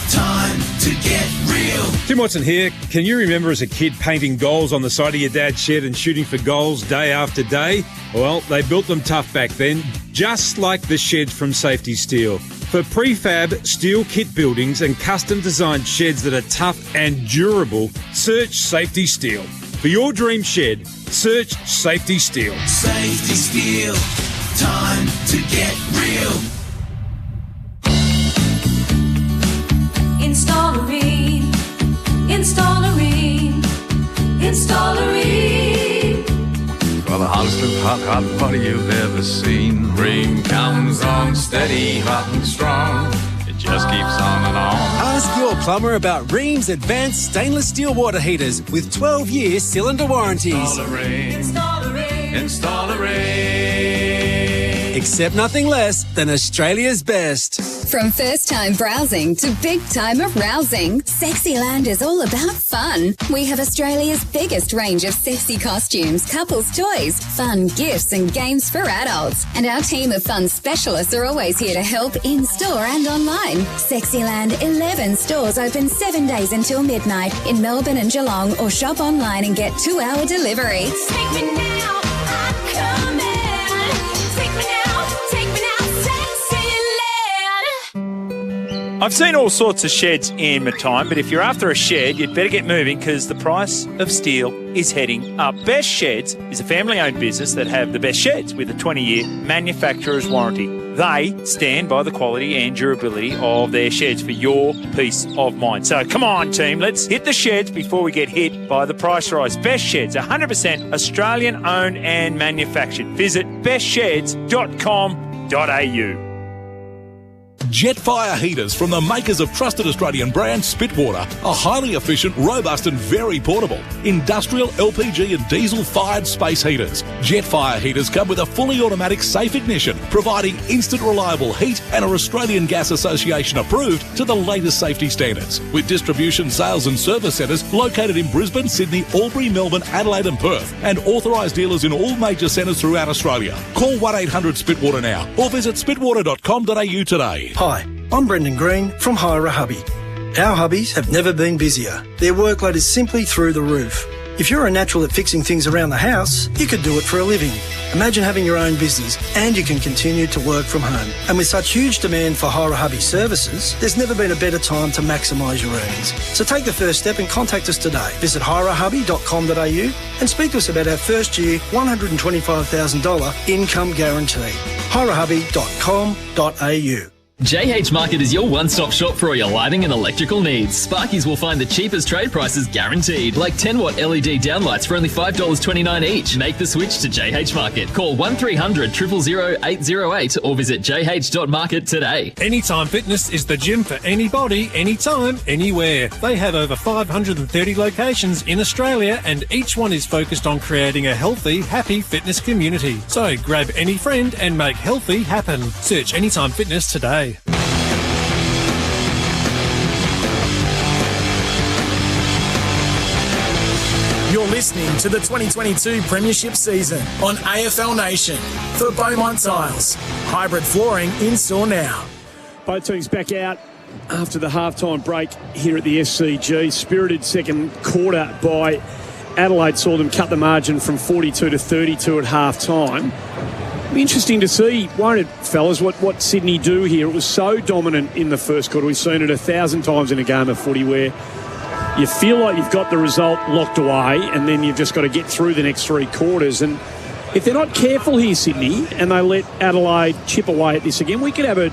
S9: Time to get real.
S10: Tim Watson here. Can you remember as a kid painting goals on the side of your dad's shed and shooting for goals day after day? Well, they built them tough back then, just like the sheds from Safety Steel. For prefab steel kit buildings and custom designed sheds that are tough and durable, search Safety Steel. For your dream shed, search Safety Steel.
S9: Safety Steel. Time to get real.
S11: Installerine, Installerine, Installerine.
S27: For the hottest of hot party you've ever seen. Rain comes on steady, hot and strong. It just keeps on and on.
S13: Ask your plumber about Rheem's advanced stainless steel water heaters with 12-year cylinder warranties.
S27: Installerine.
S13: Accept nothing less than Australia's best.
S14: From first-time browsing to big-time arousing, Sexyland is all about fun. We have Australia's biggest range of sexy costumes, couples' toys, fun gifts and games for adults. And our team of fun specialists are always here to help in-store and online. Sexyland 11 stores open 7 days until midnight in Melbourne and Geelong, or shop online and get 2-hour delivery.
S11: Take me now, I'm coming. Take me now, Sexyland.
S15: I've seen all sorts of sheds in my time, but if you're after a shed, you'd better get moving because the price of steel is heading up. Best Sheds is a family-owned business that have the best sheds with a 20-year manufacturer's warranty. They stand by the quality and durability of their sheds for your peace of mind. So come on, team, let's hit the sheds before we get hit by the price rise. Best Sheds, 100% Australian-owned and manufactured. Visit bestsheds.com.au.
S23: Jetfire heaters from the makers of trusted Australian brand Spitwater are highly efficient, robust and very portable. Industrial, LPG and diesel-fired space heaters. Jetfire heaters come with a fully automatic safe ignition, providing instant reliable heat and are Australian Gas Association approved to the latest safety standards. With distribution, sales and service centres located in Brisbane, Sydney, Albury, Melbourne, Adelaide and Perth, and authorised dealers in all major centres throughout Australia. Call 1-800-SPITWATER now or visit spitwater.com.au today.
S20: Hi, I'm Brendan Green from Hira Hubby. Our hubbies have never been busier. Their workload is simply through the roof. If you're a natural at fixing things around the house, you could do it for a living. Imagine having your own business and you can continue to work from home. And with such huge demand for Hira Hubby services, there's never been a better time to maximise your earnings. So take the first step and contact us today. Visit hirahubby.com.au and speak to us about our first year $125,000 income guarantee. hirahubby.com.au.
S4: JH Market is your one-stop shop for all your lighting and electrical needs. Sparkies will find the cheapest trade prices guaranteed, like 10-watt LED downlights for only $5.29 each. Make the switch to JH Market. Call 1300 000 808 or visit jh.market today.
S7: Anytime Fitness is the gym for anybody, anytime, anywhere. They have over 530 locations in Australia and each one is focused on creating a healthy, happy fitness community. So grab any friend and make healthy happen. Search Anytime Fitness today.
S3: You're listening to the 2022 Premiership season on AFL Nation for Beaumont Tiles. Hybrid flooring in store now.
S6: Both teams back out after the halftime break here at the SCG. Spirited second quarter by Adelaide saw them cut the margin from 42 to 32 at halftime. Be interesting to see, won't it, fellas, what Sydney do here. It was so dominant in the first quarter. We've seen it 1,000 times in a game of footy where you feel like you've got the result locked away and then you've just got to get through the next three quarters. And if they're not careful here, Sydney, and they let Adelaide chip away at this again, we could have a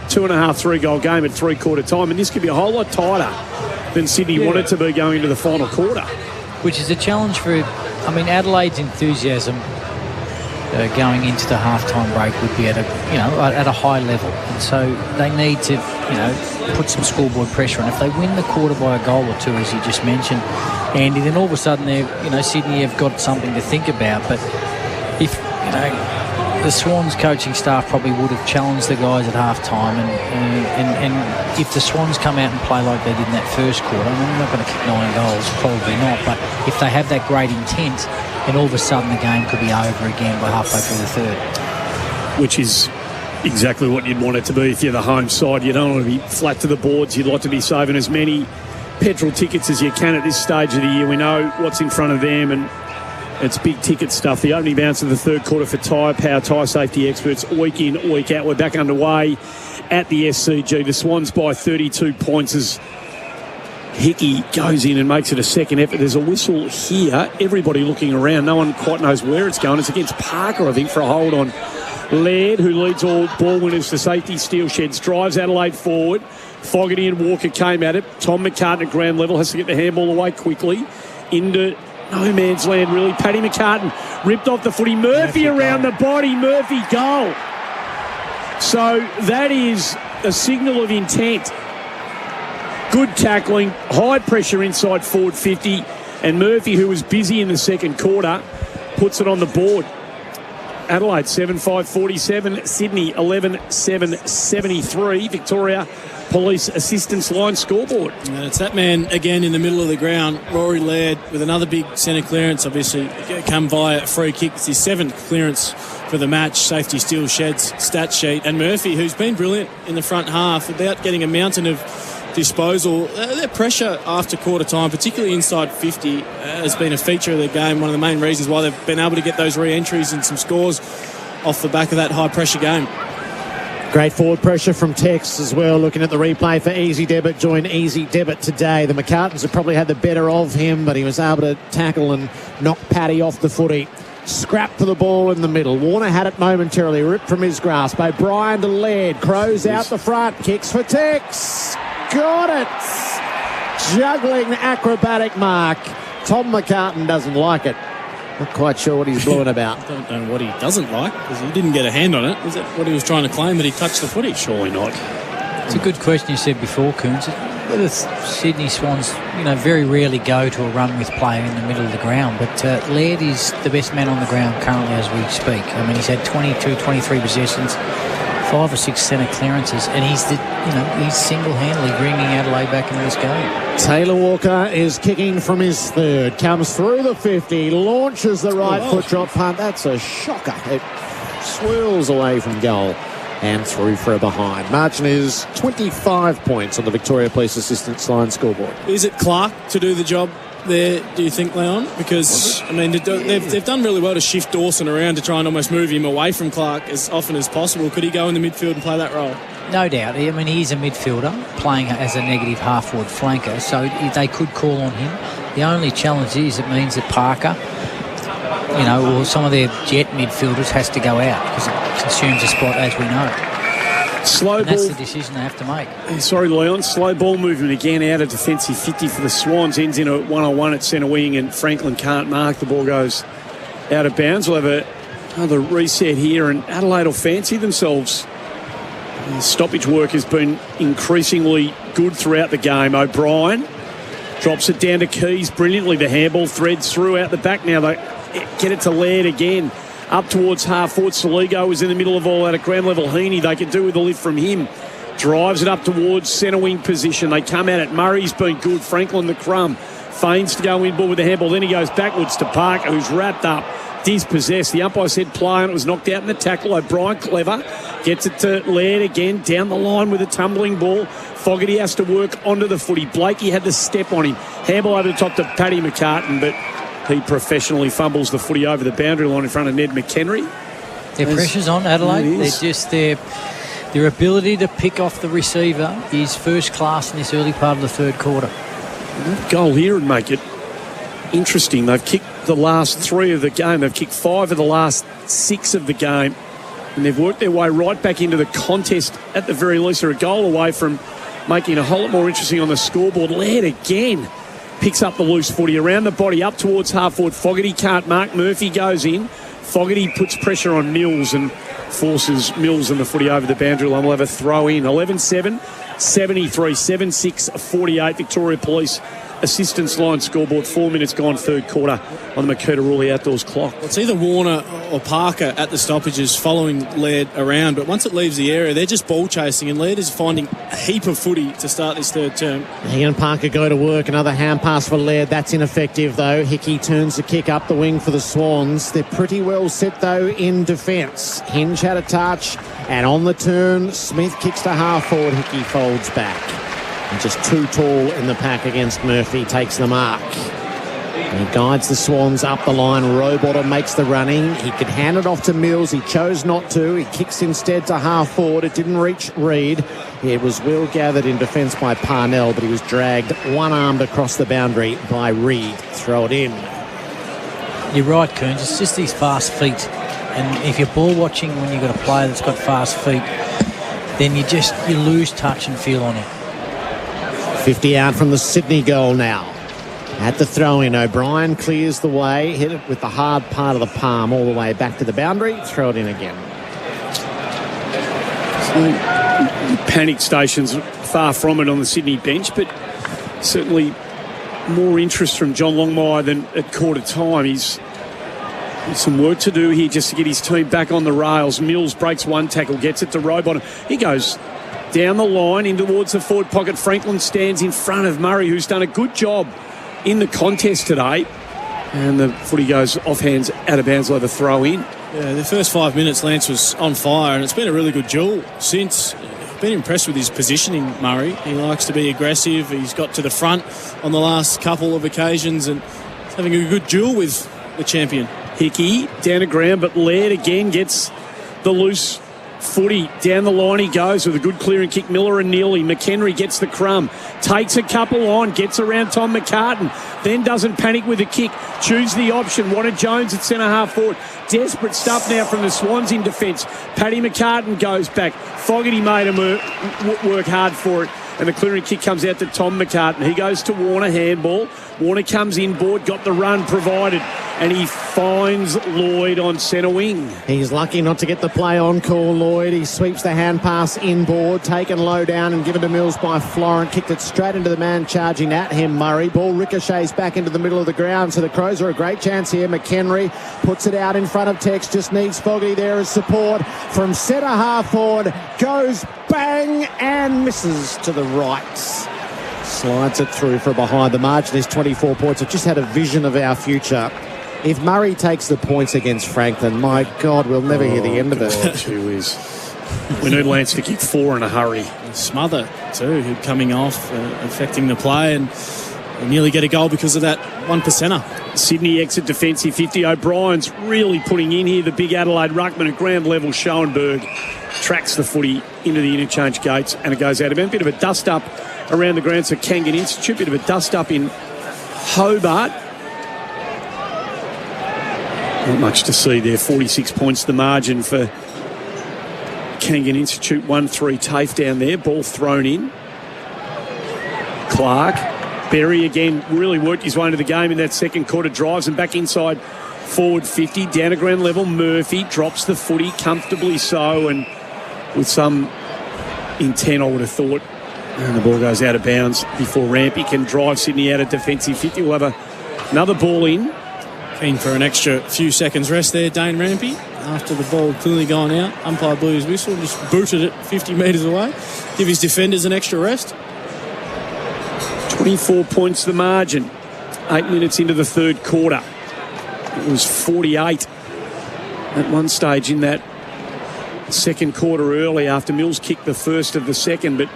S6: 2.5, 3-goal game at three-quarter time, and this could be a whole lot tighter than Sydney wanted to be going into the final quarter.
S5: Which is a challenge for, Adelaide's enthusiasm going into the halftime break would be at a high level, and so they need to put some scoreboard pressure on. If they win the quarter by a goal or two, as you just mentioned, Andy, then all of a sudden Sydney have got something to think about. But if the Swans coaching staff probably would have challenged the guys at halftime, and if the Swans come out and play like they did in that first quarter, they're not going to kick 9 goals, probably not. But if they have that great intent, and all of a sudden the game could be over again by halfway through the third.
S6: Which is exactly what you'd want it to be if you're the home side. You don't want to be flat to the boards. You'd like to be saving as many petrol tickets as you can at this stage of the year. We know what's in front of them, and it's big ticket stuff. The opening bounce of the third quarter for Tyre Power, tyre safety experts, week in, week out. We're back underway at the SCG. The Swans by 32 points as Hickey goes in and makes it a second effort. There's a whistle here. Everybody looking around. No one quite knows where it's going. It's against Parker, I think, for a hold on Laird, who leads all ball winners to safety. Steel Sheds drives Adelaide forward. Fogarty and Walker came at it. Tom McCartan at ground level has to get the handball away quickly into no man's land, really. Paddy McCartan ripped off the footy. Murphy around the body. Murphy goal. So that is a signal of intent. Good tackling, high pressure inside forward 50, and Murphy, who was busy in the second quarter, puts it on the board. Adelaide 7-5-47, Sydney 11-7-73. Victoria Police Assistance Line scoreboard.
S2: And it's that man again in the middle of the ground, Rory Laird, with another big centre clearance, obviously come via a free kick. It's his 7th clearance for the match. Safety Steel Sheds stat sheet, and Murphy, who's been brilliant in the front half without getting a mountain of disposal. Their pressure after quarter time, particularly inside 50, has been a feature of the game. One of the main reasons why they've been able to get those re-entries and some scores off the back of that high pressure game.
S1: Great forward pressure from Tex as well. Looking at the replay for Easy Debit. Join Easy Debit today. The McCartans have probably had the better of him, but he was able to tackle and knock Paddy off the footy. Scrap for the ball in the middle. Warner had it momentarily, ripped from his grasp. O'Brien to Laird. Crows out the front. Kicks for Tex. Got it. Juggling acrobatic mark. Tom McCartan doesn't like it. Not quite sure what he's blowing about.
S2: I don't know what he doesn't like, because he didn't get a hand on it. Is that what he was trying to claim, that he touched the footy? Surely not.
S5: It's a good question you said before, Coons. The Sydney Swans, very rarely go to a run with play in the middle of the ground, but Laird is the best man on the ground currently as we speak. He's had 22, 23 possessions, 5 or 6 centre clearances, and he's single-handedly bringing Adelaide back into this game.
S1: Taylor Walker is kicking from his third, comes through the 50, launches the right foot drop punt. That's a shocker. It swirls away from goal. and through for a behind. Margin is 25 points on the Victoria Police Assistance Line scoreboard.
S2: Is it Clark to do the job there, do you think, Leon? Because, I mean, they've done really well to shift Dawson around to try and almost move him away from Clark as often as possible. Could he go in the midfield and play that role?
S5: No doubt. I mean, he's a midfielder playing as a negative half-forward flanker, so they could call on him. The only challenge is it means that Parker, or some of their jet midfielders has to go out because it consumes a spot, as we know.
S6: Slow ball.
S5: That's the decision they have to make.
S6: Sorry, Leon. Slow ball movement again out of defensive 50 for the Swans. Ends in a 1-on-1 at centre wing, and Franklin can't mark. The ball goes out of bounds. We'll have another reset here, and Adelaide will fancy themselves. The stoppage work has been increasingly good throughout the game. O'Brien drops it down to Keys brilliantly. The handball threads through out the back now. They get it to Laird again. Up towards half-forward. Saligo was in the middle of all that at ground level. Heaney, they could do with a lift from him. Drives it up towards centre wing position. They come at it. Murray's been good. Franklin the crumb. Feigns to go in ball with the handball. Then he goes backwards to Parker, who's wrapped up. Dispossessed. The umpire said play, and it was knocked out in the tackle. O'Brien clever. Gets it to Laird again. Down the line with a tumbling ball. Fogarty has to work onto the footy. Blakey had to step on him. Handball over the top to Paddy McCartan, but he professionally fumbles the footy over the boundary line in front of Ned McHenry.
S5: Their pressure's on Adelaide. They're just their ability to pick off the receiver is first class in this early part of the third quarter.
S6: Goal here and make it interesting. They've kicked the last 3 of the game. They've kicked 5 of the last 6 of the game. And they've worked their way right back into the contest at the very least. They're a goal away from making a whole lot more interesting on the scoreboard. Laird again picks up the loose footy around the body up towards half-forward. Fogarty can't mark. Murphy goes in. Fogarty puts pressure on Mills and forces Mills and the footy over the boundary line. We'll have a throw in. 11-7, 73, 7-6, 48. Victoria Police Assistance Line scoreboard. 4 minutes gone, third quarter on the Makita Ruley Outdoors clock.
S2: It's either Warner or Parker at the stoppages following Laird around, but once it leaves the area, they're just ball chasing, and Laird is finding a heap of footy to start this third term.
S1: He and Parker go to work. Another hand pass for Laird. That's ineffective, though. Hickey turns the kick up the wing for the Swans. They're pretty well set, though, in defence. Hinge had a touch, and on the turn, Smith kicks to half-forward. Hickey folds back. And just too tall in the pack against Murphy, takes the mark. And he guides the Swans up the line. Rowbottom makes the running. He could hand it off to Mills. He chose not to. He kicks instead to half-forward. It didn't reach Reid. It was well gathered in defence by Parnell, but he was dragged one-armed across the boundary by Reid. Throw it in.
S5: You're right, Kearns. It's just these fast feet. And if you're ball watching when you've got a player that's got fast feet, then you lose touch and feel on him.
S1: 50 out from the Sydney goal now. At the throw-in, O'Brien clears the way, hit it with the hard part of the palm all the way back to the boundary, throw it in again.
S6: So, panic stations far from it on the Sydney bench, but certainly more interest from John Longmire than at quarter time. He's got some work to do here just to get his team back on the rails. Mills breaks one tackle, gets it to Rowbottom. He goes down the line in towards the forward pocket. Franklin stands in front of Murray, who's done a good job in the contest today. And the footy goes off hands, out of bounds, like a throw in.
S2: Yeah, the first 5 minutes, Lance was on fire, and it's been a really good duel since. I've been impressed with his positioning, Murray. He likes to be aggressive. He's got to the front on the last couple of occasions, and he's having a good duel with the champion.
S6: Hickey down the ground, but Laird again gets the loose footy. Down the line he goes with a good clearing kick. Miller and Neely. McHenry gets the crumb. Takes a couple on. Gets around Tom McCartan. Then doesn't panic with a kick. Choose the option. Wanted Jones at centre half forward. Desperate stuff now from the Swans in defence. Paddy McCartan goes back. Fogarty made him work hard for it. And the clearing kick comes out to Tom McCartan. He goes to Warner, handball. Warner comes inboard, got the run provided, and he finds Lloyd on centre wing.
S1: He's lucky not to get the play on call, Lloyd. He sweeps the hand pass inboard, taken low down and given to Mills by Florent. Kicked it straight into the man charging at him, Murray. Ball ricochets back into the middle of the ground, so the Crows are a great chance here. McHenry puts it out in front of Tex, just needs Fogarty there as support. From centre half forward, goes bang and misses to the right. Slides it through for behind. The margin is 24 points. I've just had a vision of our future. If Murray takes the points against Franklin, my God, we'll never hear the end of it.
S6: Who is? We need Lance to kick 4 in a hurry.
S2: Smother, too, who coming off, affecting the play, and nearly get a goal because of that 1%er.
S6: Sydney exit defensive 50. O'Brien's really putting in here. The big Adelaide ruckman at ground level. Schoenberg tracks the footy into the interchange gates, and it goes out. A bit of a dust up around the grounds for Kangan Institute. Bit of a dust up in Hobart. Not much to see there. 46 points the margin for Kangan Institute. 1-3 TAFE down there. Ball thrown in. Clark. Berry again really worked his way into the game in that second quarter. Drives and back inside forward 50. Down to ground level. Murphy drops the footy comfortably so, and with some intent, I would have thought. And the ball goes out of bounds before Rampy can drive Sydney out of defensive 50. We'll have another ball in.
S2: Keen for an extra few seconds rest there, Dane Rampy. After the ball clearly gone out, umpire blew his whistle, just booted it 50 metres away. Give his defenders an extra rest.
S6: 24 points the margin. 8 minutes into the third quarter. It was 48 at one stage in that second quarter early after Mills kicked the first of the second, but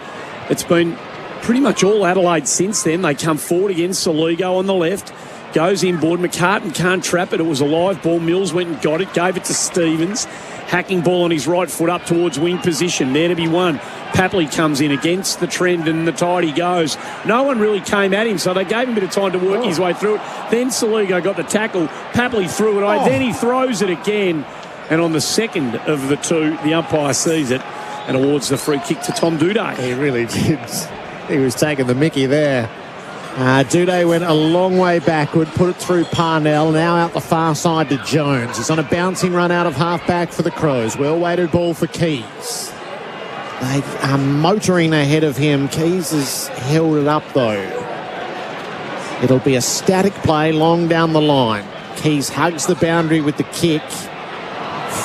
S6: it's been pretty much all Adelaide since then. They come forward against Soligo on the left. Goes inboard. McCartan can't trap it. It was a live ball. Mills went and got it. Gave it to Stevens. Hacking ball on his right foot up towards wing position. There to be won. Papley comes in against the trend and the tide he goes. No one really came at him, so they gave him a bit of time to work his way through it. Then Soligo got the tackle. Papley threw it. Then he throws it again. And on the second of the two, the umpire sees it and awards the free kick to Tom Duday.
S1: He really did. He was taking the mickey there. Duday went a long way backward, put it through Parnell, now out the far side to Jones. He's on a bouncing run out of half-back for the Crows. Well-weighted ball for Keys. They are motoring ahead of him. Keys has held it up, though. It'll be a static play long down the line. Keys hugs the boundary with the kick.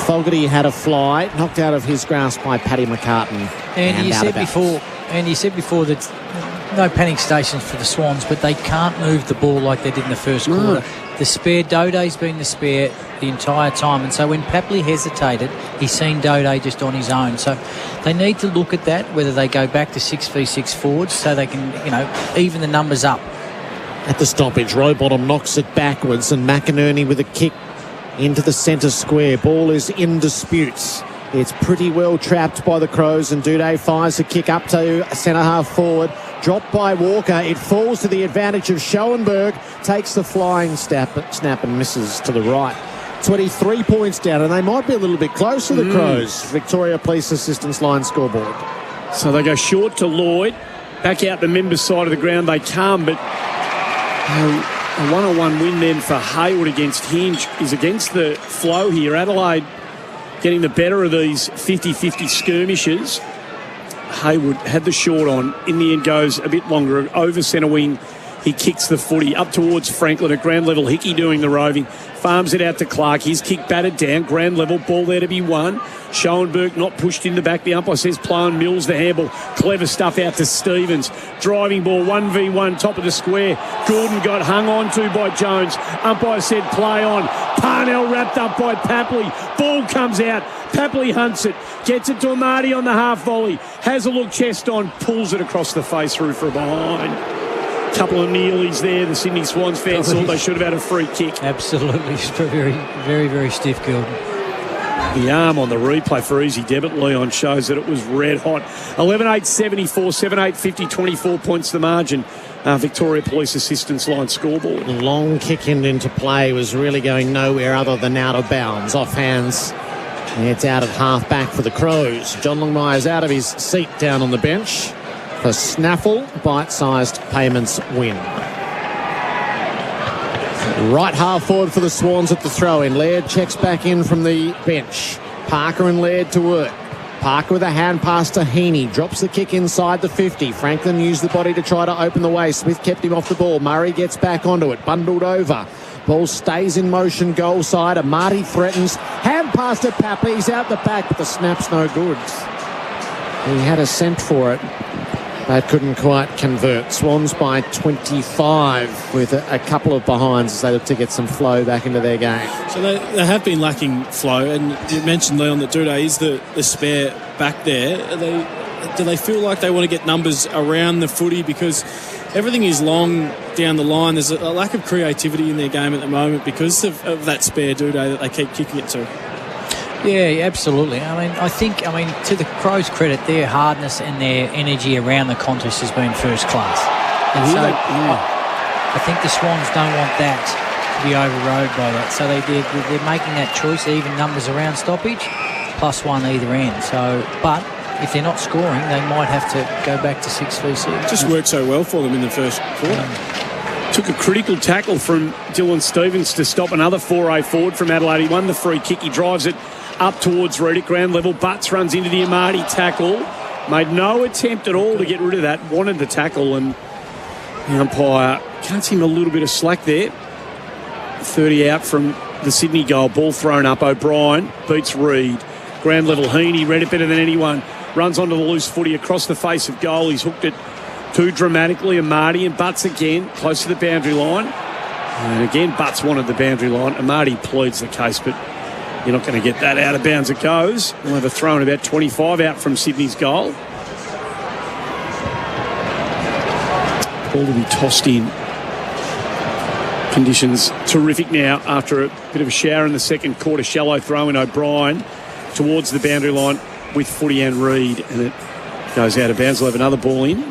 S1: Fogarty had a fly, knocked out of his grasp by Paddy McCartan.
S5: And you said before that no panic stations for the Swans, but they can't move the ball like they did in the first quarter. The spare, Doday's been the spare the entire time, and so when Papley hesitated, he's seen Doday just on his own. So they need to look at that, whether they go back to 6v6 forwards so they can, even the numbers up.
S1: At the stoppage, Rowbottom knocks it backwards, and McInerney with a kick into the centre square. Ball is in disputes. It's pretty well trapped by the Crows, and Duday fires a kick up to centre half forward. Dropped by Walker. It falls to the advantage of Schoenberg. Takes the flying snap and misses to the right. 23 points down, and they might be a little bit closer, the Crows. Victoria Police Assistance Line scoreboard.
S6: So they go short to Lloyd. Back out the members' side of the ground they come, but a one-on-one win then for Hayward against Hinge is against the flow here. Adelaide getting the better of these 50-50 skirmishes. Hayward had the short on. In the end goes a bit longer. Over centre wing, he kicks the footy up towards Franklin at ground level. Hickey doing the roving. Farms it out to Clark. His kick batted down. Ground level. Ball there to be won. Schoenberg not pushed in the back. The umpire says Plone. Mills the handball. Clever stuff out to Stevens. Driving ball 1v1 top of the square. Gordon got hung on to by Jones. Umpire said play on. Parnell wrapped up by Papley. Ball comes out. Papley hunts it. Gets it to Amati on the half volley. Has a look chest on. Pulls it across the face through for a behind. Couple of kneelies there. The Sydney Swans fans thought they should have had a free kick.
S5: Absolutely. Very, very, very stiff, Gordon.
S6: The arm on the replay for easy debit, Leon, shows that it was red hot. 11-8-74, 7-8-50, 24 points the margin. Victoria Police Assistance Line scoreboard.
S1: Long kick into play was really going nowhere other than out of bounds. Off hands. It's out at half back for the Crows. John Longmire's out of his seat down on the bench. For Snaffle, bite-sized payments win. Right half forward for the Swans at the throw-in. Laird checks back in from the bench. Parker and Laird to work. Parker with a hand pass to Heaney. Drops the kick inside the 50. Franklin used the body to try to open the way. Smith kept him off the ball. Murray gets back onto it. Bundled over. Ball stays in motion goal side. Amati threatens. Hand pass to Papley. He's out the back, but the snap's no good. He had a scent for it. That couldn't quite convert. Swans by 25 with a couple of behinds as they look to get some flow back into their game.
S2: So they have been lacking flow, and you mentioned, Leon, that Duda is the spare back there. Do they feel like they want to get numbers around the footy because everything is long down the line? There's a lack of creativity in their game at the moment because of that spare Duda that they keep kicking it to.
S5: Yeah, absolutely. I think to the Crows' credit, their hardness and their energy around the contest has been first class. And so I think the Swans don't want that to be overrode by that. So they're making that choice, even numbers around stoppage, +1 either end. So, but if they're not scoring, they might have to go back to 6v6.
S2: It just worked so well for them in the first quarter.
S6: Took a critical tackle from Dylan Stevens to stop another foray forward from Adelaide. He won the free kick. He drives it up towards Reed at ground level. Butts runs into the Amati tackle. Made no attempt at all to get rid of that. Wanted the tackle, and the umpire cuts him a little bit of slack there. 30 out from the Sydney goal. Ball thrown up. O'Brien beats Reed. Ground level Heaney read it better than anyone. Runs onto the loose footy across the face of goal. He's hooked it too dramatically. Amati and Butts again close to the boundary line. And again, Butts wanted the boundary line. Amati pleads the case, but you're not going to get that out of bounds. It goes. We'll have a throw in about 25 out from Sydney's goal. Ball to be tossed in. Conditions terrific now after a bit of a shower in the second quarter. Shallow throw in O'Brien towards the boundary line with footy and Reed, and it goes out of bounds. We'll have another ball in.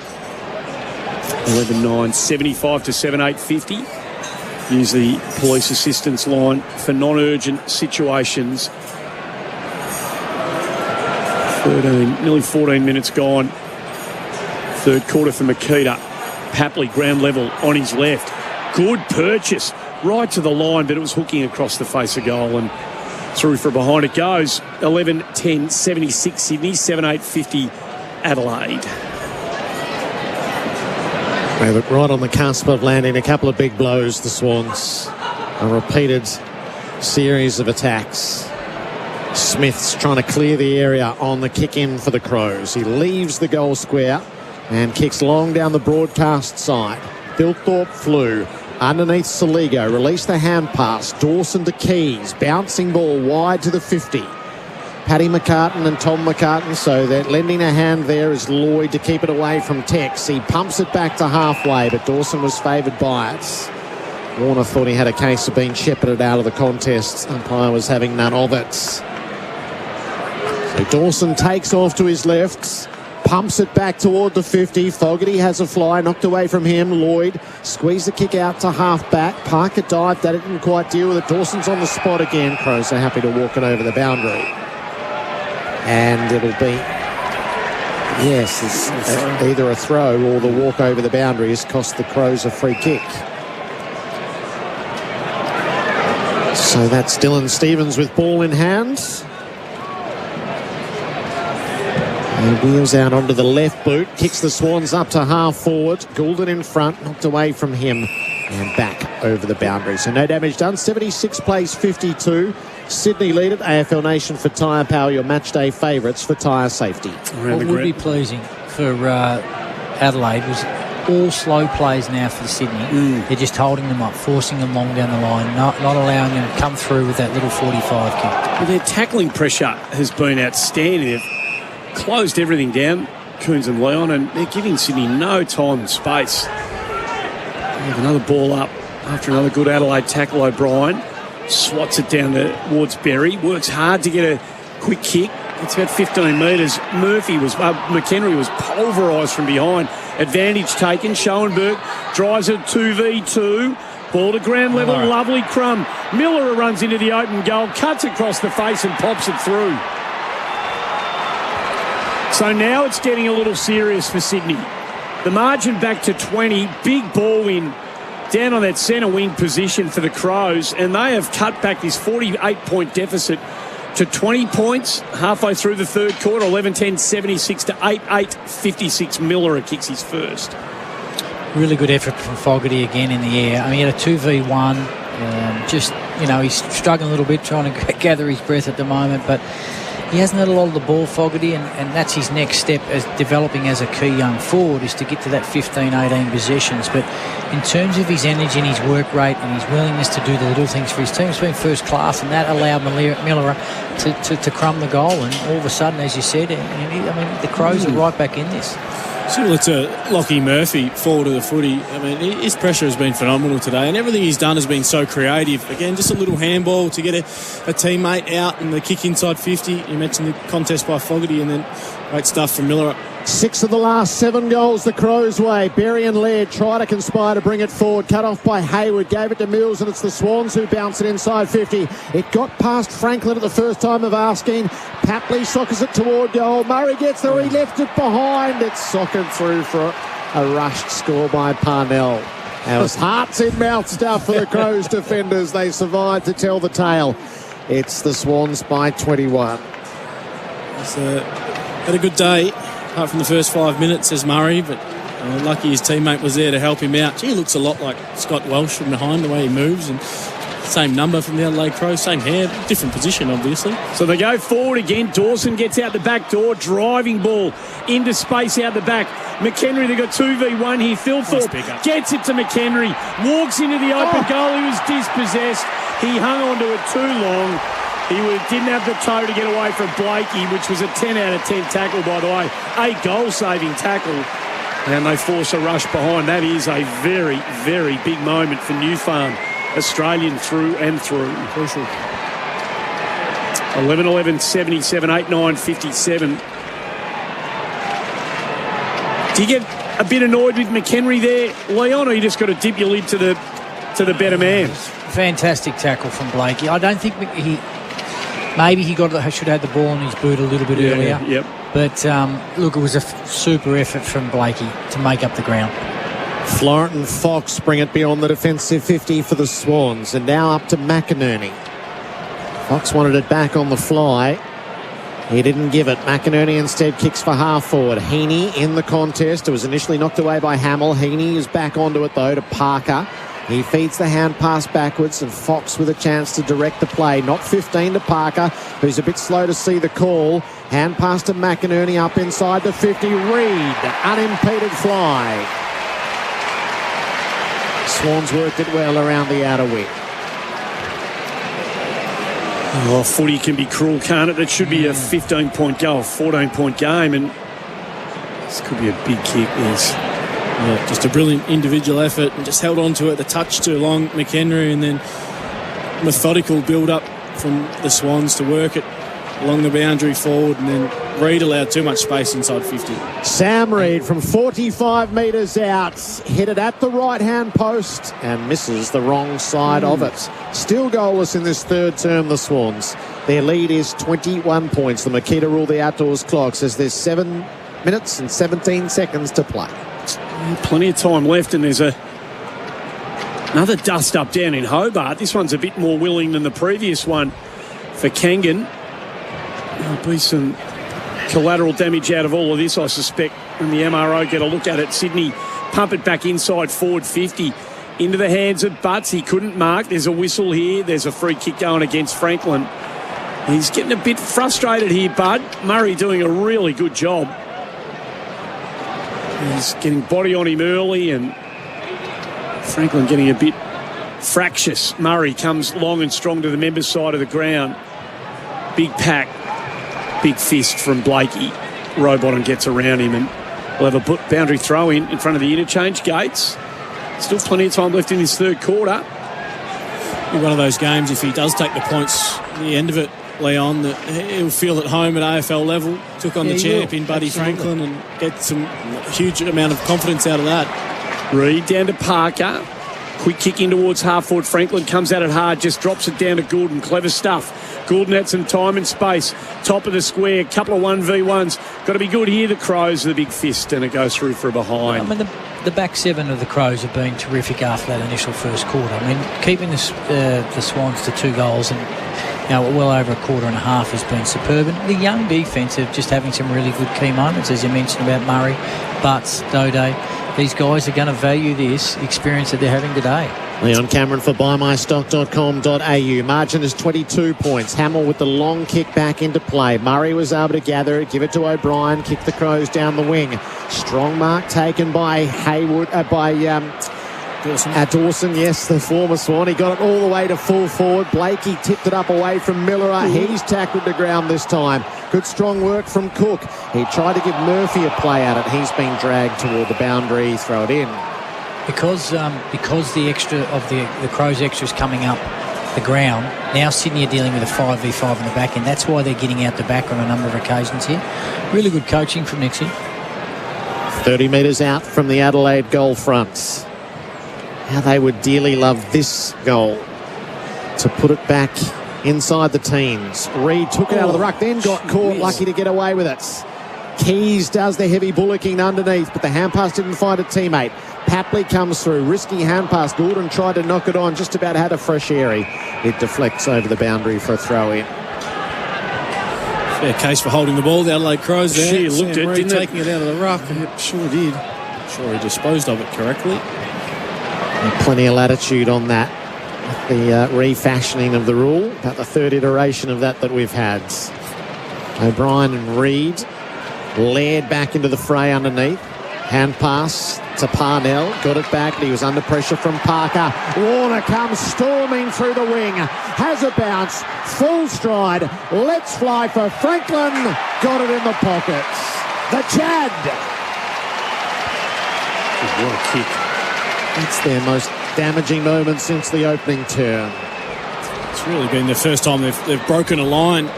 S6: 11-9, 75 to 7-8, 50. Use the police assistance line for non-urgent situations. nearly 14 minutes gone. Third quarter for Makita. Papley, ground level on his left. Good purchase. Right to the line, but it was hooking across the face of goal and through for behind. It goes. 11-10, 76 Sydney, 7-8, 50 Adelaide.
S1: They look right on the cusp of landing a couple of big blows, the Swans. A repeated series of attacks. Smith's trying to clear the area on the kick in for the Crows. He leaves the goal square and kicks long down the broadcast side. Bilthorpe flew underneath Saligo, released the hand pass. Dawson to Keys, bouncing ball wide to the 50. Paddy McCartan and Tom McCartan, so they're lending a hand there as Lloyd to keep it away from Tex. He pumps it back to halfway, but Dawson was favoured by it. Warner thought he had a case of being shepherded out of the contest. Umpire was having none of it. So Dawson takes off to his left, pumps it back toward the 50. Fogarty has a fly, knocked away from him. Lloyd squeezed the kick out to half-back. Parker dived at it, didn't quite deal with it. Dawson's on the spot again. Crows are happy to walk it over the boundary. And it'll be, yes, it's either a throw or the walk over the boundary has cost the Crows a free kick. So that's Dylan Stevens with ball in hand. And wheels out onto the left boot, kicks the Swans up to half forward. Goulden in front, knocked away from him and back over the boundary. So no damage done. 76 plays 52. Sydney lead at AFL Nation for Tyre Power, your match day favourites for tyre safety.
S5: What would be pleasing for Adelaide was all slow plays now for Sydney. They're just holding them up, forcing them long down the line, not allowing them to come through with that little 45 kick.
S6: Well, their tackling pressure has been outstanding. They've closed everything down, Coons and Leon, and they're giving Sydney no time and space. They have another ball up after another good Adelaide tackle. O'Brien swats it down towards Berry, works hard to get a quick kick. It's about 15 metres. McHenry was pulverised from behind. Advantage taken. Schoenberg drives it 2v2. Ball to ground level. Right. Lovely crumb. Miller runs into the open goal, cuts across the face and pops it through. So now it's getting a little serious for Sydney. The margin back to 20. Big ball in down on that centre wing position for the Crows, and they have cut back this 48-point deficit to 20 points halfway through the third quarter. 11-10, 76 to 8-8, 56. Miller kicks his first.
S5: Really good effort from Fogarty again in the air. I mean, he had a 2v1. He's struggling a little bit, trying to gather his breath at the moment, but he hasn't had a lot of the ball, Fogarty, and that's his next step as developing as a key young forward, is to get to that 15, 18 possessions. But in terms of his energy and his work rate and his willingness to do the little things for his team, it's been first class, and that allowed Miller to crumb the goal. And all of a sudden, as you said, the Crows are right back in this.
S2: Similar to Lockie Murphy, forward of the footy. I mean, his pressure has been phenomenal today, and everything he's done has been so creative. Again, just a little handball to get a teammate out and the kick inside 50. You mentioned the contest by Fogarty, and then great stuff from Miller.
S1: 6 of the last 7 goals the Crows' way. Berry and Laird try to conspire to bring it forward. Cut off by Hayward. Gave it to Mills, and it's the Swans who bounce it inside 50. It got past Franklin at the first time of asking. Papley sockers it toward goal. Murray gets there. He left it behind. It's sockered through for a rushed score by Parnell. It was hearts in mouth stuff for the Crows defenders. They survived to tell the tale. It's the Swans by 21.
S2: Had a good day. Apart from the first 5 minutes, says Murray, but lucky his teammate was there to help him out. He looks a lot like Scott Welsh from behind, the way he moves, and same number from the Adelaide Crows, same hair, different position, obviously.
S6: So they go forward again. Dawson gets out the back door, driving ball into space out the back. McHenry, they've got 2v1 here. Thilthorpe gets it to McHenry, walks into the open goal. He was dispossessed. He hung on to it too long. He didn't have the toe to get away from Blakey, which was a 10 out of 10 tackle, by the way. A goal-saving tackle. And they force a rush behind. That is a very, very big moment for New Farm. Australian through and through. Crucial. 11-11, 77, 8-9, 57. Do you get a bit annoyed with McHenry there, Leon, or you just got to dip your lid to the better man?
S5: Fantastic tackle from Blakey. I don't think maybe he should have had the ball in his boot a little bit earlier.
S6: Yep.
S5: But, look, it was a super effort from Blakey to make up the ground.
S1: Florent and Fox bring it beyond the defensive 50 for the Swans. And now up to McInerney. Fox wanted it back on the fly. He didn't give it. McInerney instead kicks for half forward. Heaney in the contest. It was initially knocked away by Hamill. Heaney is back onto it, though, to Parker. He feeds the hand pass backwards, and Fox with a chance to direct the play. Not 15 to Parker, who's a bit slow to see the call. Hand pass to McInerney up inside the 50. Reed, unimpeded fly. Swans worked it well around the outer wing.
S6: Oh, footy can be cruel, can't it? That should be a 15-point goal, 14-point game, and this could be a big kick, this.
S2: Yeah, just a brilliant individual effort, and just held on to it the touch too long, McHenry, and then methodical build-up from the Swans to work it along the boundary forward, and then Reid allowed too much space inside 50.
S1: Sam Reid from 45 metres out, hit it at the right-hand post and misses the wrong side of it. Still goalless in this third term, the Swans. Their lead is 21 points. The Makita rule the outdoors clock says there's 7 minutes and 17 seconds to play.
S6: Plenty of time left, and there's another dust-up down in Hobart. This one's a bit more willing than the previous one for Kangan. There'll be some collateral damage out of all of this, I suspect, when the MRO get a look at it. Sydney pump it back inside forward 50 into the hands of Butts. He couldn't mark. There's a whistle here. There's a free kick going against Franklin. He's getting a bit frustrated here, Bud. Murray doing a really good job. He's getting body on him early, and Franklin getting a bit fractious. Murray comes long and strong to the members' side of the ground. Big pack, big fist from Blakey. Rowbottom gets around him, and we'll have a boundary throw in front of the interchange gates. Still plenty of time left in this third quarter.
S2: One of those games, if he does take the points at the end of it, Leon, that he'll feel at home at AFL level. Took on the champion, Buddy Franklin, and get some huge amount of confidence out of that.
S6: Reid down to Parker. Quick kick in towards half forward. Franklin comes at it hard, just drops it down to Goulden. Clever stuff. Goulden had some time and space. Top of the square, couple of 1v1s. Got to be good here. The Crows, the big fist, and it goes through for a behind.
S5: I mean, the back seven of the Crows have been terrific after that initial first quarter. I mean, keeping the Swans to 2 goals and well over a quarter and a half has been superb. And the young defence are just having some really good key moments, as you mentioned about Murray, Butts, Dode. These guys are going to value this experience that they're having today.
S1: Leon Cameron for buymystock.com.au. Margin is 22 points. Hamill with the long kick back into play. Murray was able to gather it, give it to O'Brien, kick the Crows down the wing. Strong mark taken by Dawson, yes, the former Swan. He got it all the way to full forward. Blakey tipped it up away from Miller. He's tackled the ground this time. Good strong work from Cook. He tried to give Murphy a play at it. He's been dragged toward the boundary. Throw it in.
S5: Because the extra of the Crows extras coming up the ground, now Sydney are dealing with a 5v5 in the back end. That's why they're getting out the back on a number of occasions here. Really good coaching from Nixie.
S1: 30 metres out from the Adelaide goal front. How they would dearly love this goal to put it back inside the teens. Reid took it out of the ruck, then got caught, lucky to get away with it. Keys does the heavy bullocking underneath, but the hand pass didn't find a teammate. Papley comes through, risky hand pass. Gordon tried to knock it on, just about had a fresh airy. It deflects over the boundary for a throw in.
S2: Fair case for holding the ball, the Adelaide Crows there.
S6: She looked at it, didn't
S2: taking it out of the ruck, and it sure did. Sure he disposed of it correctly.
S1: And plenty of latitude on that. The refashioning of the rule, about the third iteration of that we've had. O'Brien and Reid. Laird back into the fray underneath. Hand pass to Parnell. Got it back, but he was under pressure from Parker. Warner comes storming through the wing. Has a bounce. Full stride. Let's fly for Franklin. Got it in the pockets. The Chad.
S6: What a kick.
S1: It's their most damaging moment since the opening turn.
S2: It's really been the first time they've broken a line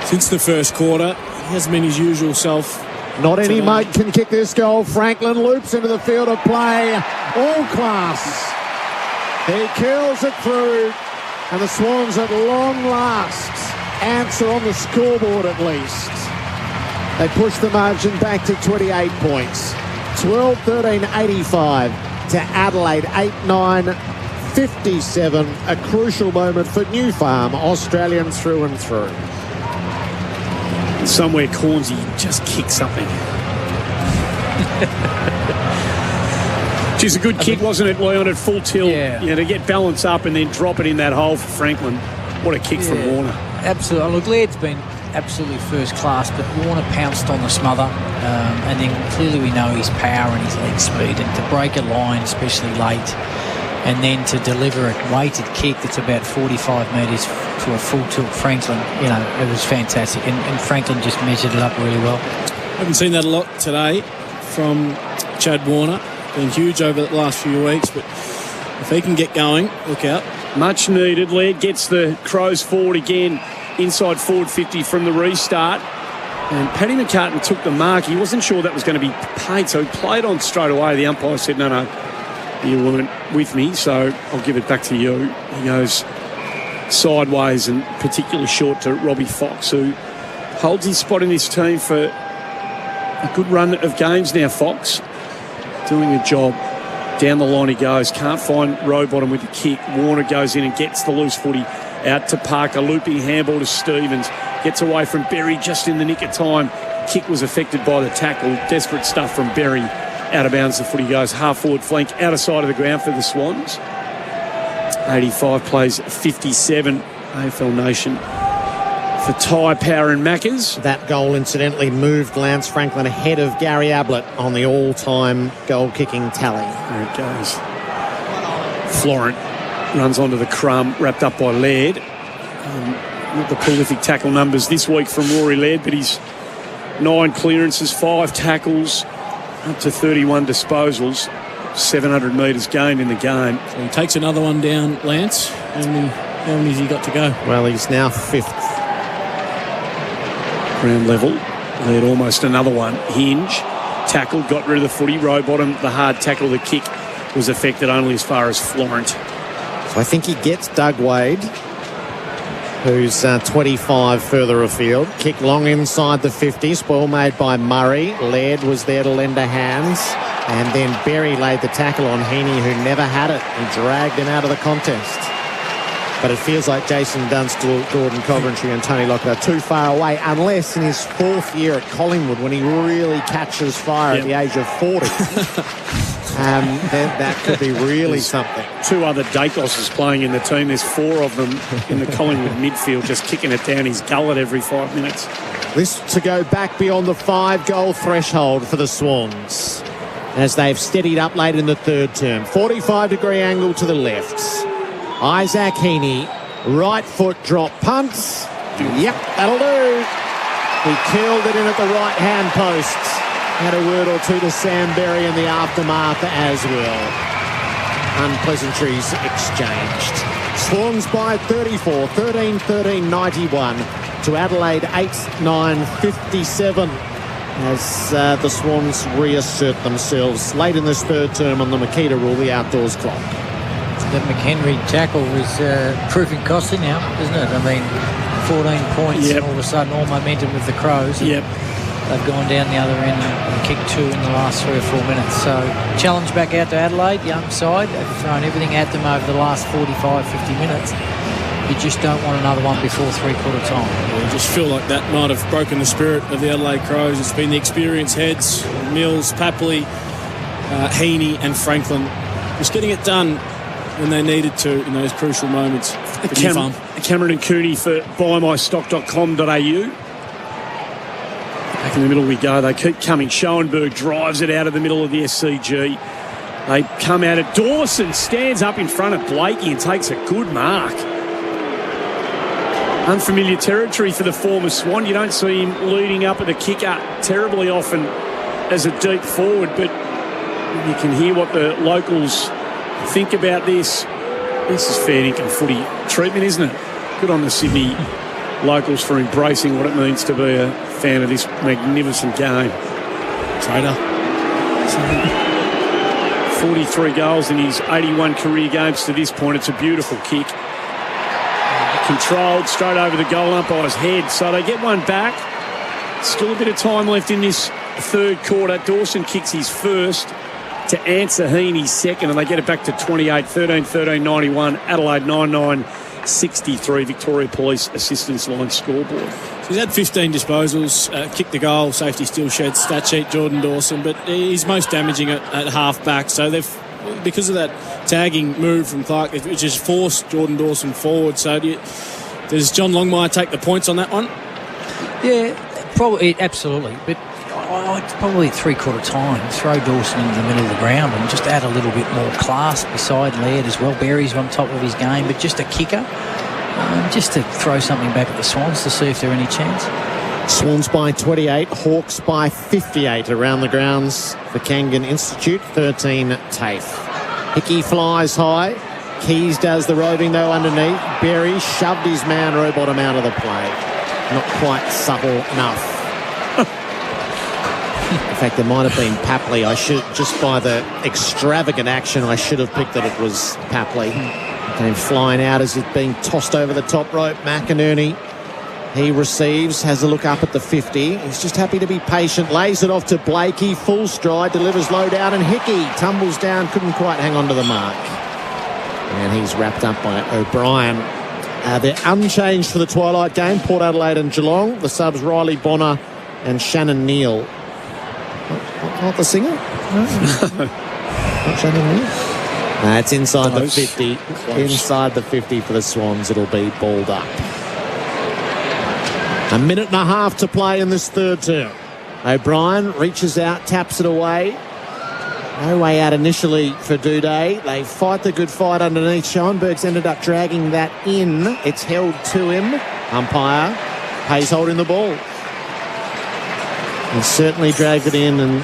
S2: since the first quarter. He hasn't been his usual self.
S1: Not any mate can kick this goal. Franklin loops into the field of play. All class. He curls it through. And the Swans at long last answer on the scoreboard at least. They push the margin back to 28 points. 12-13-85 to Adelaide 8-9-57. A crucial moment for New Farm, Australian through and through.
S6: Somewhere Cornsey just kicked something. Geez, a good kick, wasn't it, Leon, at full tilt? Yeah, to get balance up and then drop it in that hole for Franklin. What a kick from Warner.
S5: Absolutely. Look, Laird's been absolutely first class, but Warner pounced on the smother, and then clearly we know his power and his leg speed, and to break a line, especially late, and then to deliver a weighted kick that's about 45 metres to a full tilt Franklin, it was fantastic, and Franklin just measured it up really well.
S2: Haven't seen that a lot today from Chad Warner. Been huge over the last few weeks, but if he can get going, look out.
S6: Much needed. Laird gets the Crows forward again, inside forward 50 from the restart. And Paddy McCartan took the mark. He wasn't sure that was going to be paid, so he played on straight away. The umpire said, no, you weren't with me, so I'll give it back to you. He goes sideways and particularly short to Robbie Fox, who holds his spot in this team for a good run of games now. Fox doing a job. Down the line he goes. Can't find Rowbottom with the kick. Warner goes in and gets the loose footy out to Parker. Looping handball to Stevens. Gets away from Berry just in the nick of time. Kick was affected by the tackle. Desperate stuff from Berry. Out of bounds the footy goes. Half forward flank. Outer side of the ground for the Swans. 85 plays 57. AFL Nation for Ty, Power and Maccas.
S1: That goal incidentally moved Lance Franklin ahead of Gary Ablett on the all-time goal-kicking tally.
S6: There it goes. Florent runs onto the crumb, wrapped up by Laird. Not the prolific tackle numbers this week from Rory Laird, but he's 9 clearances, 5 tackles, up to 31 disposals, 700 metres gained in the game.
S2: So he takes another one down, Lance. How many has he got to go?
S1: Well, he's now 5th.
S6: Ground level. Laird almost another one. Hinge. Tackled, got rid of the footy. Rowbottom, the hard tackle, the kick was affected only as far as Florent.
S1: So I think he gets Doug Wade, who's 25 further afield. Kick long inside the 50. Spoil made by Murray. Laird was there to lend a hand. And then Berry laid the tackle on Heaney, who never had it. He dragged him out of the contest. But it feels like Jason Dunstall, Gordon Coventry and Tony Lockett are too far away, unless in his fourth year at Collingwood, when he really catches fire at the age of 40. Then that could be really something.
S6: Two other Dacoses playing in the team. There's four of them in the Collingwood midfield, just kicking it down his gullet every 5 minutes.
S1: This to go back beyond the 5-goal threshold for the Swans, as they've steadied up late in the third term. 45-degree angle to the left. Isaac Heaney, right foot drop punts. Yep, that'll do. He curled it in at the right-hand post. Had a word or two to Sam Berry in the aftermath as well. Unpleasantries exchanged. Swans by 34, 13-13, 91 to Adelaide 8-9-57 as the Swans reassert themselves late in this third term on the Makita rule, the outdoors clock.
S5: That McHenry tackle is proving costly now, isn't it? I mean, 14 points and all of a sudden all momentum with the Crows.
S6: Yep.
S5: They've gone down the other end and kicked 2 in the last 3 or 4 minutes. So challenge back out to Adelaide, young side. They've thrown everything at them over the last 45, 50 minutes. You just don't want another one before three-quarter time.
S2: I just feel like that might have broken the spirit of the Adelaide Crows. It's been the experienced heads, Mills, Papley, Heaney and Franklin, just getting it done when they needed to in those crucial moments.
S6: Cameron and Cooney for buymystock.com.au. Back in the middle we go. They keep coming. Schoenberg drives it out of the middle of the SCG. They come out at Dawson, stands up in front of Blakey and takes a good mark. Unfamiliar territory for the former Swan. You don't see him leading up at the kicker terribly often as a deep forward, but you can hear what the locals think about this. This is fair dinkum footy treatment, isn't it? Good on the Sydney locals for embracing what it means to be a fan of this magnificent game.
S2: Trader.
S6: 43 goals in his 81 career games to this point. It's a beautiful kick. Controlled straight over the goal umpire's head. So they get one back. Still a bit of time left in this third quarter. Dawson kicks his first to answer Heaney's second, and they get it back to 28, 13-13, 91. Adelaide 9-9-63. Victoria Police Assistance Line scoreboard.
S2: So he's had 15 disposals, kicked the goal, safety still shed, stat sheet Jordan Dawson, but he's most damaging at half back. So they've, because of that tagging move from Clark, which has forced Jordan Dawson forward. So does John Longmire take the points on that one?
S5: Yeah, probably, absolutely. But it's probably three-quarter time. Throw Dawson into the middle of the ground and just add a little bit more class beside Laird as well. Berry's on top of his game, but just a kicker, just to throw something back at the Swans to see if there are any chance.
S1: Swans by 28, Hawks by 58 around the grounds for Kangan Institute. 13 TAFE. Hickey flies high. Keys does the roving though underneath. Berry shoved his man Rowbottom out of the play. Not quite subtle enough. In fact, there might have been Papley. I should, just by the extravagant action, I should have picked that it was Papley. Came flying out as it's being tossed over the top rope. McInerney, he receives, has a look up at the 50. He's just happy to be patient. Lays it off to Blakey. Full stride, delivers low down, and Hickey tumbles down. Couldn't quite hang on to the mark. And he's wrapped up by O'Brien. They're unchanged for the twilight game. Port Adelaide and Geelong. The subs Riley Bonner and Shannon Neal. Not the singer? No. Not Shannon Neal. It's inside the 50. Close. Inside the 50 for the Swans. It'll be balled up. A minute and a half to play in this third term. O'Brien reaches out, taps it away. No way out initially for Duday. They fight the good fight underneath. Schoenberg's ended up dragging that in. It's held to him. Umpire Hayes holding the ball. He certainly dragged it in and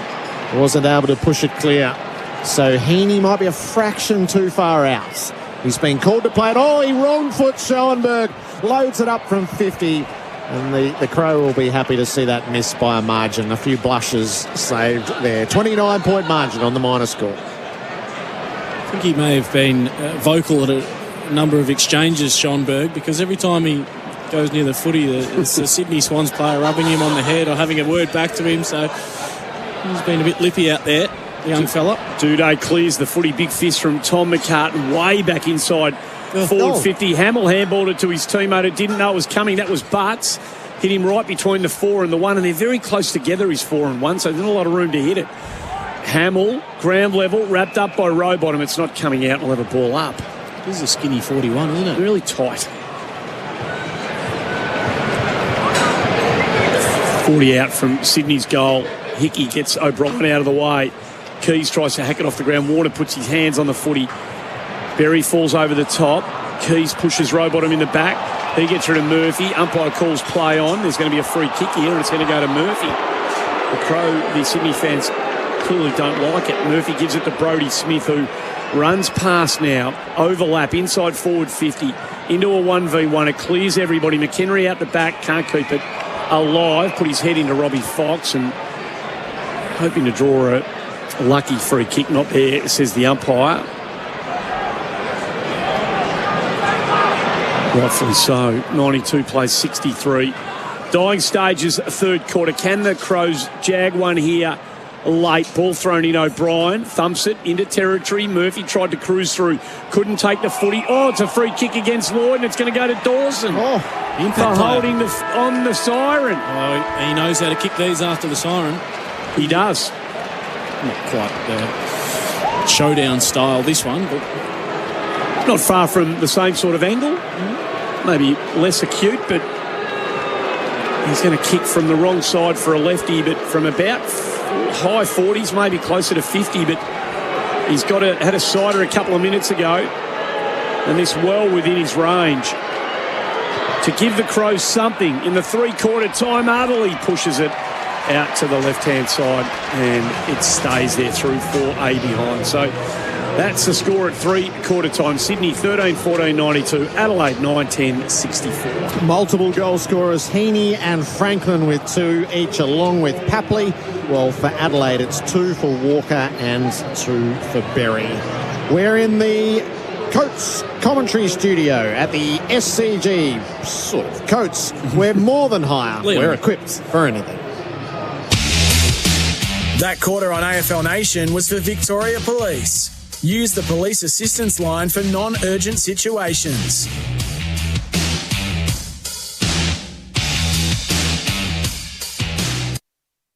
S1: wasn't able to push it clear. So Heaney might be a fraction too far out. He's been called to play it. Oh, he wrong foot Schoenberg. Loads it up from 50. And the Crow will be happy to see that miss by a margin. A few blushes saved there. 29-point margin on the minor score.
S2: I think he may have been vocal at a number of exchanges, Schoenberg, because every time he goes near the footy, it's a Sydney Swans player rubbing him on the head or having a word back to him. So he's been a bit lippy out there, the young fella.
S6: Duday clears the footy. Big fist from Tom McCartan way back inside Forward 50. Hamill handballed it to his teammate who didn't know it was coming. That was Butts. Hit him right between the 4 and the 1, and they're very close together, his 4 and 1, so there's not a lot of room to hit it. Hamill, ground level, wrapped up by Rowbottom. It's not coming out. We'll have a ball up.
S2: This is a skinny 41, isn't it?
S6: Really tight. 40 out from Sydney's goal. Hickey gets O'Brien out of the way. Keys tries to hack it off the ground. Warner puts his hands on the footy. Berry falls over the top. Keys pushes Rowbottom in the back. He gets rid of Murphy. Umpire calls play on. There's going to be a free kick here, and it's going to go to Murphy. The Sydney fans clearly don't like it. Murphy gives it to Brodie Smith, who runs past now. Overlap inside forward 50 into a 1v1. It clears everybody. McHenry out the back. Can't keep it alive. Put his head into Robbie Fox and hoping to draw a lucky free kick. Not there, says the umpire. Rightfully so. 92 plays 63. Dying stages, third quarter. Can the Crows jag one here late? Ball thrown in O'Brien. Thumps it into territory. Murphy tried to cruise through. Couldn't take the footy. Oh, it's a free kick against Lloyd, and it's going to go to Dawson. For holding on the siren.
S2: Oh, he knows how to kick these after the siren.
S6: He does.
S2: Not quite showdown style, this one, but
S6: not far from the same sort of angle. Maybe less acute, but he's going to kick from the wrong side for a lefty, but from about high 40s, maybe closer to 50, but he's had a sider a couple of minutes ago, and this well within his range. To give the Crows something in the three-quarter time, Adelaide pushes it out to the left-hand side, and it stays there through for a behind. So that's the score at three-quarter time. Sydney 13-14-92, Adelaide 9-10-64.
S1: Multiple goal scorers, Heaney and Franklin with 2 each, along with Papley. Well, for Adelaide, it's 2 for Walker and 2 for Berry. We're in the Coates commentary studio at the SCG, sort of. Coates, we're more than higher. We're equipped for anything.
S3: That quarter on AFL Nation was for Victoria Police. Use the police assistance line for non-urgent situations.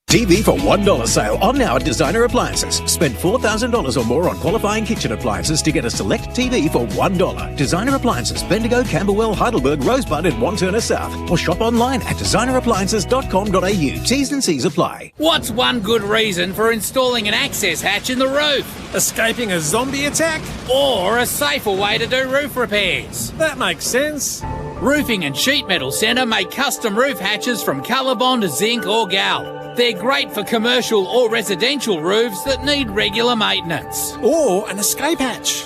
S12: TV for $1 sale on now at Designer Appliances. Spend $4,000 or more on qualifying kitchen appliances to get a select TV for $1. Designer Appliances, Bendigo, Camberwell, Heidelberg, Rosebud and Wantirna South. Or shop online at designerappliances.com.au. T's and C's apply.
S26: What's one good reason for installing an access hatch in the roof?
S7: Escaping a zombie attack?
S26: Or a safer way to do roof repairs?
S7: That makes sense.
S26: Roofing and Sheet Metal Centre make custom roof hatches from Colorbond, zinc or gal. They're great for commercial or residential roofs that need regular maintenance.
S7: Or an escape hatch.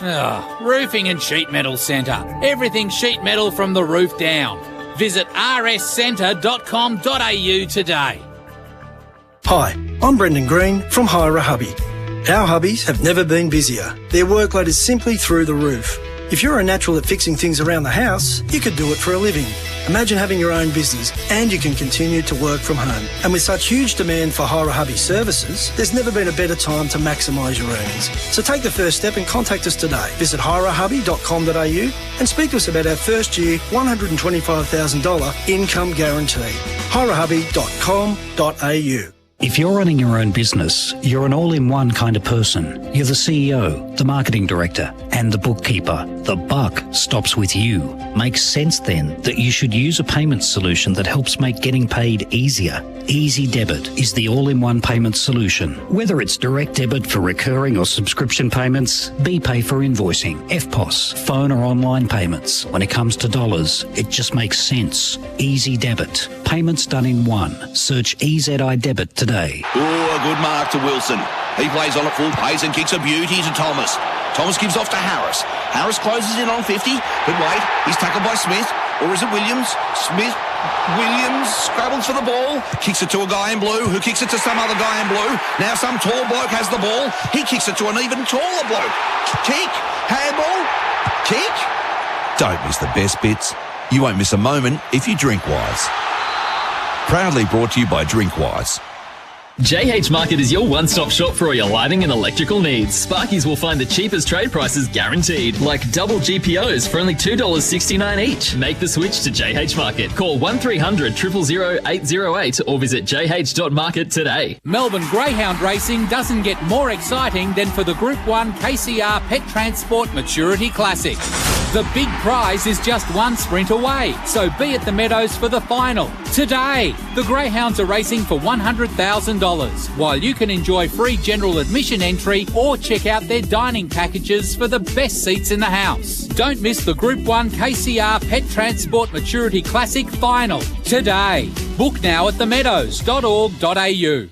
S26: Roofing and Sheet Metal Centre. Everything sheet metal from the roof down. Visit rscentre.com.au today.
S20: Hi, I'm Brendan Green from Hire a Hubby. Our hubbies have never been busier. Their workload is simply through the roof. If you're a natural at fixing things around the house, you could do it for a living. Imagine having your own business and you can continue to work from home. And with such huge demand for Hire a Hubby services, there's never been a better time to maximise your earnings. So take the first step and contact us today. Visit hireahubby.com.au and speak to us about our first year $125,000 income guarantee. hireahubby.com.au.
S16: If you're running your own business, you're an all-in-one kind of person. You're the CEO, the marketing director, and the bookkeeper. The buck stops with you. Makes sense then that you should use a payment solution that helps make getting paid easier. Easy Debit is the all-in-one payment solution. Whether it's direct debit for recurring or subscription payments, BPay for invoicing, FPOS, phone or online payments. When it comes to dollars, it just makes sense. Easy Debit. Payments done in one. Search EZI Debit today.
S17: Oh, a good mark to Wilson. He plays on at full pace and kicks a beauty to Thomas. Thomas gives off to Harris. Harris closes in on 50, but wait, he's tackled by Smith. Or is it Williams? Williams scrabbles for the ball, kicks it to a guy in blue, who kicks it to some other guy in blue. Now some tall bloke has the ball. He kicks it to an even taller bloke. Kick, handball, kick.
S23: Don't miss the best bits. You won't miss a moment if you drink Wise. Proudly brought to you by Drinkwise.
S4: JH Market is your one-stop shop for all your lighting and electrical needs. Sparkies will find the cheapest trade prices guaranteed, like double GPOs for only $2.69 each. Make the switch to JH Market. Call 1300 000 808 or visit jh.market today.
S26: Melbourne Greyhound Racing doesn't get more exciting than for the Group 1 KCR Pet Transport Maturity Classic. The big prize is just one sprint away, so be at the Meadows for the final. Today, the Greyhounds are racing for $100,000, while you can enjoy free general admission entry or check out their dining packages for the best seats in the house. Don't miss the Group 1 KCR Pet Transport Maturity Classic final. Today. Book now at themeadows.org.au.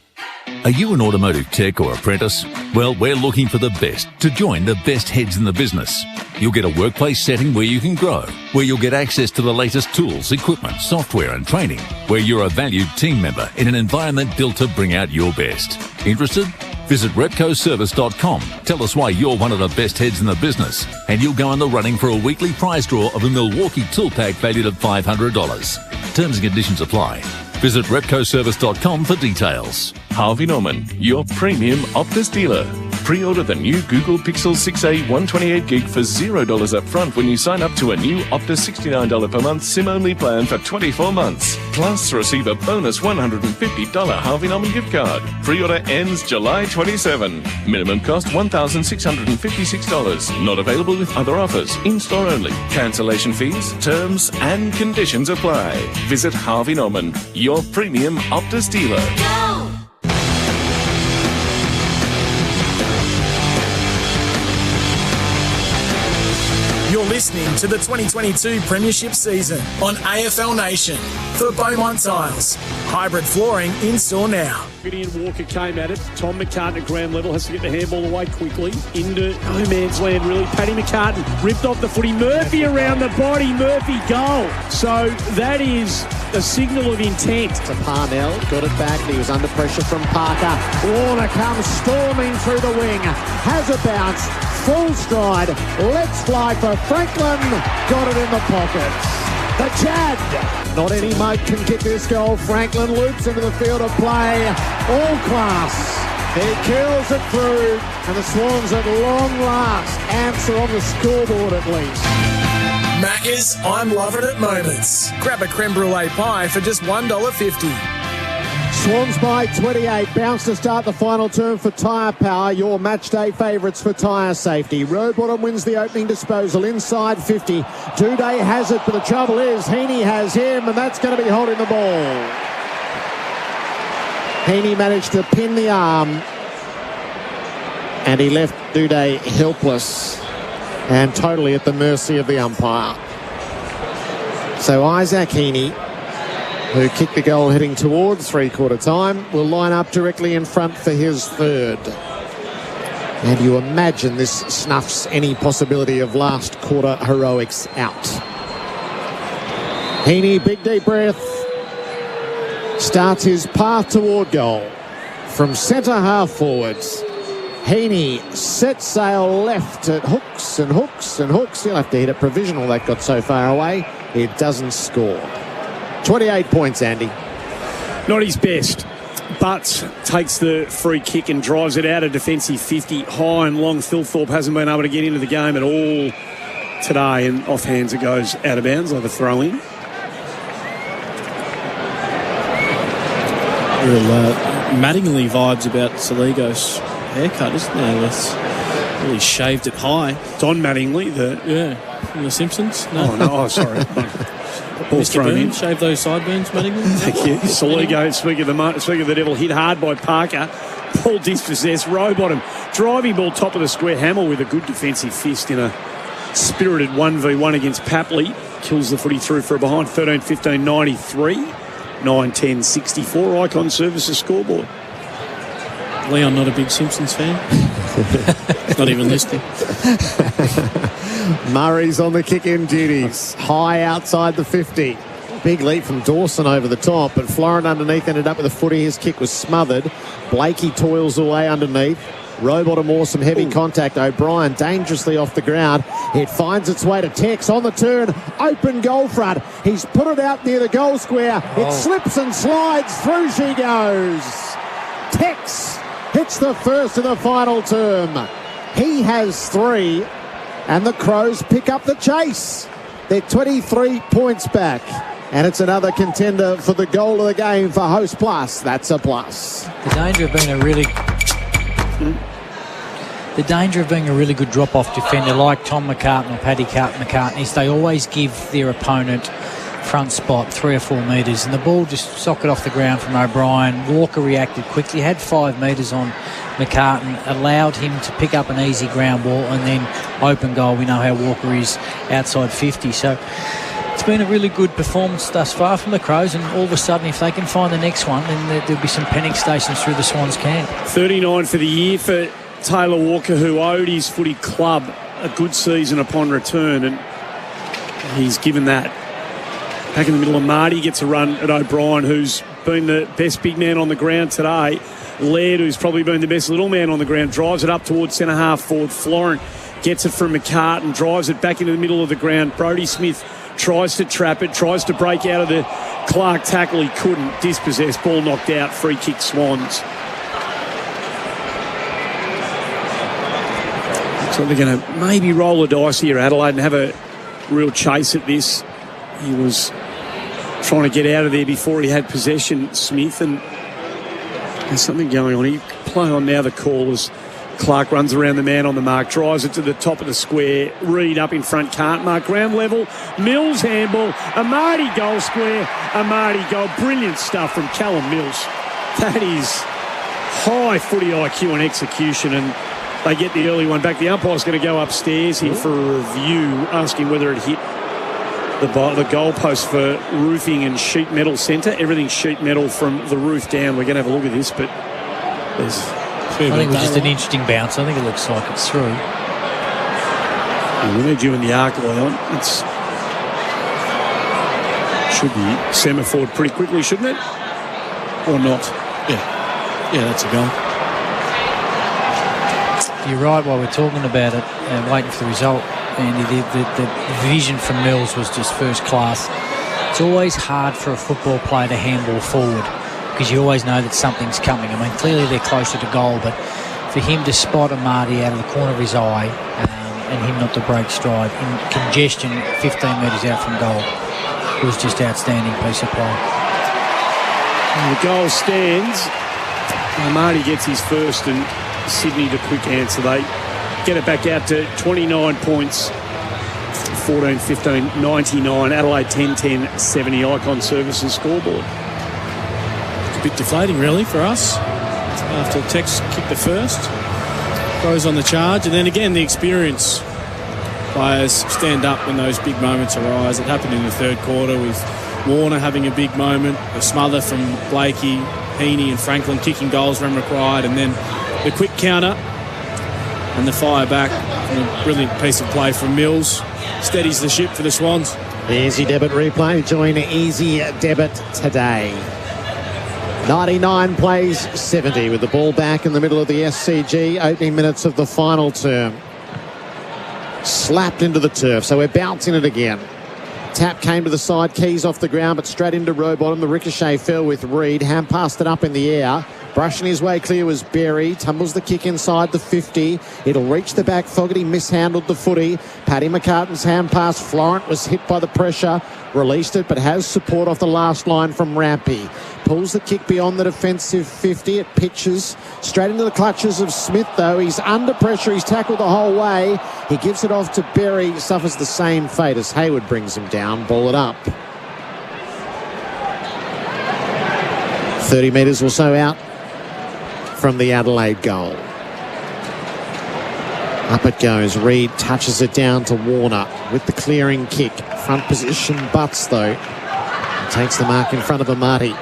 S23: Are you an automotive tech or apprentice? Well, we're looking for the best to join the best heads in the business. You'll get a workplace setting where you can grow, where you'll get access to the latest tools, equipment, software and training, where you're a valued team member in an environment built to bring out your best. Interested? Visit repcoservice.com. Tell us why you're one of the best heads in the business, and you'll go in the running for a weekly prize draw of a Milwaukee tool pack valued at $500. Terms and conditions apply. Visit repcoservice.com for details.
S8: Harvey Norman, your premium Optus dealer. Pre-order the new Google Pixel 6a 128GB for $0 up front when you sign up to a new Optus $69 per month SIM-only plan for 24 months. Plus, receive a bonus $150 Harvey Norman gift card. Pre-order ends July 27. Minimum cost $1,656. Not available with other offers. In-store only. Cancellation fees, terms and conditions apply. Visit Harvey Norman, your premium Optus dealer.
S3: You're listening to the 2022 Premiership season on AFL Nation for Beaumont Tiles. Hybrid flooring in store now.
S6: Gideon Walker came at it. Tom McCartan at ground level has to get the handball away quickly. Into no man's land, really. Paddy McCartan ripped off the footy. Murphy around the body. Murphy goal. So that is a signal of intent.
S1: To Parnell, got it back. He was under pressure from Parker. Warner comes storming through the wing. Has a bounce. Full stride. Let's fly for Franklin. Got it in the pocket. The Chad. Not any mug can kick this goal. Franklin loops into the field of play. All class. He curls it through. And the Swans at long last answer on the scoreboard at least.
S3: Macca's, I'm loving it moments. Grab a creme brulee pie for just $1.50.
S1: Swans by 28. Bounce to start the final term for Tyre Power. Your match day favourites for tyre safety. Rowbottom wins the opening disposal inside 50. Duday has it, but the trouble is Heaney has him, and that's going to be holding the ball. Heaney managed to pin the arm, and he left Duday helpless and totally at the mercy of the umpire. So Isaac Heaney, who kicked the goal heading towards three-quarter time, will line up directly in front for his third. And you imagine this snuffs any possibility of last quarter heroics out. Heaney, big deep breath, starts his path toward goal from centre half forwards. Heaney set sail left at hooks and hooks and hooks. He'll have to hit a provisional that got so far away. It doesn't score. 28 points, Andy.
S6: Not his best, but takes the free kick and drives it out of defensive 50 high and long. Thilthorpe hasn't been able to get into the game at all today, and off hands it goes out of bounds. Like a throw in.
S2: Real Mattingly vibes about Saligo's haircut, isn't there? That's really shaved it high.
S6: Don Mattingly,
S2: from The Simpsons.
S6: No. Oh, sorry. Ball thrown in.
S2: Shave those sideburns, Mattingly.
S6: Thank you. Saligo, speaking of the devil, hit hard by Parker. Ball dispossessed. Rowbottom driving ball top of the square. Hamill with a good defensive fist in a spirited 1v1 against Papley. Kills the footy through for a behind. 13-15, 93. 9-10, 64. Icon Services scoreboard.
S2: Leon, not a big Simpsons fan. Not even listening.
S1: Murray's on the kick-in duties. High outside the 50. Big leap from Dawson over the top, but Florent underneath ended up with a footy. His kick was smothered. Blakey toils away underneath. Rowbottom wore some heavy contact. O'Brien dangerously off the ground. It finds its way to Tex on the turn. Open goal front. He's put it out near the goal square. It slips and slides. Through she goes. Tex hits the first of the final term. He has 3, and the Crows pick up the chase. They're 23 points back, and it's another contender for the goal of the game for Host Plus. That's a plus.
S5: The danger of being a really good drop-off defender like Tom McCartan or Paddy McCartan is they always give their opponent front spot 3 or 4 metres, and the ball just socked off the ground from O'Brien. Walker reacted quickly, had 5 metres on McCartan, allowed him to pick up an easy ground ball, and then open goal. We know how Walker is outside 50, so it's been a really good performance thus far from the Crows, and all of a sudden if they can find the next one, then there'll be some panic stations through the Swans camp.
S6: 39 for the year for Taylor Walker, who owed his footy club a good season upon return, and he's given that. Back in the middle of Marty, gets a run at O'Brien, who's been the best big man on the ground today. Laird, who's probably been the best little man on the ground, drives it up towards centre-half forward. Florent gets it from McCartan, drives it back into the middle of the ground. Brodie Smith tries to trap it, tries to break out of the Clark tackle. He couldn't. Dispossessed, ball knocked out, free kick Swans. So they're going to maybe roll the dice here, Adelaide, and have a real chase at this. He was trying to get out of there before he had possession, Smith, and there's something going on. He play on now the call as Clark runs around the man on the mark, drives it to the top of the square. Reed up in front, can't mark. Ground level, Mills handball, Amadi goal square, Amadi goal. Brilliant stuff from Callum Mills. That is high footy IQ and execution, and they get the early one back. The umpire's going to go upstairs here for a review, asking whether it hit the goalpost for roofing and sheet metal centre. Everything's sheet metal from the roof down. We're going to have a look at this, but there's...
S5: I think it was just an interesting bounce. I think it looks like it's through.
S6: Yeah, we need you in the arc, Leon. It's should be semaphored pretty quickly, shouldn't it? Or not? Yeah, that's a goal.
S5: You're right, while we're talking about it and waiting for the result, Andy, the vision from Mills was just first class. It's always hard for a football player to handball forward because you always know that something's coming. I mean, clearly they're closer to goal, but for him to spot Amadi out of the corner of his eye and him not to break stride in congestion 15 metres out from goal was just outstanding piece of play.
S6: And the goal stands. Amadi gets his first, and Sydney the quick answer. They get it back out to 29 points, 14-15, 99. Adelaide 10-10, 70. Icon Services scoreboard.
S2: It's a bit deflating, really, for us. After Tex kicked the first, Crows on the charge, and then again the experience. Players stand up when those big moments arise. It happened in the third quarter with Warner having a big moment, a smother from Blakey, Heaney and Franklin kicking goals when required, and then the quick counter and the fire back, and a brilliant piece of play from Mills. Steadies the ship for the Swans.
S1: The Easy Debit replay. Join Easy Debit today. 99 plays 70 with the ball back in the middle of the SCG. Opening minutes of the final term. Slapped into the turf, so we're bouncing it again. Tap came to the side, Keys off the ground, but straight into row bottom. The ricochet fell with Reed. Ham passed it up in the air. Brushing his way clear was Berry. Tumbles the kick inside the 50. It'll reach the back. Fogarty mishandled the footy. Paddy McCartan's hand pass. Florent was hit by the pressure. Released it, but has support off the last line from Rampy. Pulls the kick beyond the defensive 50. It pitches straight into the clutches of Smith, though. He's under pressure. He's tackled the whole way. He gives it off to Berry. Suffers the same fate as Hayward brings him down. Ball it up. 30 metres or so out from the Adelaide goal. Up it goes. Reed touches it down to Warner with the clearing kick. Front position butts, though. Takes the mark in front of Amati.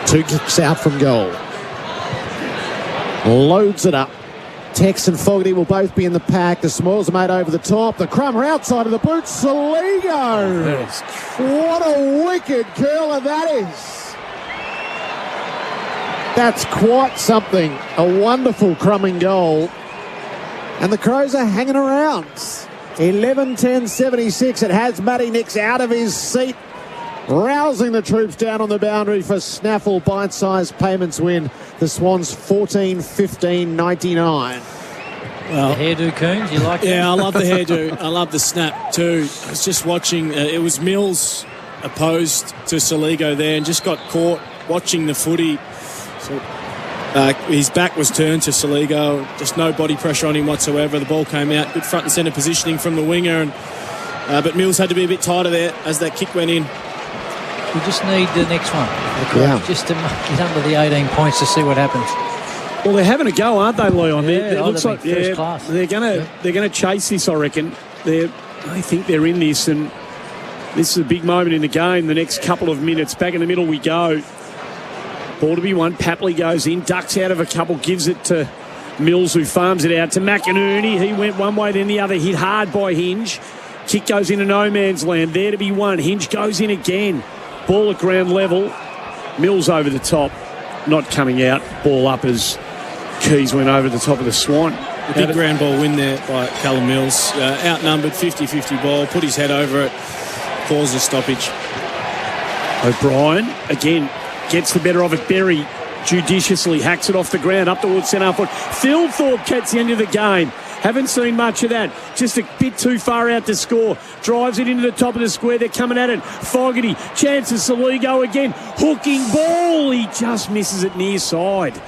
S1: 2 kicks out from goal. Loads it up. Tex and Fogarty will both be in the pack. The Smalls are made over the top. The crummer outside of the boot. Saligo. What a wicked curler that is. That's quite something. A wonderful crumbing goal. And the Crows are hanging around. 11-10-76. It has Matty Nix out of his seat rousing the troops down on the boundary for snaffle bite-sized payments win. The Swans 14-15-99.
S2: Well,
S5: the hairdo, Coons, you like that?
S2: Yeah, I love the hairdo. I love the snap too. I was just watching, it was Mills opposed to Soligo there and just got caught watching the footy. So, his back was turned to Soligo, just no body pressure on him whatsoever. The ball came out, good front and centre positioning from the winger, and but Mills had to be a bit tighter there as that kick went in.
S5: We just need the next one, just to get under the 18 points to see what happens.
S6: Well, they're having a go, aren't they, Leon?
S5: Yeah,
S6: It looks like
S5: first class.
S6: they're going to chase this, I reckon. I think they're in this, and this is a big moment in the game. The next couple of minutes, back in the middle we go. Ball to be won. Papley goes in, ducks out of a couple, gives it to Mills, who farms it out to McInerney. He went one way, then the other, hit hard by Hinge. Kick goes into no man's land. There to be won. Hinge goes in again. Ball at ground level. Mills over the top, not coming out. Ball up as Keys went over the top of the Swan.
S2: A big ground ball win there by Callum Mills. Outnumbered, 50-50 ball, put his head over it, caused a stoppage.
S6: O'Brien, again, gets the better of it. Berry judiciously hacks it off the ground, up towards centre foot. Phil Thorpe gets the end of the game. Haven't seen much of that. Just a bit too far out to score. Drives it into the top of the square. They're coming at it. Fogarty, chances Soligo again. Hooking ball. He just misses it near side.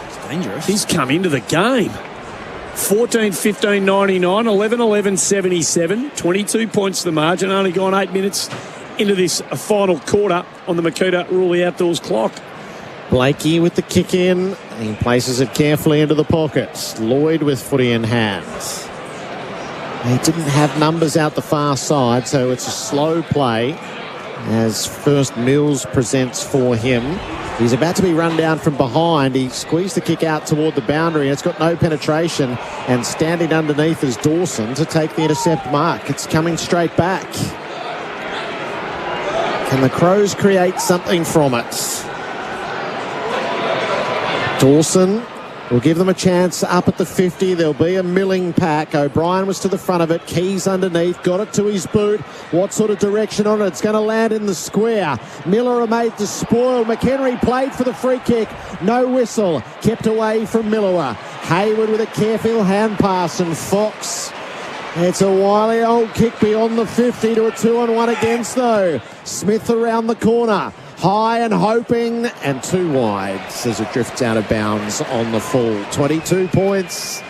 S2: It's dangerous.
S6: He's come into the game. 14-15-99, 11-11-77. 22 points to the margin. Only gone 8 minutes into this final quarter on the Makita Ruley Outdoors clock.
S1: Blakey with the kick in. He places it carefully into the pockets. Lloyd with footy in hands. He didn't have numbers out the far side, so it's a slow play as first Mills presents for him. He's about to be run down from behind. He squeezed the kick out toward the boundary. It's got no penetration, and standing underneath is Dawson to take the intercept mark. It's coming straight back. Can the Crows create something from it? Dawson will give them a chance up at the 50. There'll be a milling pack. O'Brien was to the front of it. Keys underneath. Got it to his boot. What sort of direction on it? It's going to land in the square. Miller made the spoil. McHenry played for the free kick. No whistle. Kept away from Miller. Hayward with a careful hand pass, and Fox. It's a wily old kick beyond the 50 to a 2-on-1 against, though. Smith around the corner. High and hoping, and too wide as it drifts out of bounds on the full. 22 points.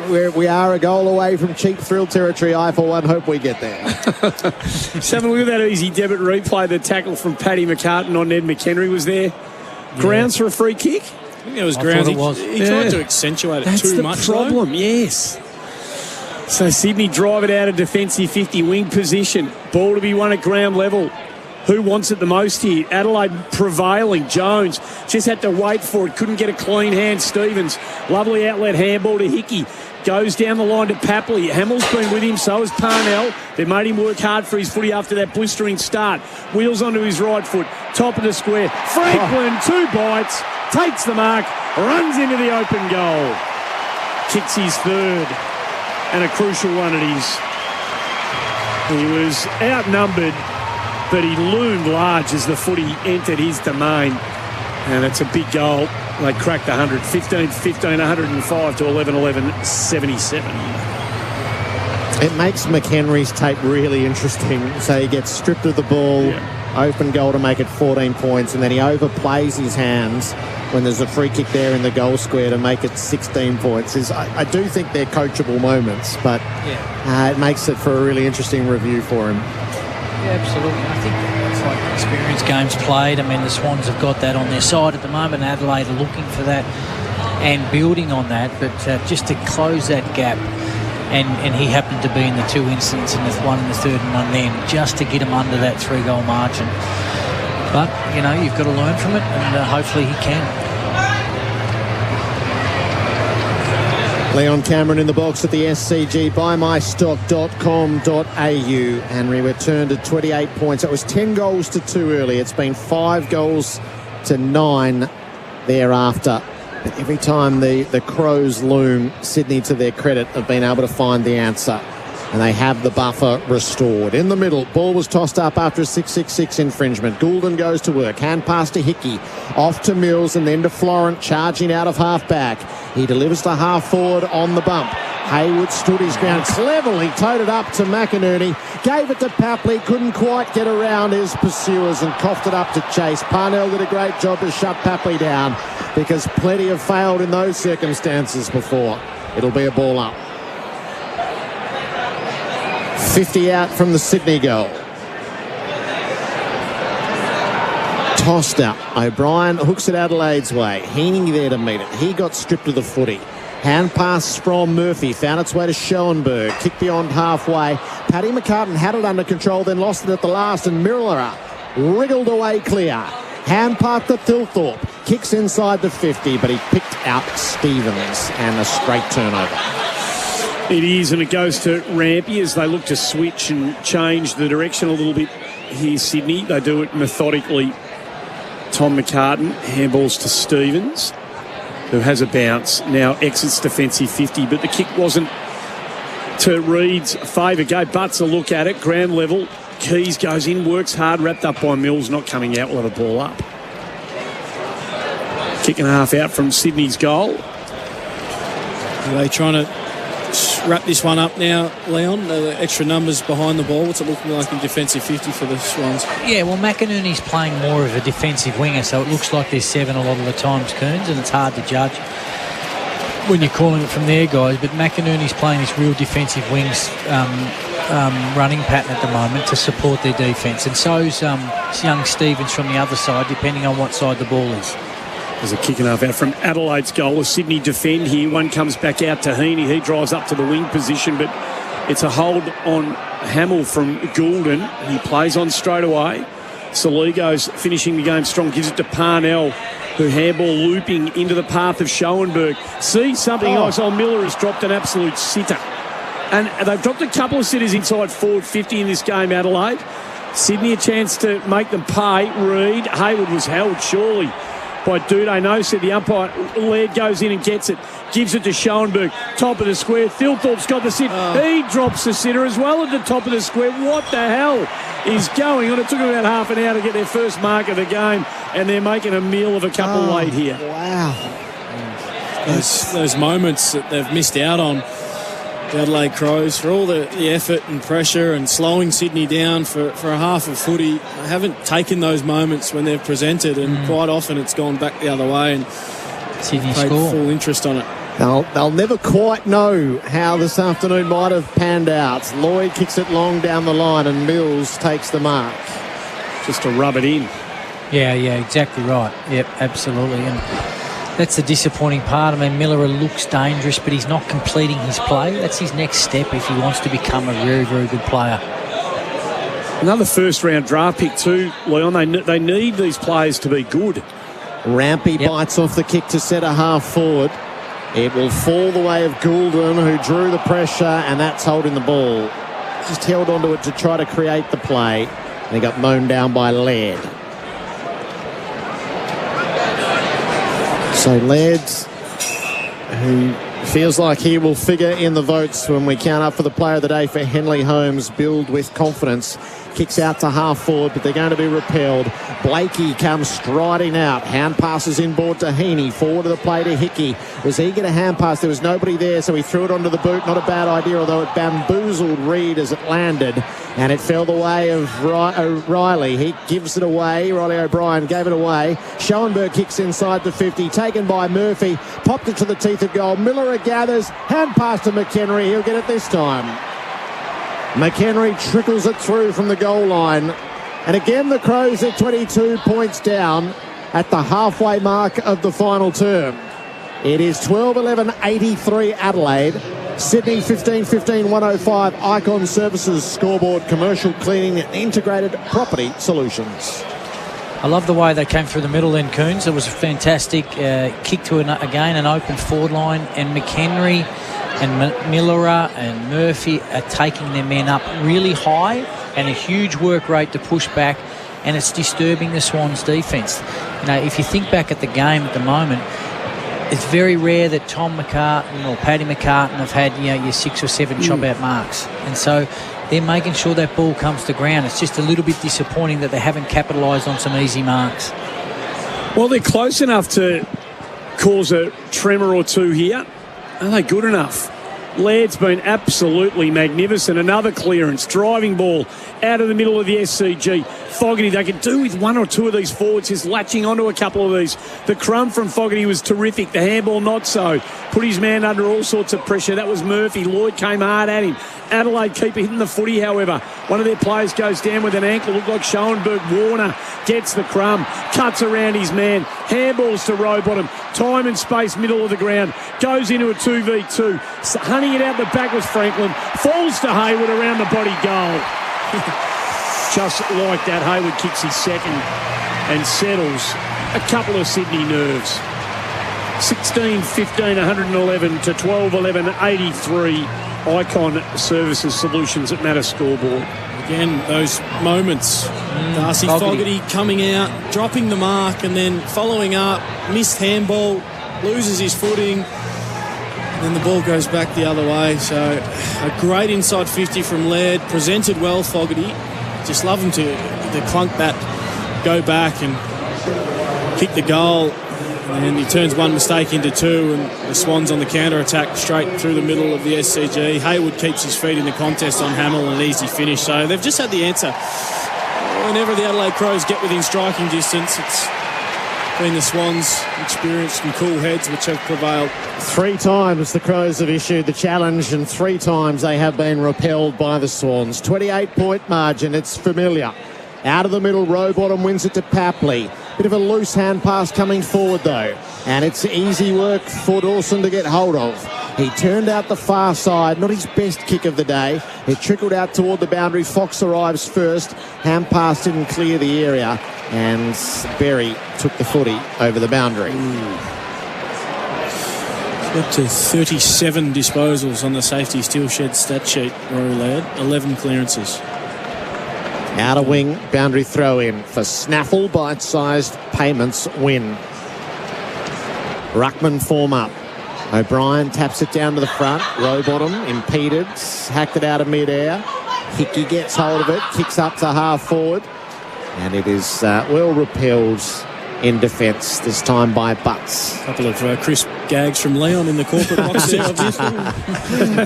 S1: We are a goal away from cheap thrill territory. I, for one, hope we get there.
S6: Just having a look at that easy debit replay. The tackle from Paddy McCartan on Ned McHenry was there. Grounds for a free kick?
S2: I think it was grounds. He tried to accentuate it too much.
S6: That's the problem, yes. So Sydney drive it out of defensive 50, wing position. Ball to be won at ground level. Who wants it the most here? Adelaide prevailing. Jones just had to wait for it. Couldn't get a clean hand. Stevens, lovely outlet handball to Hickey. Goes down the line to Papley. Hamill's been with him, so has Parnell. They made him work hard for his footy after that blistering start. Wheels onto his right foot. Top of the square. Franklin, 2 bites. Takes the mark. Runs into the open goal. Kicks his third. And a crucial one it is. He was outnumbered, but he loomed large as the footy entered his domain. And it's a big goal. They cracked 100. 15-15, 105 to 11-11-77.
S1: It makes McHenry's tape really interesting. So he gets stripped of the ball, open goal to make it 14 points, and then he overplays his hands when there's a free kick there in the goal square to make it 16 points. I do think they're coachable moments, but it makes it for a really interesting review for him.
S5: Yeah, absolutely. I think it's like experienced games played. I mean, the Swans have got that on their side at the moment. Adelaide are looking for that and building on that, but just to close that gap, and he happened to be in the 2 incidents, and the one in the third and one then, just to get him under that 3-goal margin. But, you know, you've got to learn from it, and hopefully he can.
S1: Leon Cameron in the box at the SCG, buymystock.com.au, and we returned at 28 points. It was 10 goals to 2 early. It's been 5 goals to 9 thereafter. But every time the Crows loom, Sydney, to their credit, have been able to find the answer. And they have the buffer restored. In the middle, ball was tossed up after a 666 infringement. Goulden goes to work. Hand pass to Hickey. Off to Mills and then to Florent, charging out of half-back. He delivers to half-forward on the bump. Hayward stood his ground, cleverly towed it up to McInerney, gave it to Papley, couldn't quite get around his pursuers and coughed it up to Chase. Parnell did a great job to shut Papley down because plenty have failed in those circumstances before. It'll be a ball up. 50 out from the Sydney goal. Tossed up. O'Brien hooks it Adelaide's way. Heaney there to meet it. He got stripped of the footy. Hand pass from Murphy. Found its way to Schoenberg. Kicked beyond halfway. Paddy McCartan had it under control, then lost it at the last, and Miller wriggled away clear. Hand pass to Thilthorpe. Kicks inside the 50, but he picked out Stevens and a straight turnover.
S6: It is, and it goes to Rampy as they look to switch and change the direction a little bit here, Sydney. They do it methodically. Tom McCartan handballs to Stevens, who has a bounce. Now exits defensive 50, but the kick wasn't to Reed's favour. Go Butts a look at it, ground level. Keys goes in, works hard, wrapped up by Mills, not coming out. We'll have a ball up. Kick and a half out from Sydney's goal.
S2: Are they trying to wrap this one up now, Leon? The extra numbers behind the ball. What's it looking like in defensive 50 for the Swans?
S5: Yeah, well, McInerney's playing more of a defensive winger, so it looks like there's 7 a lot of the times, Kearns, and it's hard to judge when you're calling it from there, guys. But McInerney's playing this real defensive wings running pattern at the moment to support their defence, and so's young Stevens from the other side, depending on what side the ball is.
S6: There's a kick and a half out from Adelaide's goal. As Sydney defend here, one comes back out to Heaney. He drives up to the wing position, but it's a hold on Hamill from Goulden. He plays on straight away. Saligo's finishing the game strong, gives it to Parnell, who handball looping into the path of Schoenberg. See something else. Miller has dropped an absolute sitter. And they've dropped a couple of sitters inside forward 50 in this game, Adelaide. Sydney a chance to make them pay. Reed, Hayward was held surely by Duday. No, said the umpire. Laird goes in and gets it. Gives it to Schoenberg. Top of the square. Thilthorpe's got the sit. He drops the sitter as well at the top of the square. What the hell is going on? It took them about half an hour to get their first mark of the game, and they're making a meal of a couple late here.
S1: Wow.
S2: Those moments that they've missed out on, the Adelaide Crows, for all the effort and pressure and slowing Sydney down for a half of footy. They haven't taken those moments when they've presented, and quite often it's gone back the other way, and
S5: Sydney
S2: paid
S5: score.
S2: full interest on it.
S1: They'll never quite know how this afternoon might have panned out. Lloyd kicks it long down the line and Mills takes the mark.
S6: Just to rub it in.
S5: Yeah, exactly right. Yep, absolutely. And that's the disappointing part. I mean, Miller looks dangerous, but he's not completing his play. That's his next step if he wants to become a very, very good player.
S6: Another first-round draft pick too, Leon. They need these players to be good.
S1: Rampy bites off the kick to set a half forward. It will fall the way of Goulden, who drew the pressure, and that's holding the ball. Just held onto it to try to create the play. And he got mown down by Laird. So Laird, who feels like he will figure in the votes when we count up for the player of the day for Henley Holmes, build with confidence. Kicks out to half forward, but they're going to be repelled. Blakey comes striding out. Hand passes inboard to Heaney. Forward to the play to Hickey. Was eager to hand pass. There was nobody there, so he threw it onto the boot. Not a bad idea, although it bamboozled Reed as it landed. And it fell the way of Riley. He gives it away. Riley O'Brien gave it away. Schoenberg kicks inside the 50. Taken by Murphy. Popped it to the teeth of goal. Miller gathers. Hand pass to McHenry. He'll get it this time. McHenry trickles it through from the goal line. And again, the Crows are 22 points down at the halfway mark of the final term. It is 12-11-83 Adelaide. Sydney 15-15-105. Icon Services scoreboard, commercial cleaning and integrated property solutions.
S5: I love the way they came through the middle then, Coons. It was a fantastic kick to an open forward line, and McHenry and Miller and Murphy are taking their men up really high, and a huge work rate to push back, and it's disturbing the Swans' defence. You know, if you think back at the game at the moment, it's very rare that Tom McCartan or Paddy McCartan have had, your 6 or 7 chop-out marks. And so they're making sure that ball comes to ground. It's just a little bit disappointing that they haven't capitalised on some easy marks.
S6: Well, they're close enough to cause a tremor or two here. Are they good enough? Laird's been absolutely magnificent. Another clearance, driving ball out of the middle of the SCG. Fogarty, they could do with one or two of these forwards, just latching onto a couple of these. The crumb from Fogarty was terrific. The handball, not so. Put his man under all sorts of pressure. That was Murphy. Lloyd came hard at him. Adelaide keeper hitting the footy, however. One of their players goes down with an ankle. Looked like Schoenberg. Warner gets the crumb. Cuts around his man. Handballs to Rowbottom. Time and space, middle of the ground. Goes into a 2v2. Hunting it out the back was Franklin. Falls to Hayward around the body goal. Just like that, Hayward kicks his second and settles a couple of Sydney nerves. 16-15, 111 to 12-11, 83. Icon Services Solutions that matter scoreboard.
S2: Again, those moments. Darcy Fogarty coming out, dropping the mark, and then following up. Missed handball, loses his footing, and then the ball goes back the other way. So a great inside 50 from Laird. Presented well, Fogarty. Just love him to clunk that, go back and kick the goal. And he turns one mistake into two, and the Swans on the counter-attack straight through the middle of the SCG. Hayward keeps his feet in the contest on Hamill, an easy finish. So they've just had the answer. Whenever the Adelaide Crows get within striking distance, it's been the Swans' experienced and cool heads which have prevailed.
S1: 3 times the Crows have issued the challenge, and 3 times they have been repelled by the Swans. 28-point margin, it's familiar. Out of the middle, Rowbottom wins it to Papley. Bit of a loose hand pass coming forward though, and it's easy work for Dawson to get hold of. He turned out the far side, not his best kick of the day. It trickled out toward the boundary. Fox arrives first. Hand pass didn't clear the area, and Berry took the footy over the boundary.
S2: Up to 37 disposals on the safety steel shed stat sheet, Rory Laird. 11 clearances.
S1: Outer wing, boundary throw in for Snaffle. Bite-sized payments win. Ruckman form up. O'Brien taps it down to the front. Rowbottom impeded, hacked it out of mid-air. Hickey gets hold of it, kicks up to half forward, and it is well repelled in defence, this time by Butts.
S2: A couple of crisp gags from Leon in the corporate box there, obviously.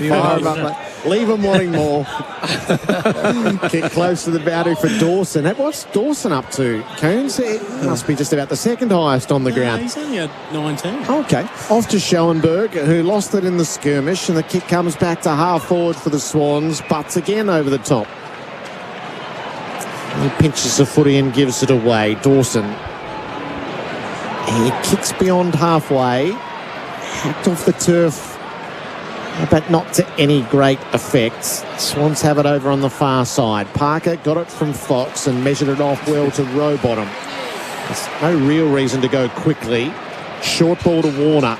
S1: Fire 'em up, mate. Leave them wanting more. Kick close to the boundary for Dawson. What's Dawson up to, Coons? It must be just about the second highest on the ground.
S2: He's only at 19.
S1: Okay. Off to Schoenberg, who lost it in the skirmish, and the kick comes back to half forward for the Swans. Butts again over the top. He pinches the footy and gives it away. Dawson. He kicks beyond halfway. Hacked off the turf, but not to any great effect. Swans have it over on the far side. Parker got it from Fox and measured it off well to Rowbottom. There's no real reason to go quickly. Short ball to Warner.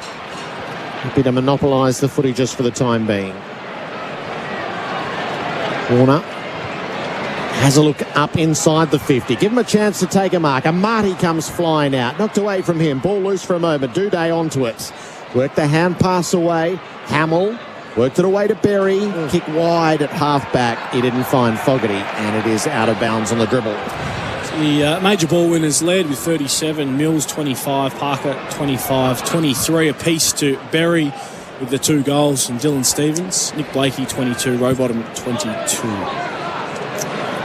S1: Happy to monopolise the footy just for the time being. Warner has a look up inside the 50. Give him a chance to take a mark. Amati comes flying out. Knocked away from him. Ball loose for a moment. Duday onto it. Worked the hand pass away. Hamill worked it away to Berry. Kick wide at half-back. He didn't find Fogarty, and it is out of bounds on the dribble.
S2: The major ball winners led with 37. Mills 25, Parker 25, 23 apiece to Berry with the 2 goals, and Dylan Stevens. Nick Blakey 22, Rowbottom 22.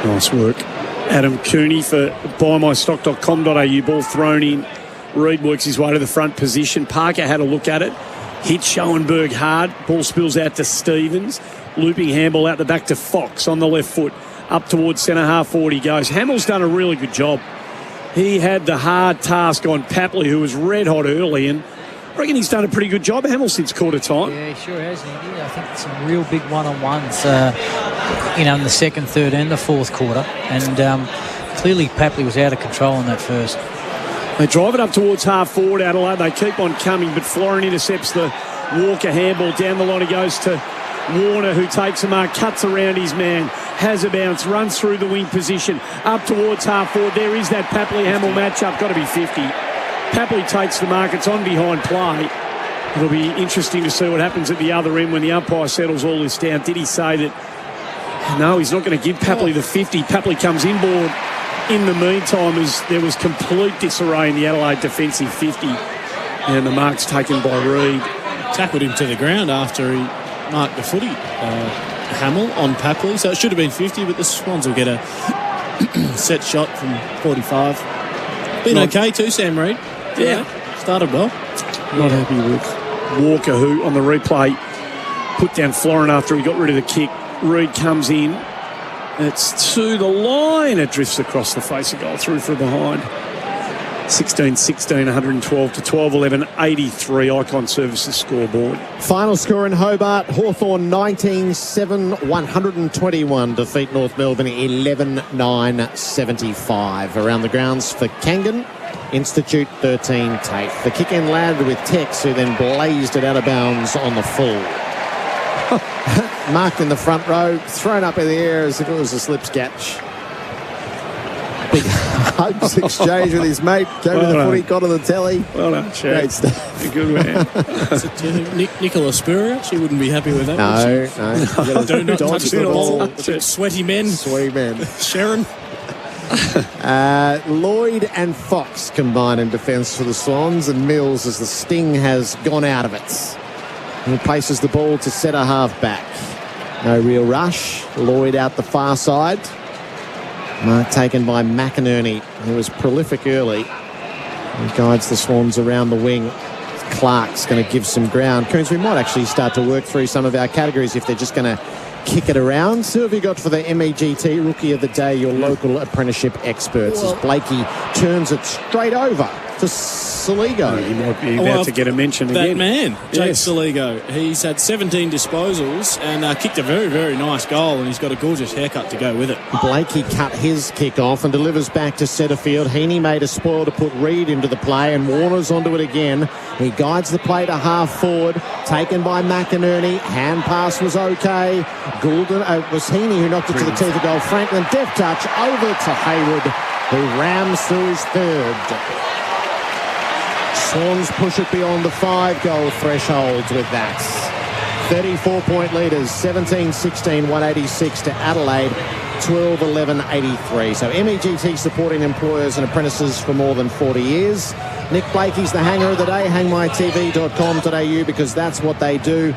S6: Nice work. Adam Cooney for buymystock.com.au. Ball thrown in. Reid works his way to the front position. Parker had a look at it. Hit Schoenberg hard. Ball spills out to Stevens. Looping handball out the back to Fox on the left foot. Up towards centre half forward he goes. Hamill's done a really good job. He had the hard task on Papley, who was red hot early, and I reckon he's done a pretty good job, Hamill, since quarter time.
S5: Yeah, he sure has, Andy. I think some real big one-on-ones, in the second, third and the fourth quarter. And clearly Papley was out of control in that first.
S6: They drive it up towards half forward, Adelaide. They keep on coming, but Florin intercepts the Walker handball. Down the line he goes to Warner, who takes a mark, cuts around his man, has a bounce, runs through the wing position, up towards half forward. There is that Papley-Hamill matchup. Got to be 50. Papley takes the mark. It's on behind play. It'll be interesting to see what happens at the other end when the umpire settles all this down. Did he say that, no, he's not going to give Papley the 50. Papley comes inboard in the meantime as there was complete disarray in the Adelaide defensive 50. And the mark's taken by Reid.
S2: Tackled him to the ground after he marked the footy. Hamill on Papley, so it should have been 50, but the Swans will get a set shot from 45. Been okay too, Sam Reid. Yeah, started well.
S6: Not happy with Walker, who on the replay put down Florin after he got rid of the kick. Reid comes in. It's to the line. It drifts across the face of goal, through from behind. 16-16, 112 to 12-11, 83 Icon Services scoreboard.
S1: Final score in Hobart, Hawthorn 19-7, 121 defeat North Melbourne 11-9-75. Around the grounds for Kangan, Institute 13 Tate. The kick in landed with Tex, who then blazed it out of bounds on the full. Marked in the front row, thrown up in the air as if it was a slipscatch. Big hugs exchange with his mate. Came to the footy, got on the telly.
S6: Well done, Chad.
S1: Great stuff.
S6: Good man.
S2: Nicola Spurrier, she wouldn't be happy with that.
S1: No.
S2: Do not touch the ball. Sweaty men.
S1: Sweaty men.
S2: Sharon.
S1: Lloyd and Fox combine in defence for the Swans, and Mills as the sting has gone out of it. He places the ball to centre half back. No real rush. Lloyd out the far side. Mark taken by McInerney, who was prolific early. He guides the Swans around the wing. Clark's going to give some ground. Coons, we might actually start to work through some of our categories if they're just going to kick it around. So who have you got for the MEGT Rookie of the Day, your local apprenticeship experts, as Blakey turns it straight over to Saligo.
S6: He might be about to get a mention
S2: that
S6: again.
S2: Man, Jake Saligo. He's had 17 disposals and kicked a very, very nice goal, and he's got a gorgeous haircut to go with it.
S1: Blakey cut his kick off and delivers back to centre field. Heaney made a spoil to put Reid into the play, and Warner's onto it again. He guides the play to half forward, taken by McInerney. Hand pass was okay. Goulden, was Heaney who knocked it to the teeth of goal. Franklin, deft touch over to Hayward, who rams through his third. Swans push it beyond the 5-goal threshold with that. 34-point leaders, 17-16, 186 to Adelaide, 12-11-83. So MEGT supporting employers and apprentices for more than 40 years. Nick Blakey's the hanger of the day, hangmytv.com.au, because that's what they do.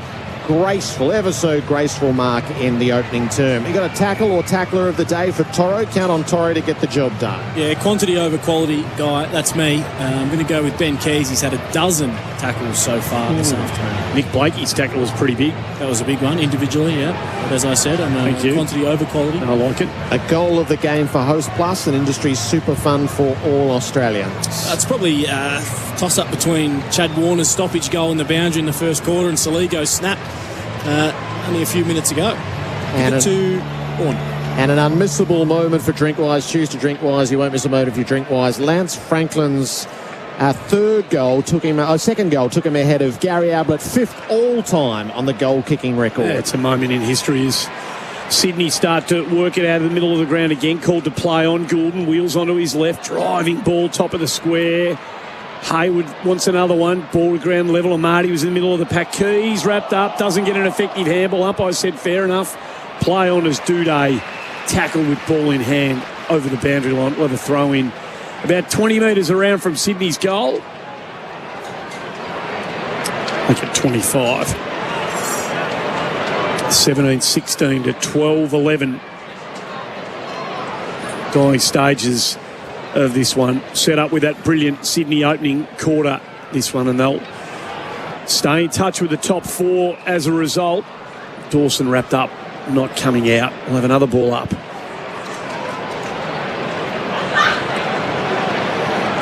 S1: Graceful, ever so graceful mark in the opening term. You got a tackle or tackler of the day for Toro. Count on Toro to get the job done.
S2: Yeah, quantity over quality guy. That's me. I'm going to go with Ben Keys. He's had a dozen tackles so far this afternoon.
S6: Nick Blakey's tackle was pretty big.
S2: That was a big one individually, yeah. But as I said, I'm quantity over quality.
S6: I like it.
S1: A goal of the game for Host Plus, an industry super fun for all Australians.
S2: It's probably a toss-up between Chad Warner's stoppage goal in the boundary in the first quarter and Saligo's snap only a few minutes ago.
S1: And an unmissable moment for Drinkwise. Choose to Drinkwise. You won't miss a moment if you Drinkwise. Lance Franklin's second goal took him ahead of Gary Ablett, 5th all-time on the goal-kicking record.
S6: Yeah, it's a moment in history as Sydney start to work it out of the middle of the ground again. Called to play on. Goulden wheels onto his left, driving ball top of the square. Hayward wants another one. Ball to ground level. Amati was in the middle of the pack. Keys wrapped up. Doesn't get an effective handball up. I said fair enough. Play on as Duday. Tackle with ball in hand over the boundary line. What a throw in. About 20 metres around from Sydney's goal. Make it 25. 17-16 to 12-11. Dying stages of this one, set up with that brilliant Sydney opening quarter, this one, and they'll stay in touch with the top 4 as a result. Dawson wrapped up, not coming out. We'll have another ball up.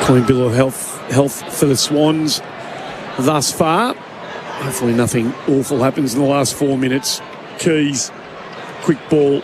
S6: Clean bill of health for the Swans thus far. Hopefully nothing awful happens in the last 4 minutes. Keys, quick ball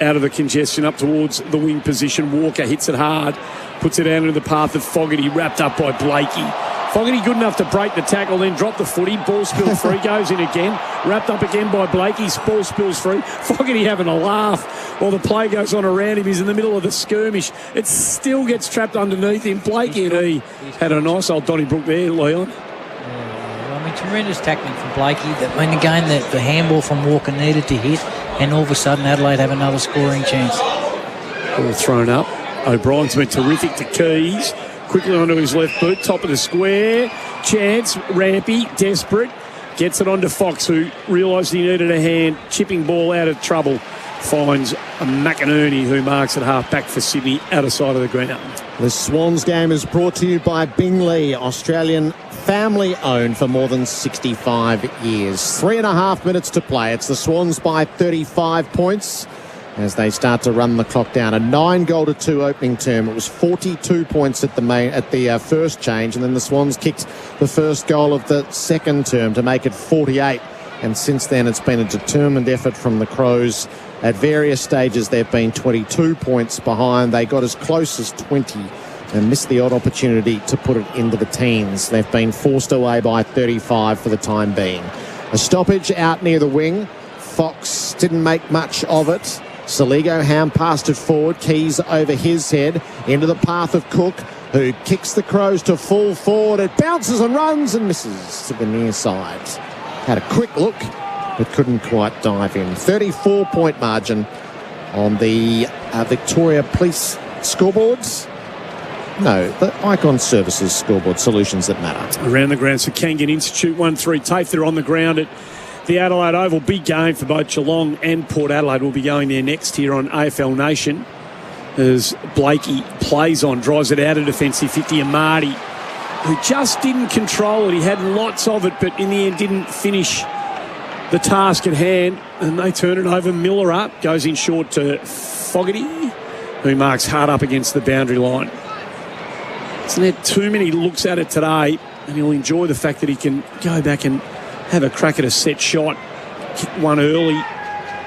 S6: out of the congestion up towards the wing position. Walker hits it hard, puts it out into the path of Fogarty, wrapped up by Blakey. Fogarty good enough to break the tackle, then drop the footy. Ball spilled free, goes in again. Wrapped up again by Blakey. Ball spills free. Fogarty having a laugh while the play goes on around him. He's in the middle of the skirmish. It still gets trapped underneath him. Blakey and he had a nice old Donnybrook there, Leon.
S5: I mean, tremendous tackling from Blakey. When again, the handball from Walker needed to hit, and all of a sudden Adelaide have another scoring chance.
S6: Ball thrown up. O'Brien's been terrific to Keys. Quickly onto his left boot, top of the square. Chance, Rampy, desperate. Gets it onto Fox, who realised he needed a hand. Chipping ball out of trouble. Finds a McInerney, who marks at half-back for Sydney, out of sight of the ground.
S1: The Swans game is brought to you by Bingley, Australian family-owned for more than 65 years. 3.5 minutes to play. It's the Swans by 35 points as they start to run the clock down. A 9-2 opening term. It was 42 points at the first change, and then the Swans kicked the first goal of the second term to make it 48. And since then, it's been a determined effort from the Crows. At various stages, they've been 22 points behind. They got as close as 20 and missed the odd opportunity to put it into the teens. They've been forced away by 35 for the time being. A stoppage out near the wing. Fox didn't make much of it. Saligo hand passed it forward. Keys over his head into the path of Cook, who kicks the Crows to full forward. It bounces and runs and misses to the near side. Had a quick look, but couldn't quite dive in. 34-point margin on the Victoria Police scoreboards. No, the Icon Services scoreboard, solutions that matter.
S6: Around the ground, so Kangan Institute 1-3 TAFE. They're on the ground at the Adelaide Oval. Big game for both Geelong and Port Adelaide. Will be going there next here on AFL Nation as Blakey plays on, drives it out of defensive 50. Amati, who just didn't control it. He had lots of it, but in the end didn't finish the task at hand, and they turn it over. Miller up, goes in short to Fogarty, who marks hard up against the boundary line. Hasn't had too many looks at it today, and he'll enjoy the fact that he can go back and have a crack at a set shot. Kick one early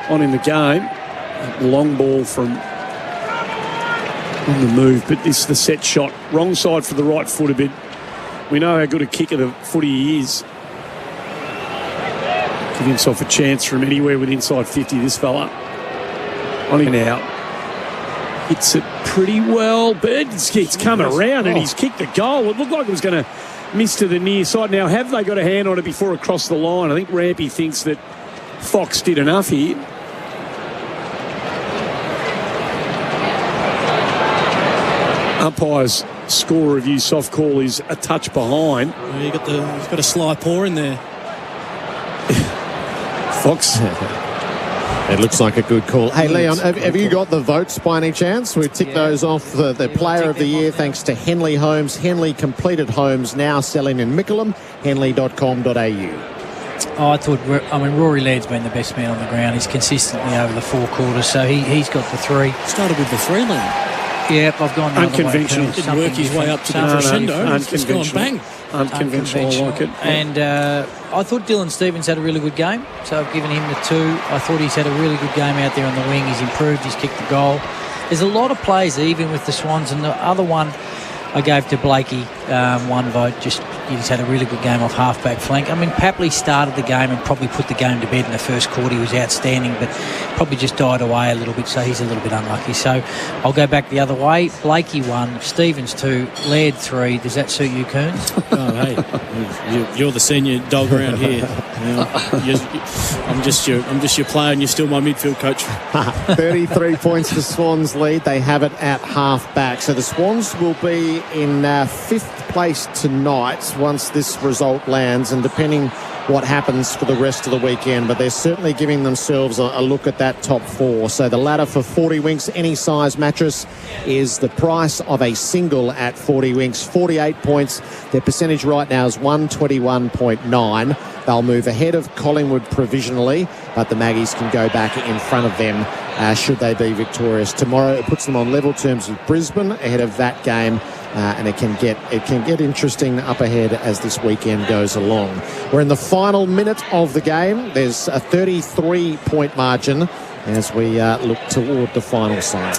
S6: on in the game. A long ball from on the move, but this is the set shot. Wrong side for the right foot a bit. We know how good a kicker the footy he is. Give himself a chance from anywhere with inside 50, this fella. On him now. Hits it pretty well, but it's come around and he's kicked the goal. It looked like it was going to miss to the near side. Now, have they got a hand on it before it crossed the line? I think Rampy thinks that Fox did enough here. Umpire's score review soft call is a touch behind.
S2: Well, you've got a sly paw in there.
S6: Fox.
S1: It looks like a good call. Hey, Leon, have you got the votes by any chance? We've ticked those off. The Player of the Year, thanks to Henley Homes. Henley completed homes now selling in Mickleham. Henley.com.au.
S5: I thought, Rory Laird's been the best man on the ground. He's consistently over the four quarters, so he's got the three.
S2: Started with the three, Leon.
S5: Yep, I've gone the
S6: unconventional.
S5: Other way.
S2: Didn't work his way up to the crescendo. It's gone bang.
S6: Unconventional, I like it.
S5: And I thought Dylan Stevens had a really good game, so I've given him the 2. I thought he's had a really good game out there on the wing. He's improved, he's kicked the goal. There's a lot of plays even with the Swans, and the other one I gave to Blakey, 1 vote. Just he's had a really good game off half-back flank. I mean, Papley started the game and probably put the game to bed in the first quarter. He was outstanding, but probably just died away a little bit, so he's a little bit unlucky. So I'll go back the other way. Blakey 1, Stevens 2, Laird 3. Does that suit you, Kearns?
S2: Oh, hey, you're the senior dog around here. I'm just your player, and you're still my midfield coach.
S1: 33 points for Swans lead. They have it at half-back. So the Swans will be in 5th place tonight once this result lands, and depending what happens for the rest of the weekend, but they're certainly giving themselves a look at that top 4. So the ladder for 40 Winks, any size mattress, is the price of a single at 40 Winks. 48 points. Their percentage right now is 121.9. They'll move ahead of Collingwood provisionally, but the Maggies can go back in front of them should they be victorious tomorrow. It puts them on level terms with Brisbane ahead of that game. And it can get interesting up ahead as this weekend goes along. We're in the final minute of the game. There's a 33-point margin as we look toward the final sign.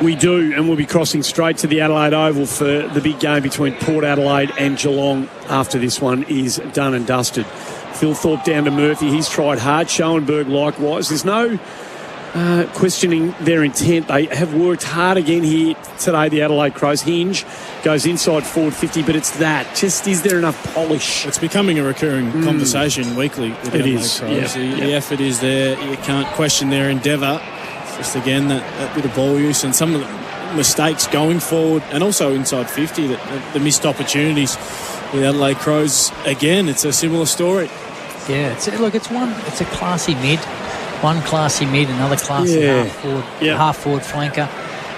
S6: We do, and we'll be crossing straight to the Adelaide Oval for the big game between Port Adelaide and Geelong after this one is done and dusted. Phil Thorpe down to Murphy. He's tried hard. Schoenberg likewise. There's no questioning their intent. They have worked hard again here today, the Adelaide Crows. Hinge goes inside forward 50, but it's that. Just, is there enough polish?
S2: It's becoming a recurring conversation weekly with the
S6: It
S2: Adelaide
S6: is,
S2: Crows.
S6: yeah.
S2: The effort is there. You can't question their endeavour. It's just, again, that bit of ball use and some of the mistakes going forward and also inside 50, the missed opportunities with Adelaide Crows. Again, it's a similar story.
S5: Yeah, it's a classy mid. One classy mid, another classy half forward flanker.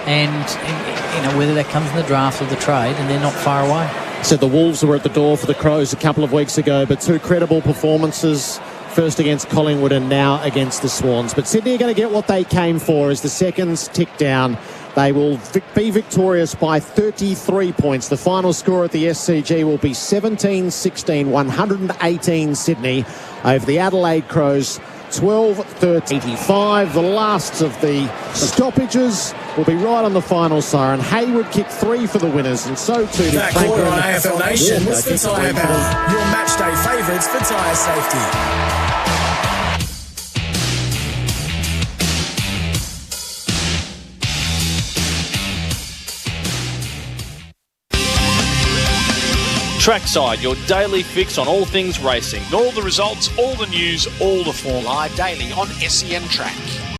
S5: And whether that comes in the draft or the trade, and they're not far away.
S1: So the Wolves were at the door for the Crows a couple of weeks ago, but two credible performances, first against Collingwood and now against the Swans. But Sydney are going to get what they came for as the seconds tick down. They will be victorious by 33 points. The final score at the SCG will be 17-16, 118 Sydney over the Adelaide Crows. 12-13-85. The last of the stoppages will be right on the final siren. Hayward kicked 3 for the winners, and so too did
S3: That
S1: Franklin.
S3: quarter on AFL Nation was the Tyre Battle, your match day favourites for tyre safety.
S10: Trackside, your daily fix on all things racing.
S18: All the results, all the news, all the form.
S19: Live daily on SEN Track.